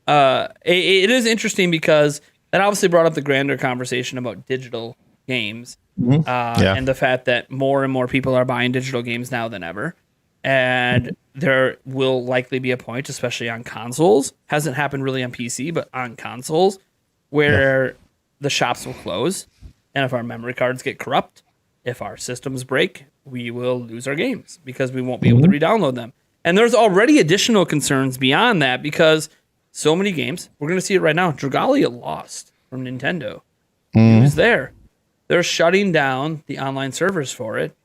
it is interesting because that obviously brought up the grander conversation about digital games and the fact that more and more people are buying digital games now than ever. And there will likely be a point, especially on consoles. Hasn't happened really on PC, but on consoles, where the shops will close. And if our memory cards get corrupt, if our systems break, we will lose our games because we won't be able to re-download them. And there's already additional concerns beyond that because so many games, we're going to see it right now. Dragalia lost from Nintendo. It was there. They're shutting down the online servers for it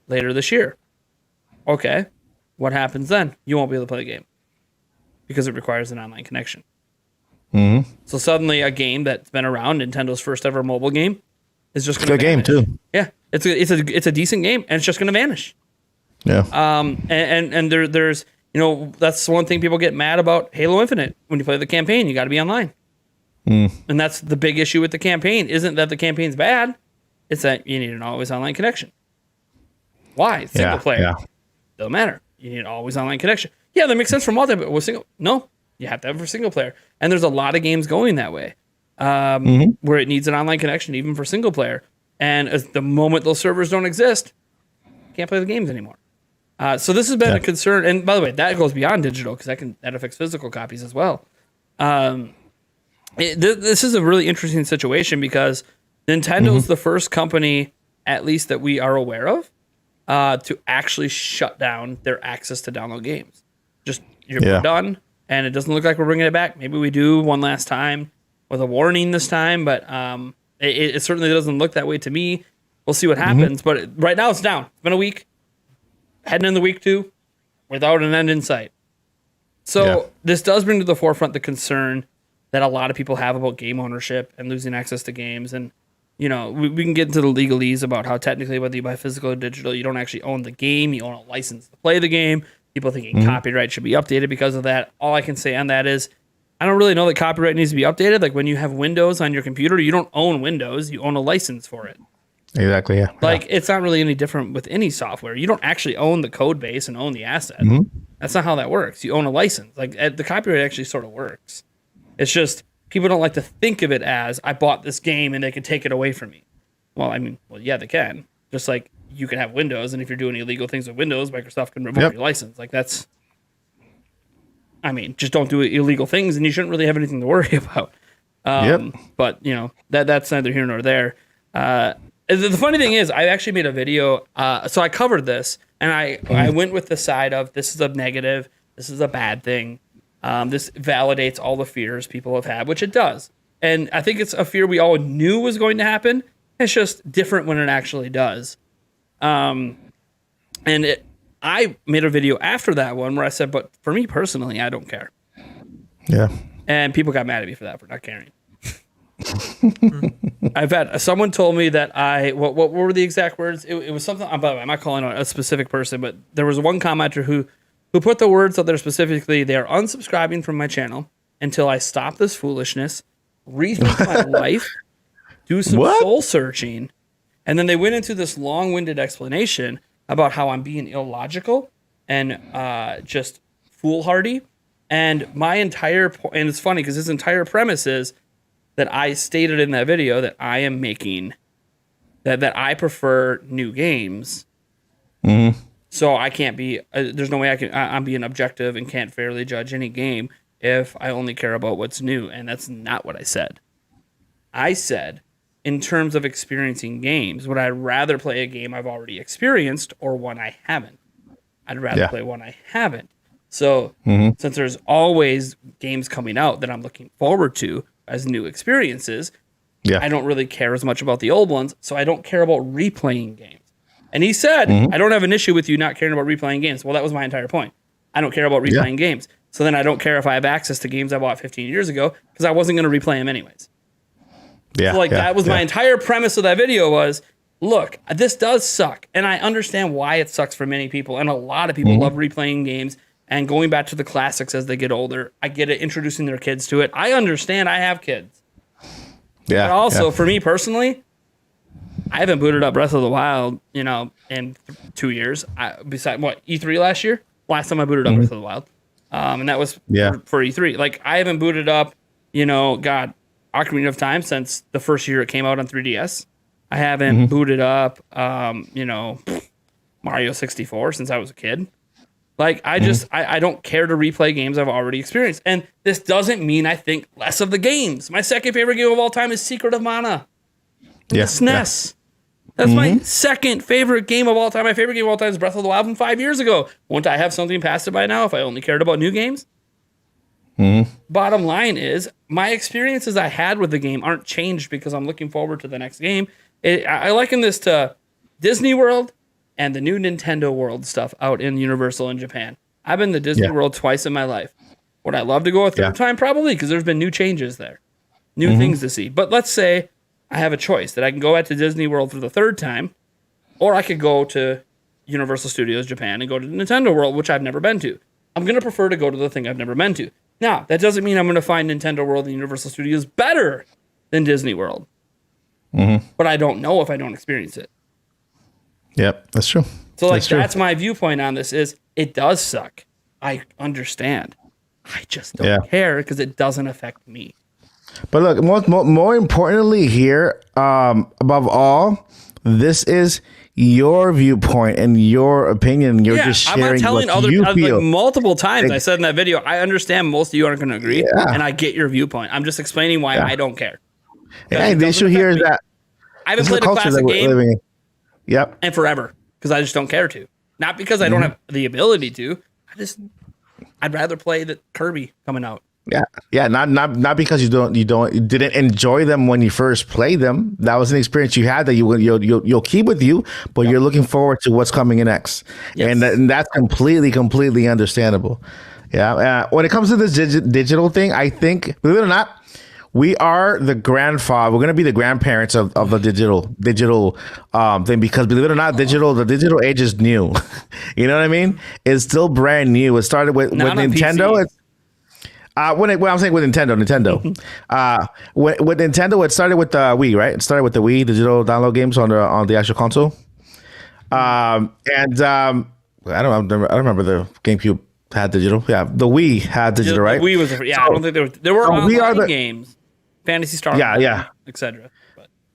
later this year. Okay, what happens then? You won't be able to play the game because it requires an online connection. So suddenly a game that's been around, Nintendo's first ever mobile game, is just going to vanish. Good game too. Yeah, it's a decent game, and it's just going to vanish. Yeah. And there's that's one thing people get mad about Halo Infinite. When you play the campaign, you got to be online. And that's the big issue with the campaign. Isn't that the campaign's bad? It's that you need an always online connection. Why? It's single player. Yeah. Doesn't matter. You need an always online connection. Yeah, that makes sense for multi, but with single, no, you have to have it for single player. And there's a lot of games going that way, where it needs an online connection even for single player. And as the moment those servers don't exist, you can't play the games anymore. So this has been a concern. And by the way, that goes beyond digital because that affects physical copies as well. This is a really interesting situation because Nintendo's the first company, at least that we are aware of, to actually shut down their access to download games. Just you're done, and it doesn't look like we're bringing it back. Maybe we do one last time with a warning this time, but it certainly doesn't look that way to me. We'll see what happens, but right now it's down. It's been a week, heading into week 2, without an end in sight. So this does bring to the forefront the concern that a lot of people have about game ownership and losing access to games. And, we can get into the legalese about how technically whether you buy physical or digital, you don't actually own the game. You own a license to play the game. People thinking copyright should be updated because of that. All I can say on that is I don't really know that copyright needs to be updated. Like when you have Windows on your computer, you don't own Windows. You own a license for it. Exactly, yeah. Like it's not really any different with any software. You don't actually own the code base and own the asset. That's not how that works. You own a license. Like the copyright actually sort of works. It's just people don't like to think of it as I bought this game and they can take it away from me. Well, yeah, they can. Just like you can have Windows, and if you're doing illegal things with Windows, Microsoft can revoke your license. Like that's, just don't do illegal things, and you shouldn't really have anything to worry about. But that's neither here nor there. The funny thing is, I actually made a video. So I covered this, and I went with the side of this is a negative, this is a bad thing. This validates all the fears people have had, which it does. And I think it's a fear we all knew was going to happen. It's just different when it actually does. I made a video after that one where I said, but for me personally, I don't care. Yeah. And people got mad at me for that, for not caring. I've had someone told me that what were the exact words? It was something. By the way, I'm not calling out a specific person, but there was one commenter who put the words out there specifically. They are unsubscribing from my channel until I stop this foolishness, rethink my life, do some soul searching, and then they went into this long-winded explanation about how I'm being illogical and just foolhardy. And my entire point, and it's funny because his entire premise is that I stated in that video that I am making that I prefer new games. So I can't be. There's no way I'm being objective and can't fairly judge any game if I only care about what's new. And that's not what I said. I said, in terms of experiencing games, would I rather play a game I've already experienced or one I haven't? I'd rather play one I haven't. So since there's always games coming out that I'm looking forward to as new experiences, I don't really care as much about the old ones. So I don't care about replaying games. And he said, I don't have an issue with you not caring about replaying games. Well, that was my entire point. I don't care about replaying games. So then I don't care if I have access to games I bought 15 years ago because I wasn't going to replay them anyways. So that was my entire premise of that video was, look, this does suck. And I understand why it sucks for many people. And a lot of people love replaying games and going back to the classics as they get older. I get it, introducing their kids to it. I understand. I have kids. But also, for me personally, I haven't booted up Breath of the Wild, in 2 years. Besides E3 last year? Last time I booted up Breath of the Wild. And that was for E3. Like, I haven't booted up, Ocarina of Time since the first year it came out on 3DS. I haven't booted up, Mario 64 since I was a kid. Like, I just, I don't care to replay games I've already experienced. And this doesn't mean I think less of the games. My second favorite game of all time is Secret of Mana. The SNES. That's my second favorite game of all time. My favorite game of all time is Breath of the Wild from 5 years ago. Wouldn't I have something past it by now if I only cared about new games? Bottom line is, my experiences I had with the game aren't changed because I'm looking forward to the next game. I liken this to Disney World and the new Nintendo World stuff out in Universal in Japan. I've been to Disney World twice in my life. Would I love to go a third time? Probably, because there's been new changes there. New things to see. But let's say I have a choice that I can go out to Disney World for the third time, or I could go to Universal Studios Japan and go to Nintendo World, which I've never been to. I'm going to prefer to go to the thing I've never been to. Now, that doesn't mean I'm going to find Nintendo World and Universal Studios better than Disney World. But I don't know if I don't experience it. Yep, that's true. So, like, that's my viewpoint on this is it does suck. I understand. I just don't care because it doesn't affect me. But look, more importantly here, above all, this is your viewpoint and your opinion. You're just sharing I'm not telling what you feel. Like, multiple times I said in that video, I understand most of you aren't going to agree, and I get your viewpoint. I'm just explaining why I don't care. Hey, the issue here is that I haven't played a classic game living in. And forever, because I just don't care to. Not because I don't have the ability to. I'd rather play the Kirby coming out. Yeah. Not because you didn't enjoy them when you first played them. That was an experience you had that you'll keep with you, but you're looking forward to what's coming in next, and that's completely understandable. Yeah. When it comes to this digital thing, I think, believe it or not, we are the grandfather. We're going to be the grandparents of the digital thing, because believe it or not, the digital age is new. You know what I mean? It's still brand new. It started with Nintendo. When I'm saying with Nintendo, with Nintendo, it started with the Wii, right? It started with the Wii digital download games on the actual console. I don't remember the GameCube had digital. Yeah, the Wii had digital, right? The Wii was, I don't think there were online games. Fantasy Star, etc.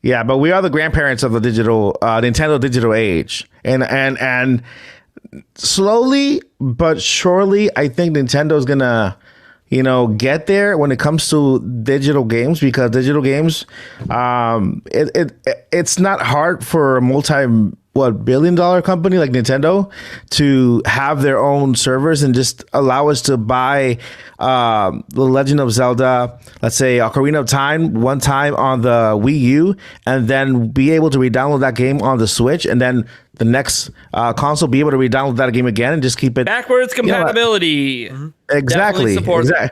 But we are the grandparents of the digital Nintendo digital age, and slowly but surely, I think Nintendo's gonna, get there when it comes to digital games, because digital games, it's not hard for a billion-dollar company like Nintendo to have their own servers and just allow us to buy The Legend of Zelda, let's say Ocarina of Time, one time on the Wii U, and then be able to re-download that game on the Switch, and then the next console be able to re-download that game again and just keep it backwards compatibility. Exactly.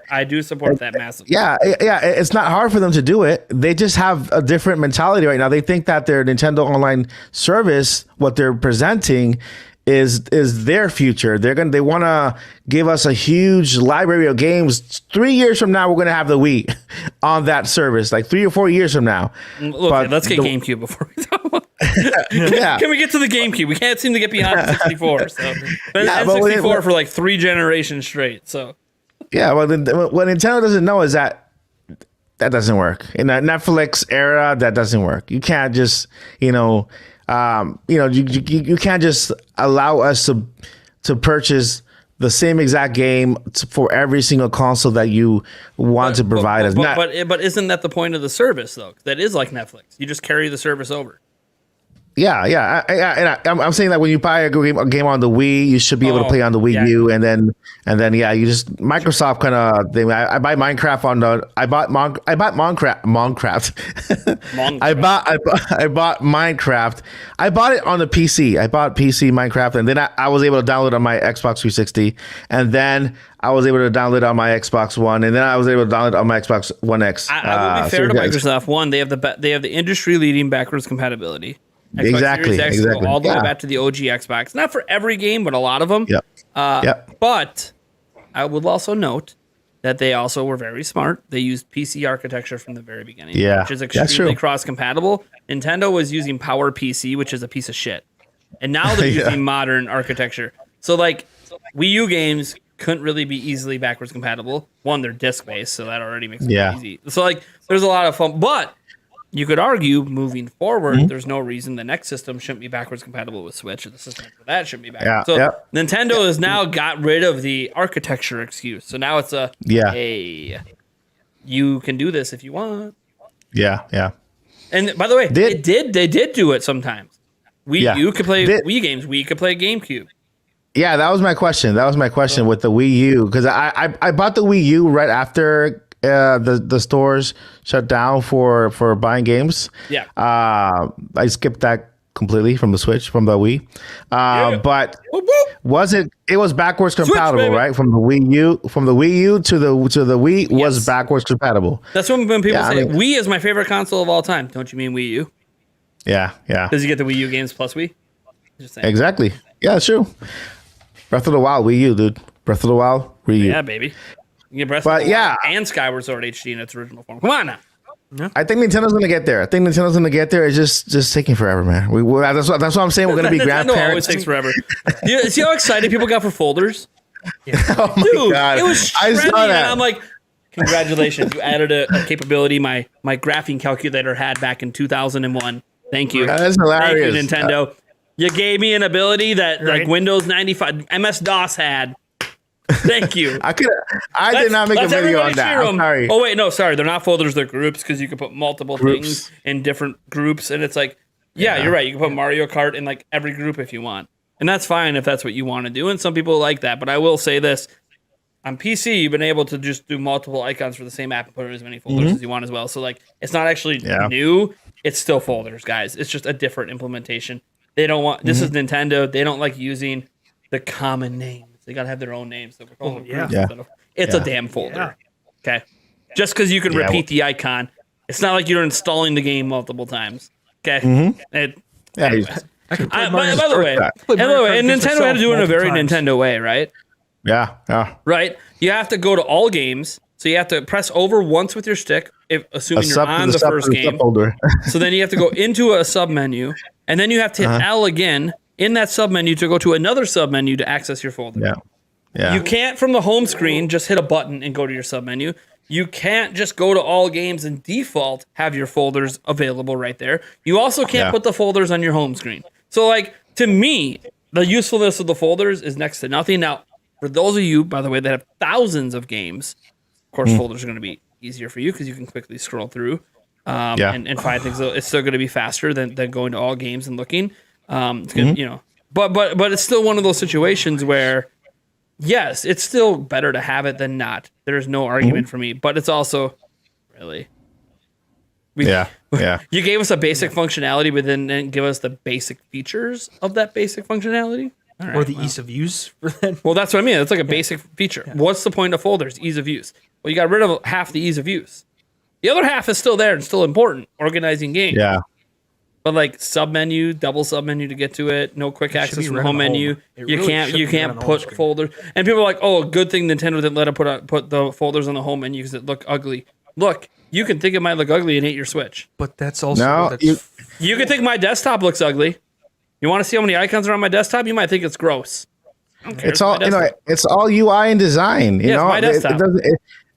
I do support that massively. Yeah. It's not hard for them to do it. They just have a different mentality right now. They think that their Nintendo Online service, what they're presenting, is their future. They want to give us a huge library of games. 3 years from now, we're going to have the Wii on that service, like 3 or 4 years from now. Look, let's get GameCube before we talk about Can we get to the GameCube? We can't seem to get beyond the 64. So N64 for like 3 generations straight. So what Nintendo doesn't know is that doesn't work. In that Netflix era, that doesn't work. You can't just, you can't just allow us to purchase the same exact game for every single console that you want to provide us. But isn't that the point of the service, though? That is like Netflix. You just carry the service over. Yeah. I'm saying that when you buy a game on the Wii, you should be able to play on the Wii U, and then you just Microsoft kind of thing. I buy Minecraft on the. I bought Minecraft. I bought Minecraft. I bought it on the PC. I bought PC Minecraft, and then I was able to download it on my Xbox 360, and then I was able to download it on my Xbox One, and then I was able to download it on my Xbox One X. I will be fair to Microsoft. One, they have the industry leading backwards compatibility. Xbox exactly. Go all the way back to the OG Xbox. Not for every game, but a lot of them. Yep. But I would also note that they also were very smart. They used PC architecture from the very beginning, which is extremely cross-compatible. Nintendo was using Power PC, which is a piece of shit. And now they're using modern architecture. So, like, Wii U games couldn't really be easily backwards compatible. One, they're disc-based, so that already makes it easy. So, like, there's a lot of fun. But you could argue moving forward, there's no reason the next system shouldn't be backwards compatible with Switch, or the system for that shouldn't be backwards. Nintendo has now got rid of the architecture excuse. So now it's hey, you can do this if you want. Yeah. And by the way, they did do it sometimes. You could play Wii games. We could play GameCube. Yeah, that was my question. With the Wii U, because I bought the Wii U right after the stores shut down for buying games. Yeah. I skipped that completely from the Switch, from the Wii. But it was backwards compatible, Switch, right? From the Wii U to the Wii was backwards compatible. That's when people say Wii is my favorite console of all time. Don't you mean Wii U? Yeah. Does you get the Wii U games plus Wii? Just saying. Exactly. Yeah, it's true. Breath of the Wild, Wii U, dude. Breath of the Wild, Wii U. Yeah, baby. You get Breath of the Wild and Skyward Sword HD in its original form. Come on now. Yeah. I think Nintendo's gonna get there. It's just taking forever, man. That's what I'm saying. We're gonna be grandparents. Nintendo always takes forever. You see how excited people got for folders? Yeah. Oh my God. It was trending, I saw that. And I'm like, congratulations, you added a capability my graphing calculator had back in 2001. Thank you. That's hilarious. Thank you, Nintendo. You gave me an ability that like Windows 95 MS-DOS had. Thank you. I did not make a video on that. I'm sorry. Oh wait, no, sorry. They're not folders. They're groups because you can put multiple things in different groups, and it's like, you're right. You can put Mario Kart in like every group if you want, and that's fine if that's what you want to do. And some people like that. But I will say this: on PC, you've been able to just do multiple icons for the same app and put in as many folders as you want as well. So like, it's not actually new. It's still folders, guys. It's just a different implementation. They don't want. This is Nintendo. They don't like using the common names. They gotta have their own names. So it's a damn folder. Okay, just because you can repeat the icon, it's not like you're installing the game multiple times. Okay. By the way, and Nintendo had to do it in a very Nintendo way, right? Yeah. Right. You have to go to all games. So you have to press over once with your stick, assuming you're on the first game. So then you have to go into a sub menu, and then you have to hit L again in that sub menu to go to another sub menu to access your folder. Yeah. You can't from the home screen just hit a button and go to your sub menu. You can't just go to all games and default have your folders available right there. You also can't put the folders on your home screen. So like to me, the usefulness of the folders is next to nothing. Now, for those of you, by the way, that have thousands of games, of course, folders are going to be easier for you because you can quickly scroll through and find things. It's still going to be faster than going to all games and looking. It's gonna, but it's still one of those situations where, yes, it's still better to have it than not. There's no argument for me, but it's also really, you gave us a basic functionality, but then didn't give us the basic features of that basic functionality. Right, or the ease of use for that. Well, that's what I mean. It's like a basic feature. Yeah. What's the point of folders? Ease of use. Well, you got rid of half the ease of use. The other half is still there and still important. Organizing games. Yeah. But like submenu, double submenu to get to it, no quick access from the home menu. You can't put folders. And people are like, oh, good thing Nintendo didn't let it put the folders on the home menu because it looked ugly. Look, you can think it might look ugly and hate your Switch. But that's also you can think my desktop looks ugly. You want to see how many icons are on my desktop? You might think it's gross. It's all it's all UI and design. You know,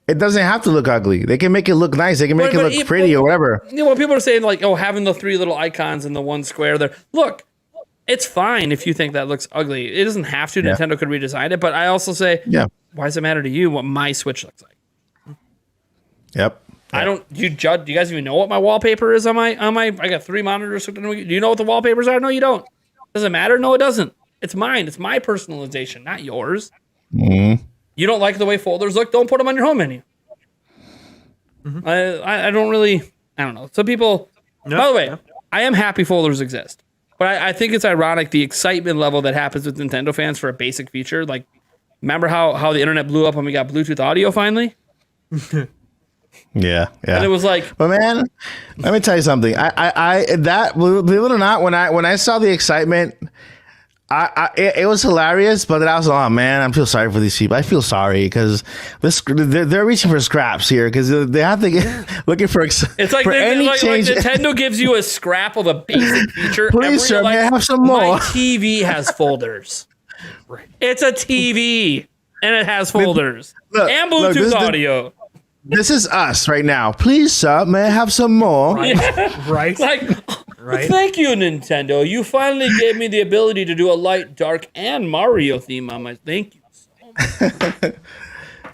it doesn't have to look ugly. They can make it look nice. They can make it look pretty or whatever. You know, when people are saying like, oh, having the 3 little icons and the 1 square there. Look, it's fine if you think that looks ugly. It doesn't have to. Nintendo could redesign it. But I also say, why does it matter to you what my Switch looks like? Yep. I don't. Do you guys even know what my wallpaper is on my? I got 3 monitors. Do you know what the wallpapers are? No, you don't. Does it matter? No, it doesn't. It's mine. It's my personalization, not yours. Mm-hmm. You don't like the way folders look? Don't put them on your home menu. Mm-hmm. I don't really. I don't know. Some people. By the way, I am happy folders exist, but I think it's ironic the excitement level that happens with Nintendo fans for a basic feature. Like, remember how the internet blew up when we got Bluetooth audio finally? Yeah. And it was like, but man, let me tell you something. Believe it or not, when I saw the excitement, it was hilarious. But then I was like, oh man, I feel sorry for these people. I feel sorry because they're reaching for scraps here because they have to get looking for. It's like, Nintendo gives you a scrap of a basic feature. Please, sir, may I have some more? My TV has folders. Right. It's a TV and it has folders and Bluetooth audio. this is us right now. Please, sir, may I have some more? Right. Like, Right. thank you, Nintendo. You finally gave me the ability to do a light, dark, and Mario theme on my. Thank you.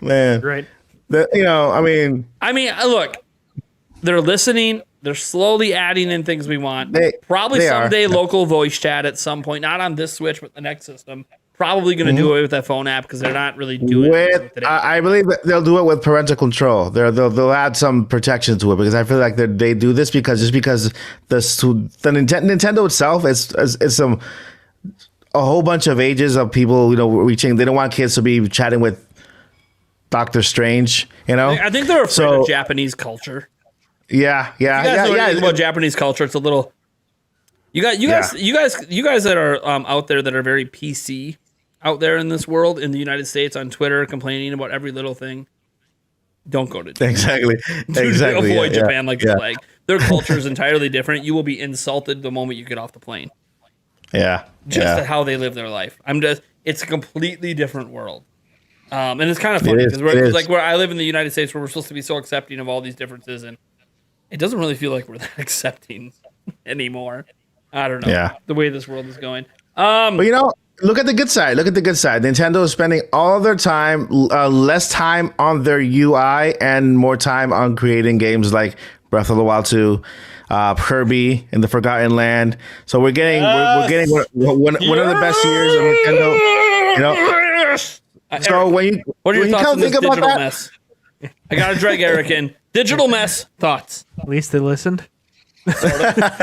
Man, Right. I mean, look, they're listening. They're slowly adding in things we want. Probably they someday are. local voice chat at some point. Not on this Switch, but the next system. Probably going to do away with that phone app because they're not really doing it with it. I believe that they'll do it with parental control. They'll add some protection to it because I feel like they do this because the Nintendo itself is a whole bunch of ages of people reaching. They don't want kids to be chatting with Doctor Strange. I think they're afraid of Japanese culture. Yeah. You guys know anything about Japanese culture? It's a little. You guys that are out there that are very PC out there in this world in the United States on Twitter complaining about every little thing. Don't go to Japan. Exactly. Avoid Japan like the plague. Their culture is entirely different. You will be insulted the moment you get off the plane. Just how they live their life. It's a completely different world. And it's kind of funny because like where I live in the United States, where we're supposed to be so accepting of all these differences, and it doesn't really feel like we're that accepting anymore. I don't know the way this world is going. But look at the good side. Nintendo is spending all their time, less time on their UI and more time on creating games like Breath of the Wild 2, Kirby in the Forgotten Land. So we're getting one of the best years of Nintendo. So when you come think about that, mess? I gotta drag Eric in. Digital mess thoughts. At least they listened.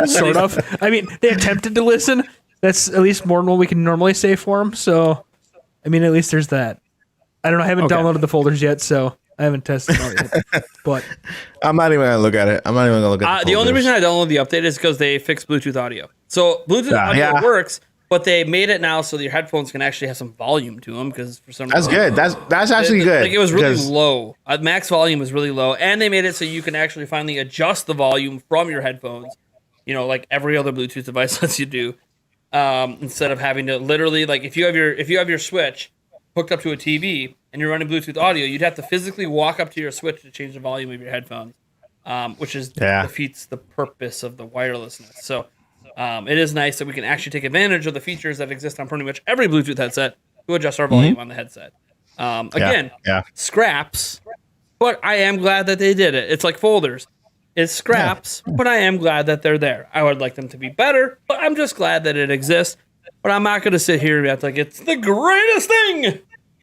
Sort of. I mean, they attempted to listen. That's at least more than what we can normally say for them. So, I mean, at least there's that. I don't know. I haven't downloaded the folders yet, so I haven't tested it yet. But I'm not even gonna look at it. The only reason I downloaded the update is because they fixed Bluetooth audio. So Bluetooth audio works, but they made it now so your headphones can actually have some volume to them because for some reason good. That's actually good. Like it was really low. Max volume was really low, and they made it so you can actually finally adjust the volume from your headphones. Like every other Bluetooth device lets you do, instead of having to literally like if you have your Switch hooked up to a TV and you're running Bluetooth audio, you'd have to physically walk up to your Switch to change the volume of your headphones, which defeats the purpose of the wirelessness. So. It is nice that we can actually take advantage of the features that exist on pretty much every Bluetooth headset to adjust our volume on the headset. Scraps, but I am glad that they did it. It's like folders. It's scraps, but I am glad that they're there. I would like them to be better, but I'm just glad that it exists. But I'm not going to sit here and act like it's the greatest thing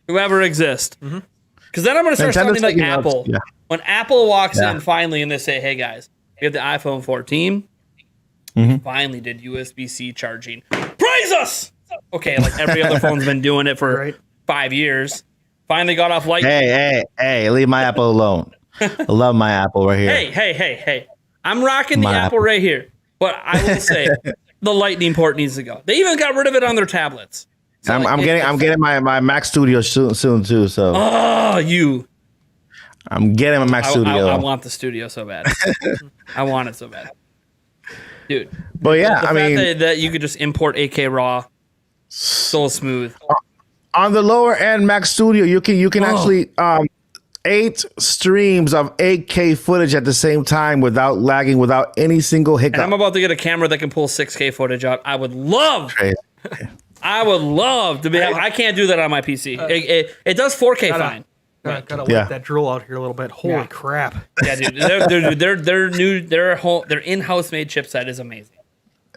to ever exist. Because then I'm going to start sounding like Apple. Yeah. When Apple walks in finally and they say, hey guys, we have the iPhone 14. Finally did USB-C charging. Praise us! Okay, like every other phone's been doing it for 5 years. Finally got off Lightning. Hey, leave my Apple alone. I love my Apple right here. Hey. I'm rocking the Apple right here. But I will say, the Lightning port needs to go. They even got rid of it on their tablets. So I'm getting my Mac Studio soon too. So I'm getting my Mac Studio. I want the Studio so bad. I want it so bad. Dude, but I mean that you could just import AK RAW so smooth. On the lower end Mac Studio, you can actually 8 streams of 8K footage at the same time without lagging, without any single hiccup. And I'm about to get a camera that can pull 6K footage out. I would love to be. I can't do that on my PC. It does 4K fine. Gotta let that drool out here a little bit. Holy crap! Yeah, dude, their in-house made chipset is amazing.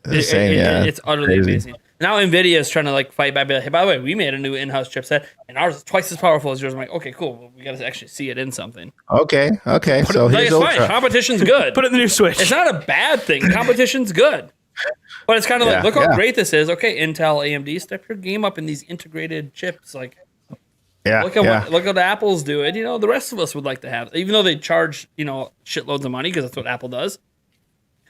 It's utterly amazing. Now Nvidia is trying to like fight back. Be like, hey, by the way, we made a new in-house chipset, and ours is twice as powerful as yours. I'm like, okay, cool. Well, we got to actually see it in something. Okay. So it's fine. Competition's good. Put it in the new Switch. It's not a bad thing. Competition's good. But it's kind of like, look how great this is. Okay, Intel, AMD, step your game up in these integrated chips. Like, look at Apple's doing. The rest of us would like to have, even though they charge shitloads of money because that's what Apple does.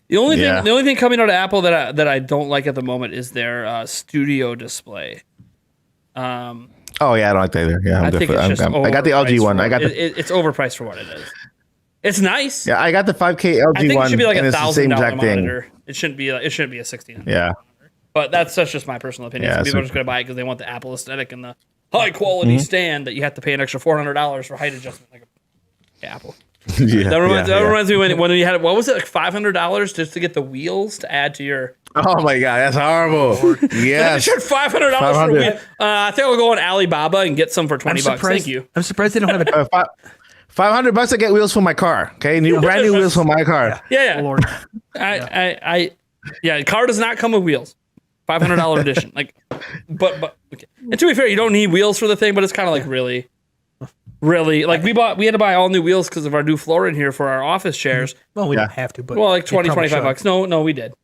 The only thing coming out of Apple that I don't like at the moment is their studio display. I don't like that either. Yeah, I think it's just I got the LG one. It's overpriced for what it is. It's nice. Yeah, I got the 5K LG one. I think it should be like $1,000 monitor. Thing. It shouldn't be a $1,600. Yeah. But that's just my personal opinion. Some people are just going to buy it because they want the Apple aesthetic and the high quality stand that you have to pay an extra $400 for height adjustment. Apple. Yeah, That reminds me when you had, what was it, like $500 just to get the wheels to add to your. Oh my god, that's horrible. Yes, Sure, $500 for wheels. I think I'll go on Alibaba and get some for $20. Thank you. I'm surprised they don't have it. $500 to get wheels for my car. Okay, brand new wheels for my car. Yeah. Oh, Lord. Car does not come with wheels. $500 edition. Like, but okay. And to be fair, you don't need wheels for the thing, but it's kind of like really like we had to buy all new wheels because of our new floor in here for our office chairs. Well, we don't have to, but like 20, 25 bucks. No, we did.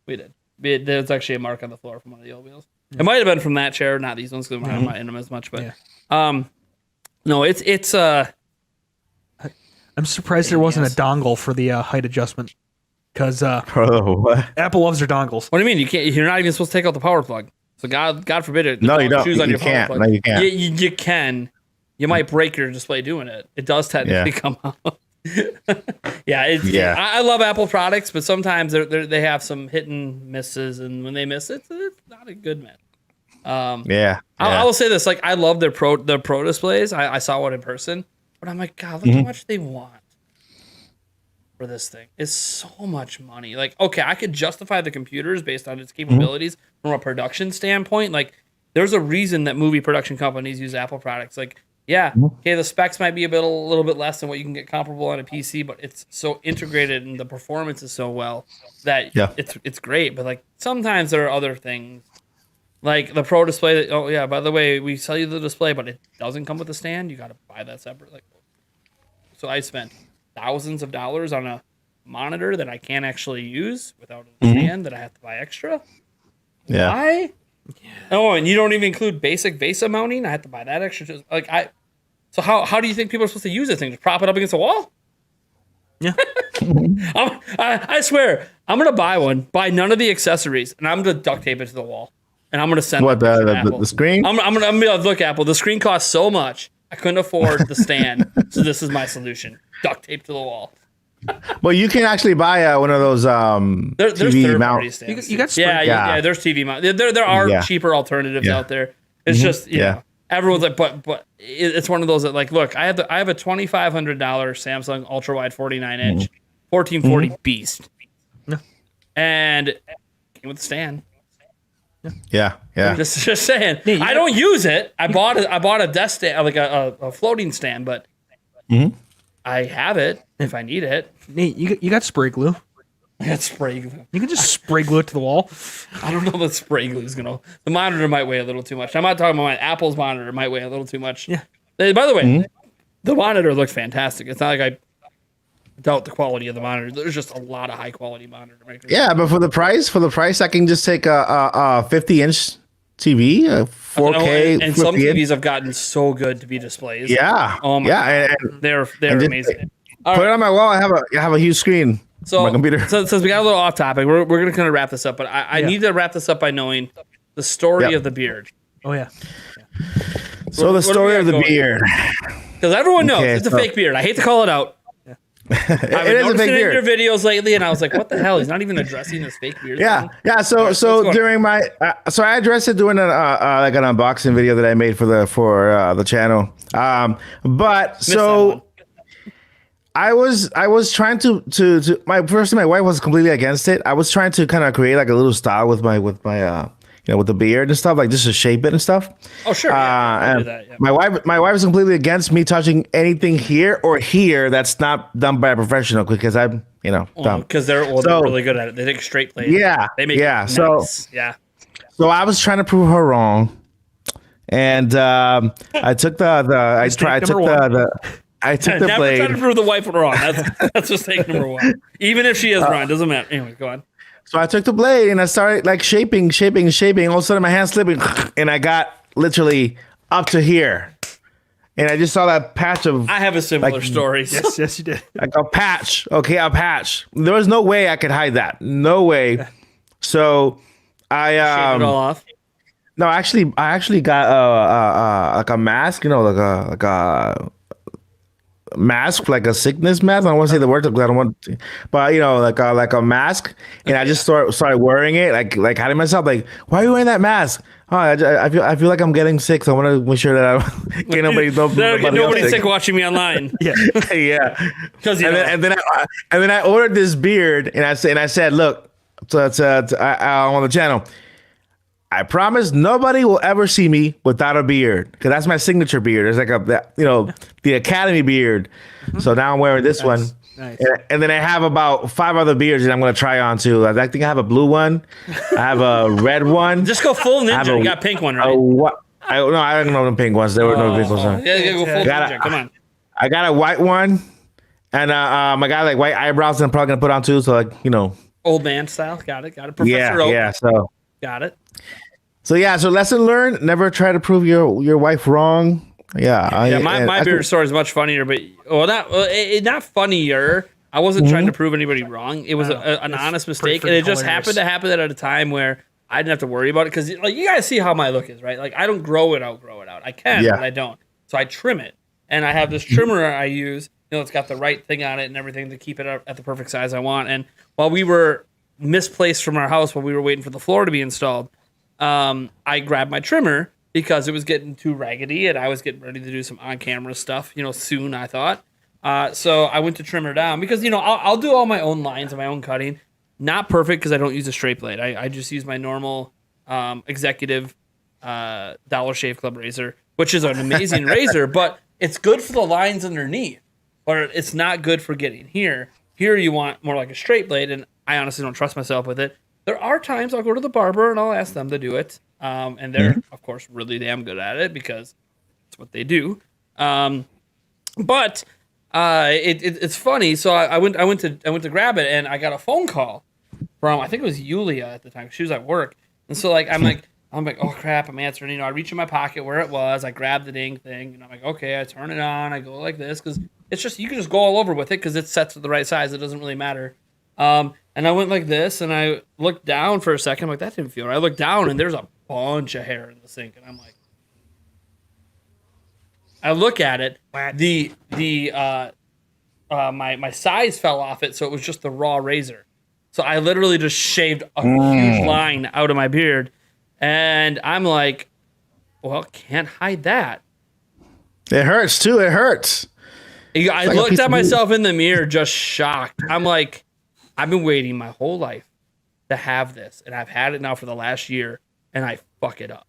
There's actually a mark on the floor from one of the old wheels. It might have been from that chair, not these ones because I'm not in them as much. But no, it's I'm surprised there wasn't a dongle for the height adjustment because what? Apple loves their dongles. What do you mean? You're not even supposed to take out the power plug. So God forbid it. No, you don't. Choose on You your power can't. plug. No, you can't. You can. You might break your display doing it. It does technically come out. I love Apple products, but sometimes they have some hit and misses, and when they miss it, it's not a good miss. I will say this: like, I love their pro displays. I saw one in person, but I'm like, God, look how much they want for this thing. It's so much money. Like, okay, I could justify the computers based on its capabilities from a production standpoint. Like, there's a reason that movie production companies use Apple products. Like, okay, the specs might be a little bit less than what you can get comparable on a PC, but it's so integrated and the performance is so well that it's great. But like, sometimes there are other things, like the Pro display. By the way, we sell you the display, but it doesn't come with a stand. You got to buy that separate. Like, so I spent thousands of dollars on a monitor that I can't actually use without a stand that I have to buy extra. Yeah. Why? Oh, and you don't even include basic VESA mounting. I have to buy that extra. So how do you think people are supposed to use this thing? Just prop it up against the wall? Yeah. I swear, I'm gonna buy none of the accessories, and I'm gonna duct tape it to the wall, and I'm gonna send the screen. I'm gonna be like, look, Apple, the screen costs so much, I couldn't afford the stand, so this is my solution: duct tape to the wall. Well, you can actually buy one of those there's TV mount stands. You got there's TV mount. There are cheaper alternatives out there. It's just everyone's like, but it's one of those that, like, look, I have a $2,500 Samsung ultra wide 49-inch 1440 beast, and it came with a stand. Yeah. Just saying, I don't use it. I bought a desk stand, like a floating stand, but I have it if I need it. Nate, you got spray glue. I got spray glue. You can just spray glue it to the wall. I don't know that spray glue is gonna. The monitor might weigh a little too much. I'm not talking about Apple's monitor. Might weigh a little too much. Yeah. By the way, the monitor looked fantastic. It's not like I doubt the quality of the monitor. There's just a lot of high quality monitor makers. Yeah, but for the price, I can just take a 50-inch TV, a 4K, and some TVs have gotten so good to be displays. Yeah. And they're amazing. Put it on my wall. I have a huge screen. So, my computer. So since we got a little off topic, we're going to kind of wrap this up. But I need to wrap this up by knowing the story of the beard. Oh yeah. So the story of the beard, because everyone knows it's a fake beard. I hate to call it out. It is a fake beard. In your videos lately, and I was like, "What the hell? He's not even addressing this fake beard." Yeah. So during my, I addressed it during like an unboxing video that I made for the channel. I was trying to my wife was completely against it. I was trying to kind of create like a little style with my with the beard and stuff, like just to shape it and stuff. Oh sure. And my wife is completely against me touching anything here or here that's not done by a professional, because I'm dumb. Because they're really good at it. They take straight plays. Yeah. They make it nice. So I was trying to prove her wrong, and I took the blade. Never try to prove the wife wrong. That's mistake number one. Even if she is wrong, doesn't matter. Anyway, go on. So I took the blade and I started like shaping. All of a sudden my hand slipping, and I got literally up to here. And I just saw that patch of... I have a similar story. Yes, you did. Like a patch. Okay, a patch. There was no way I could hide that. No way. So I... Shaved it all off? No, I actually got like a mask, like a mask, like a sickness mask. I don't want to say the word because I don't want to, but like a mask. And I just started wearing it, like hiding myself. Like, why are you wearing that mask? Oh, I feel like I'm getting sick, so I want to make sure that I get nobody sick watching me online. Yeah. Yeah. And then I ordered this beard, and I said, look, on the channel, I promise nobody will ever see me without a beard, because that's my signature beard. It's like the Academy beard. So now I'm wearing this one. Nice. And then I have about 5 other beards that I'm going to try on too. I think I have a blue one. I have a red one. just go full ninja. You got a pink one, right? I don't know the pink ones. There were no pink ones. Yeah, go full ninja. Come on. I got a white one, and I got like white eyebrows that I'm probably going to put on too. So like, old man style. Got it. Professor Oak. Yeah. So got it. So lesson learned: never try to prove your wife wrong. Yeah, my beard story is much funnier, but not funnier. I wasn't trying to prove anybody wrong. It was an honest mistake, and it just happened to happen at a time where I didn't have to worry about it, because like you guys see how my look is, right? Like I don't grow it out. I can, but I don't. So I trim it, and I have this trimmer I use. It's got the right thing on it and everything to keep it at the perfect size I want. And while we were misplaced from our house, while we were waiting for the floor to be installed, I grabbed my trimmer, because it was getting too raggedy and I was getting ready to do some on-camera stuff, soon, I thought. So I went to trim her down because, I'll do all my own lines and my own cutting. Not perfect because I don't use a straight blade. I just use my normal executive Dollar Shave Club razor, which is an amazing razor, but it's good for the lines underneath, or it's not good for getting here. Here you want more like a straight blade, and I honestly don't trust myself with it. There are times I'll go to the barber and I'll ask them to do it. And they're, of course, really damn good at it because it's what they do. But it's funny. So I went to grab it, and I got a phone call from, I think it was Yulia at the time. She was at work, and so I'm like, oh crap, I'm answering. I reach in my pocket where it was. I grab the dang thing, and I'm like, okay, I turn it on. I go like this because it's just, you can just go all over with it because it's set to the right size. It doesn't really matter. And I went like this, and I looked down for a second. I'm like, that didn't feel right. I looked down, and there's a bunch of hair in the sink, and I'm like, I look at it. My size fell off it, so it was just the raw razor. So I literally just shaved a huge line out of my beard, and I'm like, well, can't hide that. It hurts too. It hurts. I looked at myself in the mirror, just shocked. I'm like, I've been waiting my whole life to have this, and I've had it now for the last year, and I fuck it up.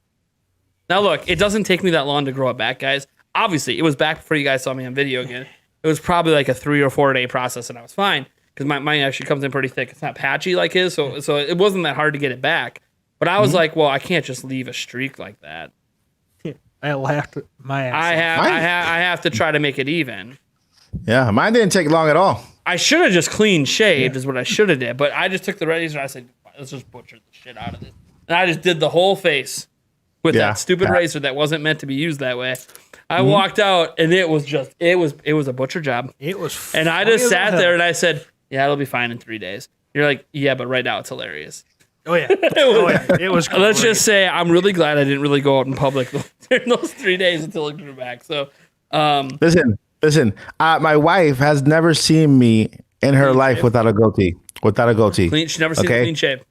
Now, look, it doesn't take me that long to grow it back, guys. Obviously, it was back before you guys saw me on video again. It was probably like a 3 or 4 day process, and I was fine because mine actually comes in pretty thick. It's not patchy like his, so it wasn't that hard to get it back. But I was like, well, I can't just leave a streak like that. I laughed my ass I have to try to make it even. Yeah, mine didn't take long at all. I should have just clean shaved is what I should have did, but I just took the razor and I said, let's just butcher the shit out of this. And I just did the whole face with that stupid razor that wasn't meant to be used that way. I walked out, and it was a butcher job. It was, and I just sat there and I said, "Yeah, it'll be fine in 3 days." You're like, "Yeah, but right now it's hilarious." Oh yeah, it was. Great. Let's just say I'm really glad I didn't really go out in public during those 3 days until it grew back. So, listen. My wife has never seen me in her life without a goatee. She's never seen a clean shave.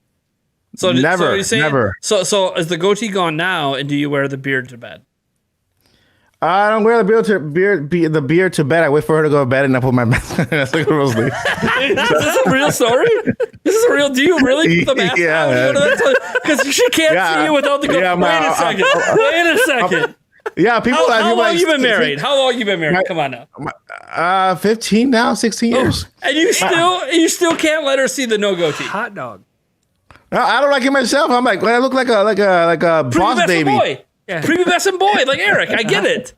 So never. So is the goatee gone now? And do you wear the beard to bed? I don't wear the beard to bed. I wait for her to go to bed, and I put my mask on. That's like a rose leaf. Is this a real story? This is a real. Do you really put the mask on? Because she can't see you without the goatee. Yeah, wait a second. Yeah, people. How long you been married? How long you been married? Come on now. 15 now, 16 years. And you still can't let her see the no goatee. Hot dog. No, I don't like it myself. I'm like, I look like a boss baby. Boy. Yeah. Prepubescent boy, like Eric. I get it.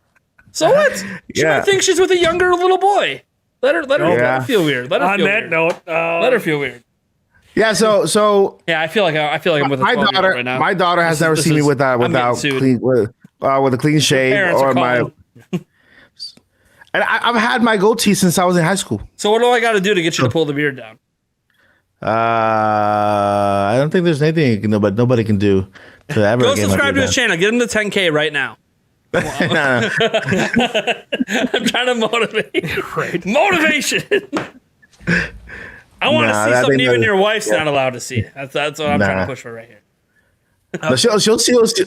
So what? She might think she's with a younger little boy. Let her feel weird. Let her feel weird. Yeah. So. Yeah, I feel like I'm with my daughter right now. My daughter has never seen me without clean with a clean shave or my. And I've had my goatee since I was in high school. So what do I got to do to get you to pull the beard down? I don't think there's anything you can do, but nobody can do to ever. Go subscribe to his channel. Get him to 10K right now. I'm trying to motivate. Right. Motivation. I want to see something even your wife's not allowed to see. That's what I'm trying to push for right here. No, she'll still see it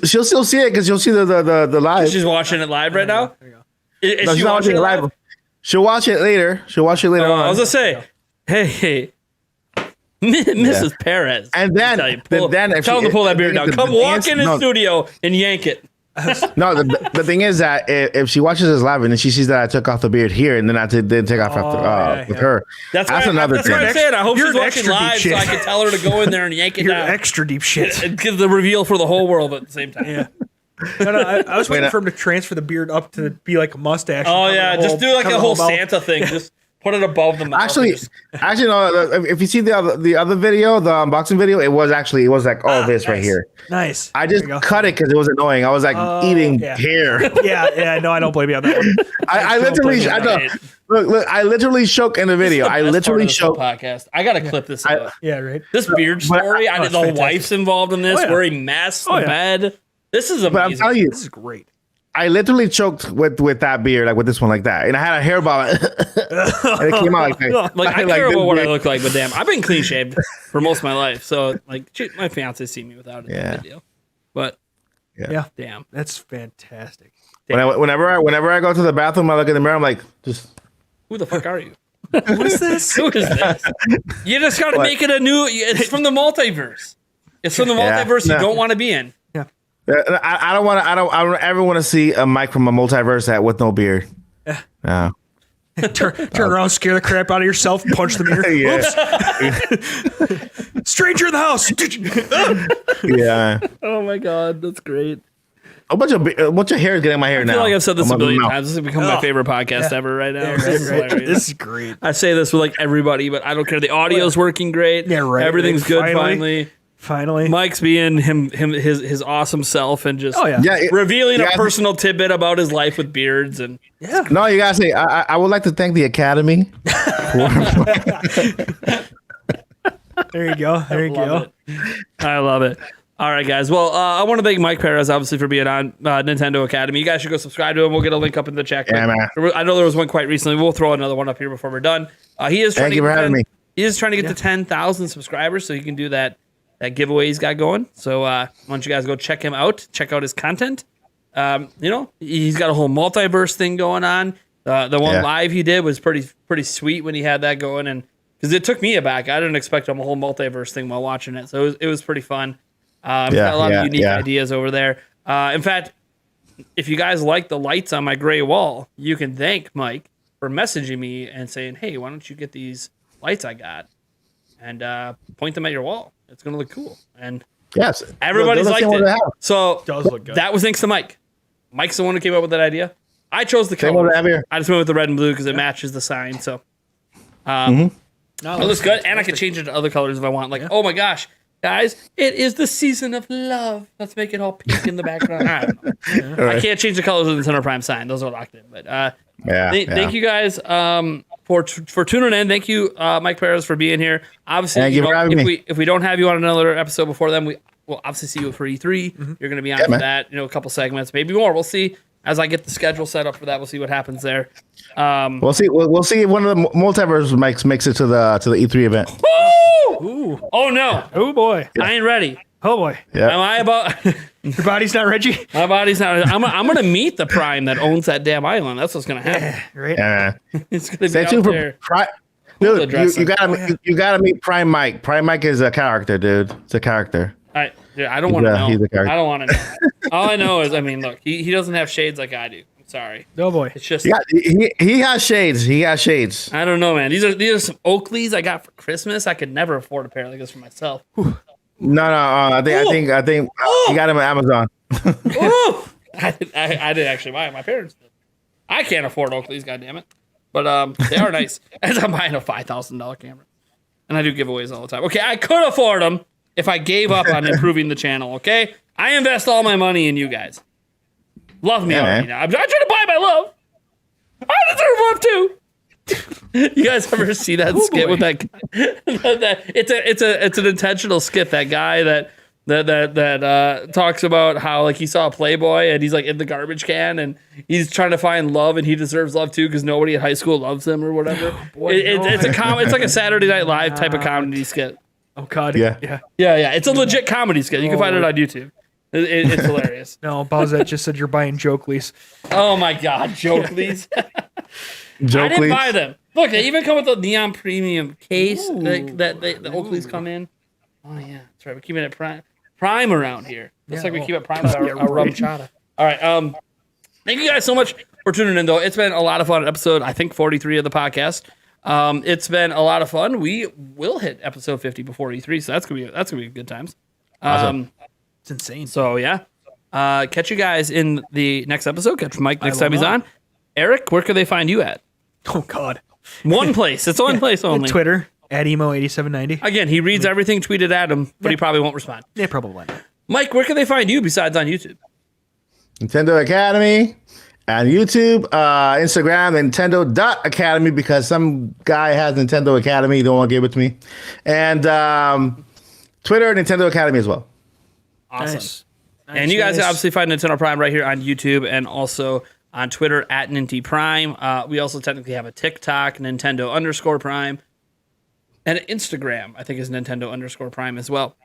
because she'll see the live. She's watching it live right now. There you go. Is No, she she's not watching it live? She'll watch it later. She'll watch it later I on. was gonna say, hey, Mrs. Perez. And then, tell if him to pull that beard down. Come walk in the studio and yank it. No, the thing is that if she watches this live and then she sees that I took off the beard here and then I did take off after with her, That's another that's thing. what I'm saying. I hope You're she's an watching extra deep live so shit. I can tell her to go in there and yank it You're down. extra deep shit. And give the reveal for the whole world at the same time. Yeah. No, I was waiting for him to transfer the beard up to be like a mustache. Oh and yeah, cover the just do like cover a the whole mouth. Santa thing. Just put it above the mouth. Actually, no. If you see the other video, the unboxing video, it was like this right nice. here. Nice. I just There you go. cut it because it was annoying. I was like eating yeah. hair. Yeah. No, I don't blame you on that one. I don't blame literally, you. I know. Look, I literally shook in the video. I literally show shook. podcast. I gotta clip this up. Yeah, right. This beard story. it's The fantastic. wife's involved in this. Oh, yeah. Where he masks Oh, the yeah. bed. This is amazing. But I'm telling you, This is great. I literally choked with that beard, like with this one, like that, and I had a hairball, and it came out like that. Like, I Like care this about what I big. look like, but damn, I've been clean shaved for most of my life. So, like, shit, my fiance see me without it. Yeah. No big deal. But, Yeah. damn. That's fantastic. Whenever I go to the bathroom, I look in the mirror. I'm like, just Who the fuck are you? What is this? Who is this? You just got to make it a new. It's from the multiverse. It's from the Yeah. multiverse you No. don't want to be in. I don't ever want to see a Mike from a multiverse with no beard. No. Turn around, scare the crap out of yourself, punch the mirror. Yeah. Oops. Stranger in the house. Yeah. Oh my god, that's great. A bunch of hair is getting in my hair I now. feel like I've said this a I'm on the billion mouth. times. This has become my favorite podcast ever right now. Yeah, This is right. hilarious. This is great. I say this with like everybody, but I don't care. The audio's working great. Yeah, right. Everything's good Finally. finally. Finally. Mike's being his awesome self and just Oh, yeah. Yeah. revealing Yeah. a personal tidbit about his life with beards and Yeah. No, you gotta say. I would like to thank the Academy. There you go. There you love go. it. I love it. All right, guys. Well, I want to thank Mike Perez, obviously, for being on Nintendo Academy. You guys should go subscribe to him. We'll get a link up in the chat. Yeah, man. I know there was one quite recently. We'll throw another one up here before we're done. He is trying Thank you for having me. He is trying to get to 10,000 subscribers, so he can do that giveaway he's got going. So why don't you guys go check him out? Check out his content. He's got a whole multiverse thing going on. The one live he did was pretty sweet when he had that going, and because it took me aback. I didn't expect a whole multiverse thing while watching it, so it was pretty fun. Got a lot of unique ideas over there. In fact, if you guys like the lights on my gray wall, you can thank Mike for messaging me and saying, "Hey, why don't you get these lights I got and point them at your wall? It's gonna look cool." And Yes. everybody's liked what they it. have. So Does look good. that was thanks to Mike. Mike's the one who came up with that idea. I chose the Same what color. they have here. I just went with the red and blue because it matches the sign. So it looks good, and I can change it to other colors if I want. Like, oh my gosh, guys, it is the season of love. Let's make it all pink in the background. I don't know. I can't change the colors of the Center Prime sign; those are locked in. But thank you guys for tuning in. Thank you, Mike Perez, for being here. Obviously, Thank you for having me. if we don't have you on another episode before then, we will obviously see you for E3. You're going to be on for man. that. A couple segments, maybe more. We'll see. As I get the schedule set up for that, we'll see what happens there. We'll see. We'll see if one of the multiverse makes it to the E3 event. Ooh. Oh no! Oh boy. I ain't ready. Oh boy. Yeah. Am I about? Your body's not Reggie. My body's not. I'm gonna meet the Prime that owns that damn island. That's what's gonna happen. Right. Yeah. It's gonna be Stay out tuned for there. Dude, address you it. you gotta meet Prime Mike. Prime Mike is a character, dude. It's a character. I don't want to know. he's a character. I don't want to know. All I know is, look, he doesn't have shades like I do. I'm sorry. Oh boy. It's just Yeah, he has shades. He has shades. I don't know, man. These are some Oakleys I got for Christmas. I could never afford a pair like this for myself. No. I think you got him at Amazon. Ooh! I didn't actually buy it. My parents did. I can't afford Oakleys, goddammit. But they are nice. As I'm buying a $5,000 camera. And I do giveaways all the time. Okay, I could afford them if I gave up on improving the channel, okay? I invest all my money in you guys. Love me already now. I'm not trying to buy my love. I deserve love too. You guys ever see that skit with that? It's an intentional skit. That guy that talks about how like he saw a Playboy and he's like in the garbage can and he's trying to find love and he deserves love too because nobody at high school loves him or whatever. It's like a Saturday Night Live type of comedy skit. Oh god. Yeah. Yeah. Yeah. It's a legit comedy skit. You can find it on YouTube. It's hilarious. No, Bowsette just said you're buying Jokeleys. Oh my God, Jokeleys. I didn't buy them. Look, they even come with a neon premium case that the Oakleys come in. Oh yeah, that's right. We're keeping it prime around here. Looks like we keep it prime with our rum chata. All right. Thank you guys so much for tuning in, though. It's been a lot of fun. Episode, I think, 43 of the podcast. It's been a lot of fun. We will hit episode 50 before E3, so that's gonna be good times. Awesome. It's insane. So yeah, catch you guys in the next episode. Catch Mike next time he's on. Eric, where can they find you at? Oh God, one place. It's one place only. Twitter @emo8790. Again, he reads everything tweeted at him, but he probably won't respond. Yeah, probably not. Mike, where can they find you besides on YouTube? Nintendo Academy on YouTube, Instagram, Nintendo.Academy, because some guy has Nintendo Academy. He don't want to give it to me. And Twitter, Nintendo Academy as well. Awesome. Nice. And you guys obviously find Nintendo Prime right here on YouTube and also on Twitter @NintyPrime. We also technically have a TikTok, Nintendo_Prime, and an Instagram, I think is Nintendo_Prime as well.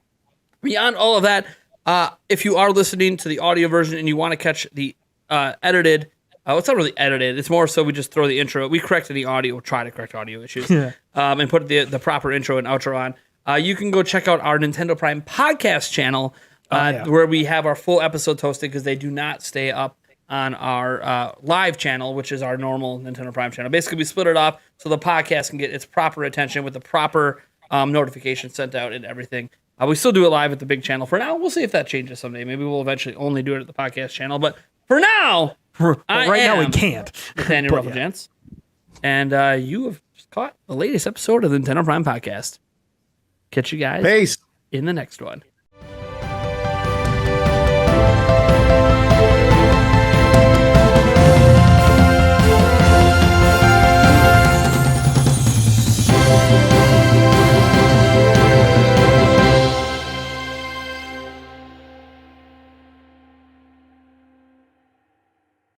Beyond all of that, if you are listening to the audio version and you want to catch the edited, it's not really edited. It's more so we just throw the intro. We correct any audio, try to correct audio issues, and put the proper intro and outro on. You can go check out our Nintendo Prime podcast channel, where we have our full episodes hosted because they do not stay up on our live channel, which is our normal Nintendo Prime channel. Basically, we split it off so the podcast can get its proper attention with the proper notifications sent out and everything. We still do it live at the big channel for now. We'll see if that changes someday. Maybe we'll eventually only do it at the podcast channel. But for now, right now we can't. Nathaniel Rufflegents. And you have just caught the latest episode of the Nintendo Prime podcast. Catch you guys Peace. in the next one.